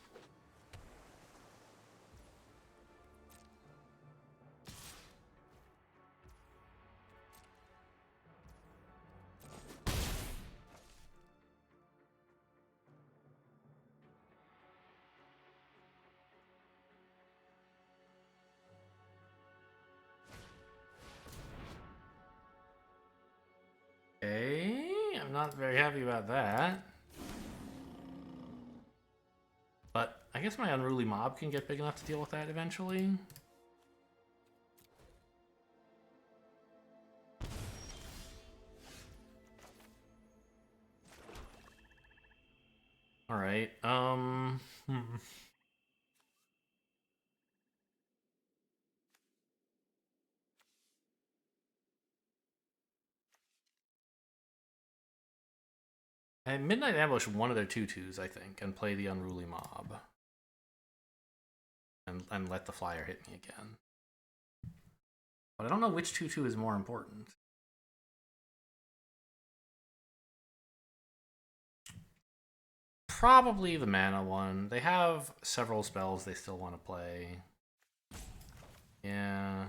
Not very happy about that. But I guess my unruly mob can get big enough to deal with that eventually. Alright, At Midnight Ambush one of their 2/2s, I think, and play the Unruly Mob. And let the flyer hit me again. But I don't know which 2/2 is more important. Probably the mana one. They have several spells they still want to play. Yeah.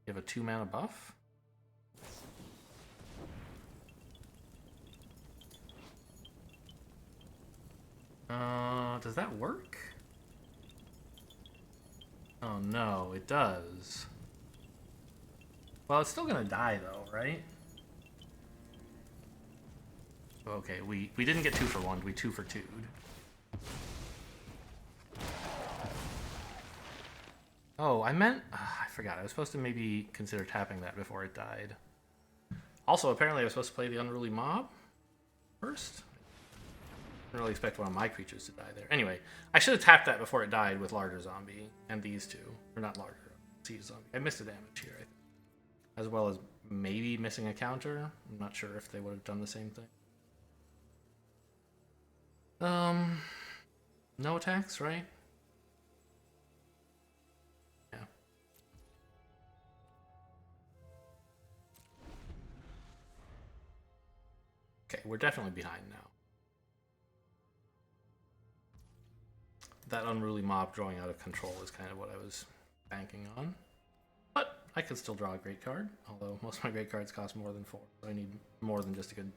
You have a 2-mana buff? Does that work? Oh no, it does. Well, it's still gonna die though, right? Okay, we didn't get 2 for 1, we 2 for 2'd. Oh, I meant... I forgot. I was supposed to maybe consider tapping that before it died. Also, apparently I was supposed to play the Unruly Mob first. I didn't really expect one of my creatures to die there. Anyway, I should have tapped that before it died with Larger Zombie and these two. Or not Larger, Siege Zombie. I missed a damage here, I think. As well as maybe missing a counter. I'm not sure if they would have done the same thing. No attacks, right? Yeah. Okay, we're definitely behind now. That Unruly Mob drawing out of control is kind of what I was banking on. But I could still draw a great card, although most of my great cards cost more than 4. So I need more than just a good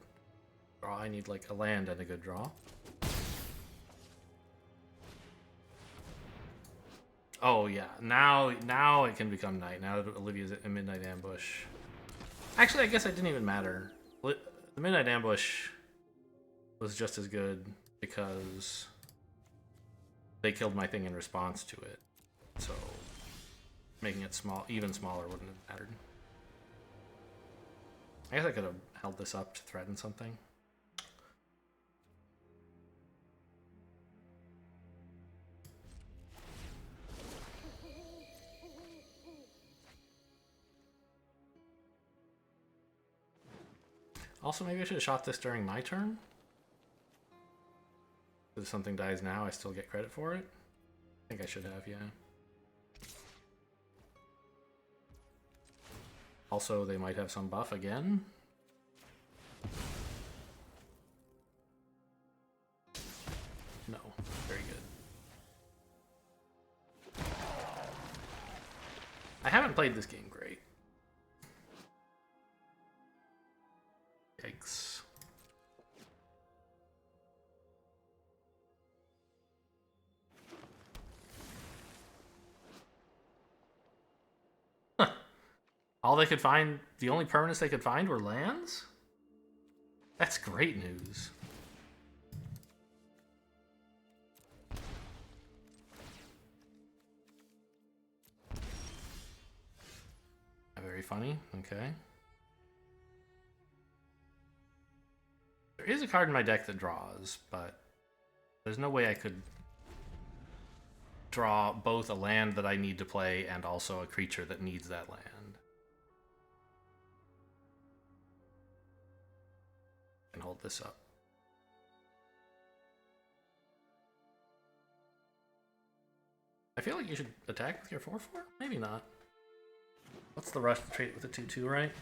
draw. I need like a land and a good draw. Oh yeah, now it can become night, now that Olivia's at Midnight Ambush. Actually, I guess it didn't even matter. The Midnight Ambush was just as good because they killed my thing in response to it. So making it small, even smaller wouldn't have mattered. I guess I could have held this up to threaten something. Also, maybe I should have shot this during my turn. If something dies now, I still get credit for it. I think I should have, yeah. Also, they might have some buff again. No, very good. I haven't played this game great. Yikes. All they could find, the only permanents they could find were lands? That's great news. Very funny, okay. There is a card in my deck that draws, but there's no way I could draw both a land that I need to play and also a creature that needs that land. And hold this up. I feel like you should attack with your 4/4? Maybe not. What's the rush to trade with a 2/2, right?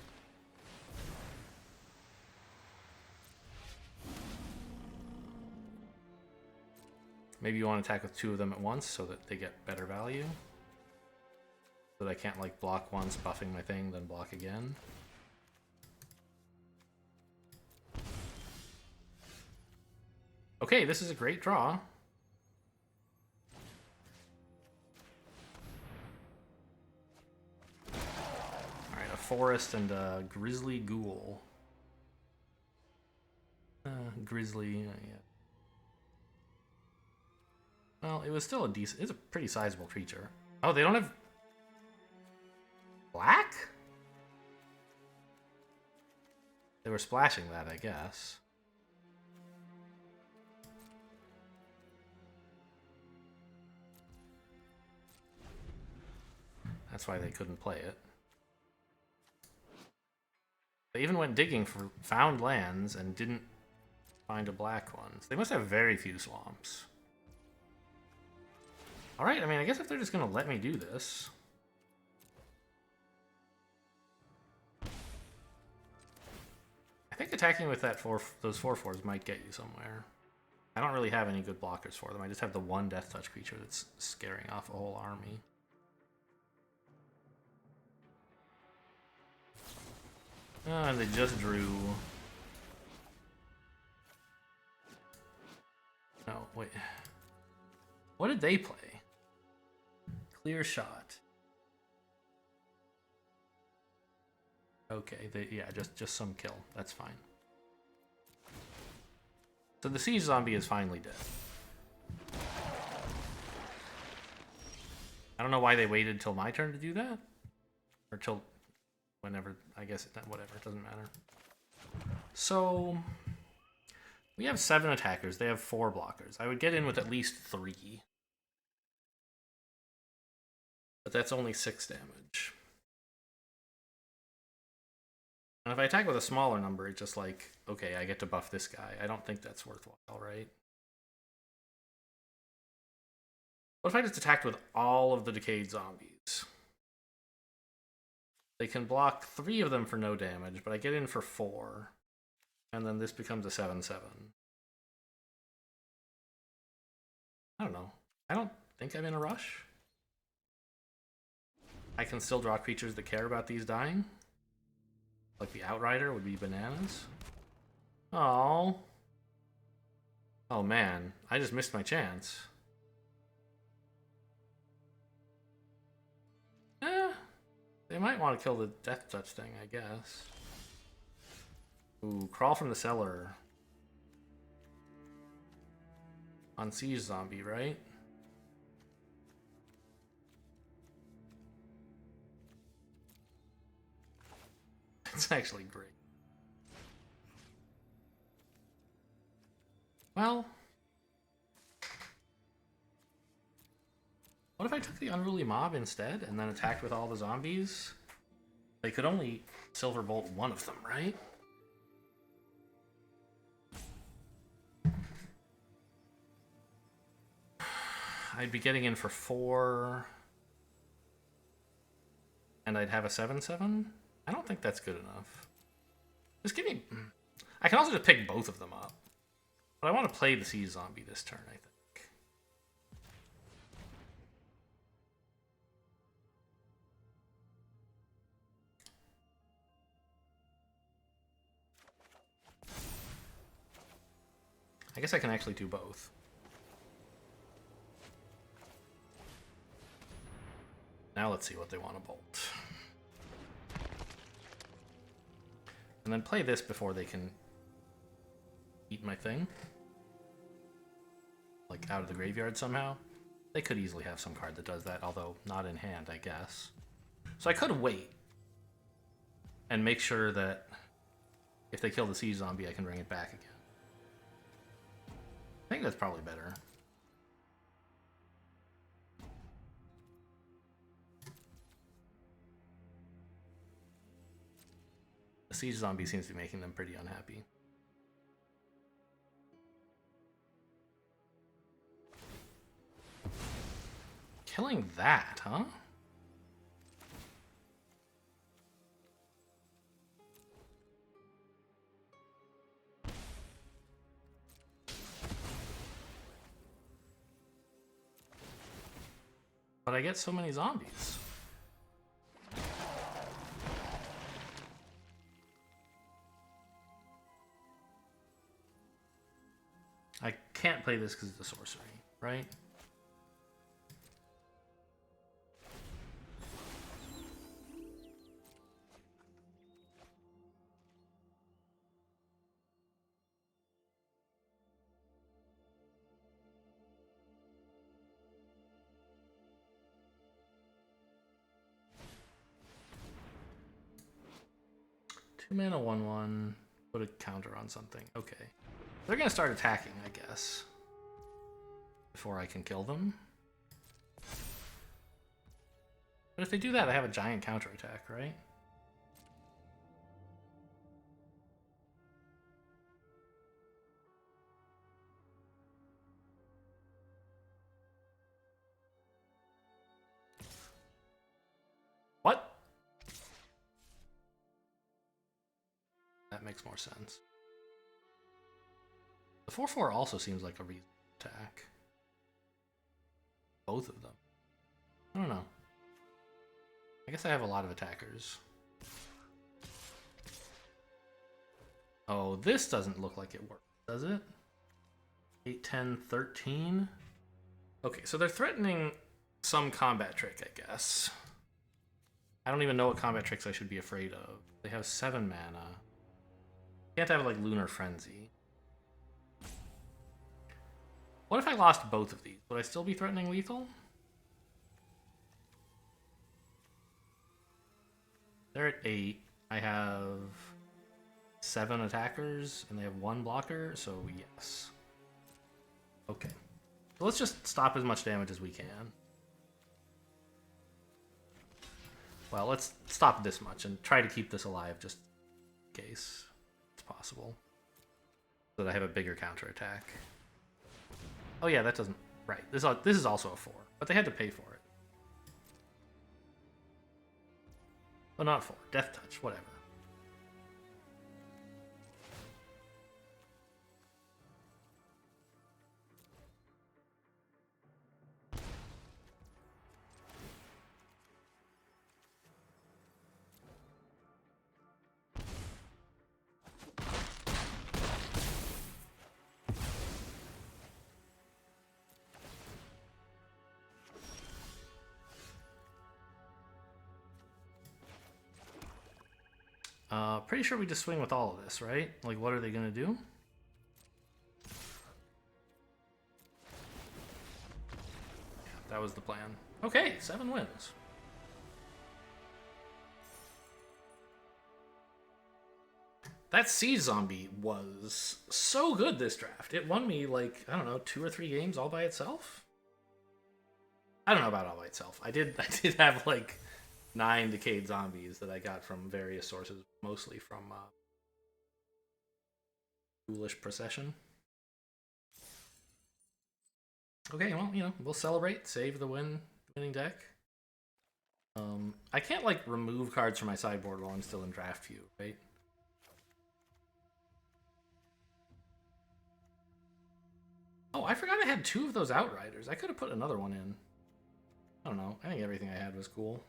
Maybe you want to attack with 2 of them at once so that they get better value. So that I can't like block once, buffing my thing, then block again. Okay, this is a great draw. Alright, a forest and a grizzly ghoul. Grizzly, yeah. Well, it was still a decent... It's a pretty sizable creature. Oh, they don't have... Black? They were splashing that, I guess. That's why they couldn't play it. They even went digging for found lands and didn't find a black one. So they must have very few swamps. Alright, I mean, I guess if they're just going to let me do this... I think attacking with that those 4/4s might get you somewhere. I don't really have any good blockers for them. I just have the one Death Touch creature that's scaring off a whole army. Oh, and they just drew... No, wait. What did they play? Clear shot. Okay, yeah, just some kill. That's fine. So the siege zombie is finally dead. I don't know why they waited till my turn to do that. Or till whenever, I guess, whatever, it doesn't matter. So, we have 7 attackers, they have 4 blockers. I would get in with at least 3. But that's only 6 damage. And if I attack with a smaller number, it's just like, okay, I get to buff this guy. I don't think that's worthwhile, right? What if I just attacked with all of the Decayed zombies? They can block 3 of them for no damage, but I get in for 4. And then this becomes a 7/7. I don't know. I don't think I'm in a rush. I can still draw creatures that care about these dying. Like the Outrider would be bananas. Oh. Oh man, I just missed my chance. They might want to kill the Death Touch thing, I guess. Ooh, Crawl from the Cellar. On Siege Zombie, right? It's actually great. Well... What if I took the Unruly Mob instead, and then attacked with all the zombies? They could only Silver Bolt one of them, right? I'd be getting in for 4... And I'd have a 7/7? I don't think that's good enough. Just give me... I can also just pick both of them up. But I want to play the Siege Zombie this turn, I think. I guess I can actually do both. Now let's see what they want to bolt. And then play this before they can eat my thing. Like out of the graveyard somehow. They could easily have some card that does that, although not in hand, I guess. So I could wait and make sure that if they kill the Siege Zombie, I can bring it back again. I think that's probably better. The Siege Zombie seems to be making them pretty unhappy. Killing that, huh? But I get so many zombies. I can't play this because it's a sorcery, right? Two mana, 1/1. Put a counter on something. Okay. They're gonna start attacking, I guess. Before I can kill them. But if they do that, I have a giant counterattack, right? What? That makes more sense. The 4/4 also seems like a reasonable attack. Both of them. I don't know. I guess I have a lot of attackers. Oh, this doesn't look like it works, does it? 8, 10, 13? Okay, so they're threatening some combat trick, I guess. I don't even know what combat tricks I should be afraid of. They have 7 mana. Can't have, like, Lunar Frenzy. What if I lost both of these? Would I still be threatening lethal? They're at 8. I have 7 attackers, and they have 1 blocker, so yes. Okay. So let's just stop as much damage as we can. Well, let's stop this much and try to keep this alive just in case it's possible. So that I have a bigger counterattack. Oh yeah, that doesn't... Right, this is also a 4, but they had to pay for it. Oh, not 4. Death Touch, whatever. Pretty sure we just swing with all of this, right? Like, what are they gonna do? Yeah, that was the plan. Okay, 7 wins. That Siege Zombie was so good this draft. It won me, like, I don't know, 2 or 3 games all by itself? I don't know about all by itself. I did have, like, 9 Decayed Zombies that I got from various sources, mostly from Foolish Procession. Okay, well, you know, we'll celebrate, save the winning deck. I can't, like, remove cards from my sideboard while I'm still in draft view, right? Oh, I forgot I had 2 of those Outriders. I could have put another one in. I don't know. I think everything I had was cool.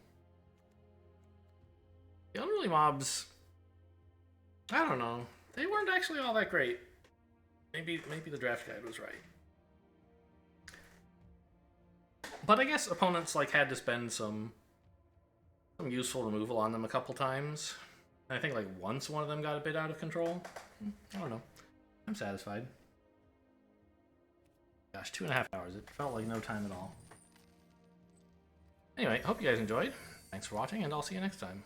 The Unruly Mobs, I don't know. They weren't actually all that great. Maybe the draft guide was right. But I guess opponents like had to spend some useful removal on them a couple times. And I think like once one of them got a bit out of control. I don't know. I'm satisfied. Gosh, 2.5 hours. It felt like no time at all. Anyway, hope you guys enjoyed. Thanks for watching, and I'll see you next time.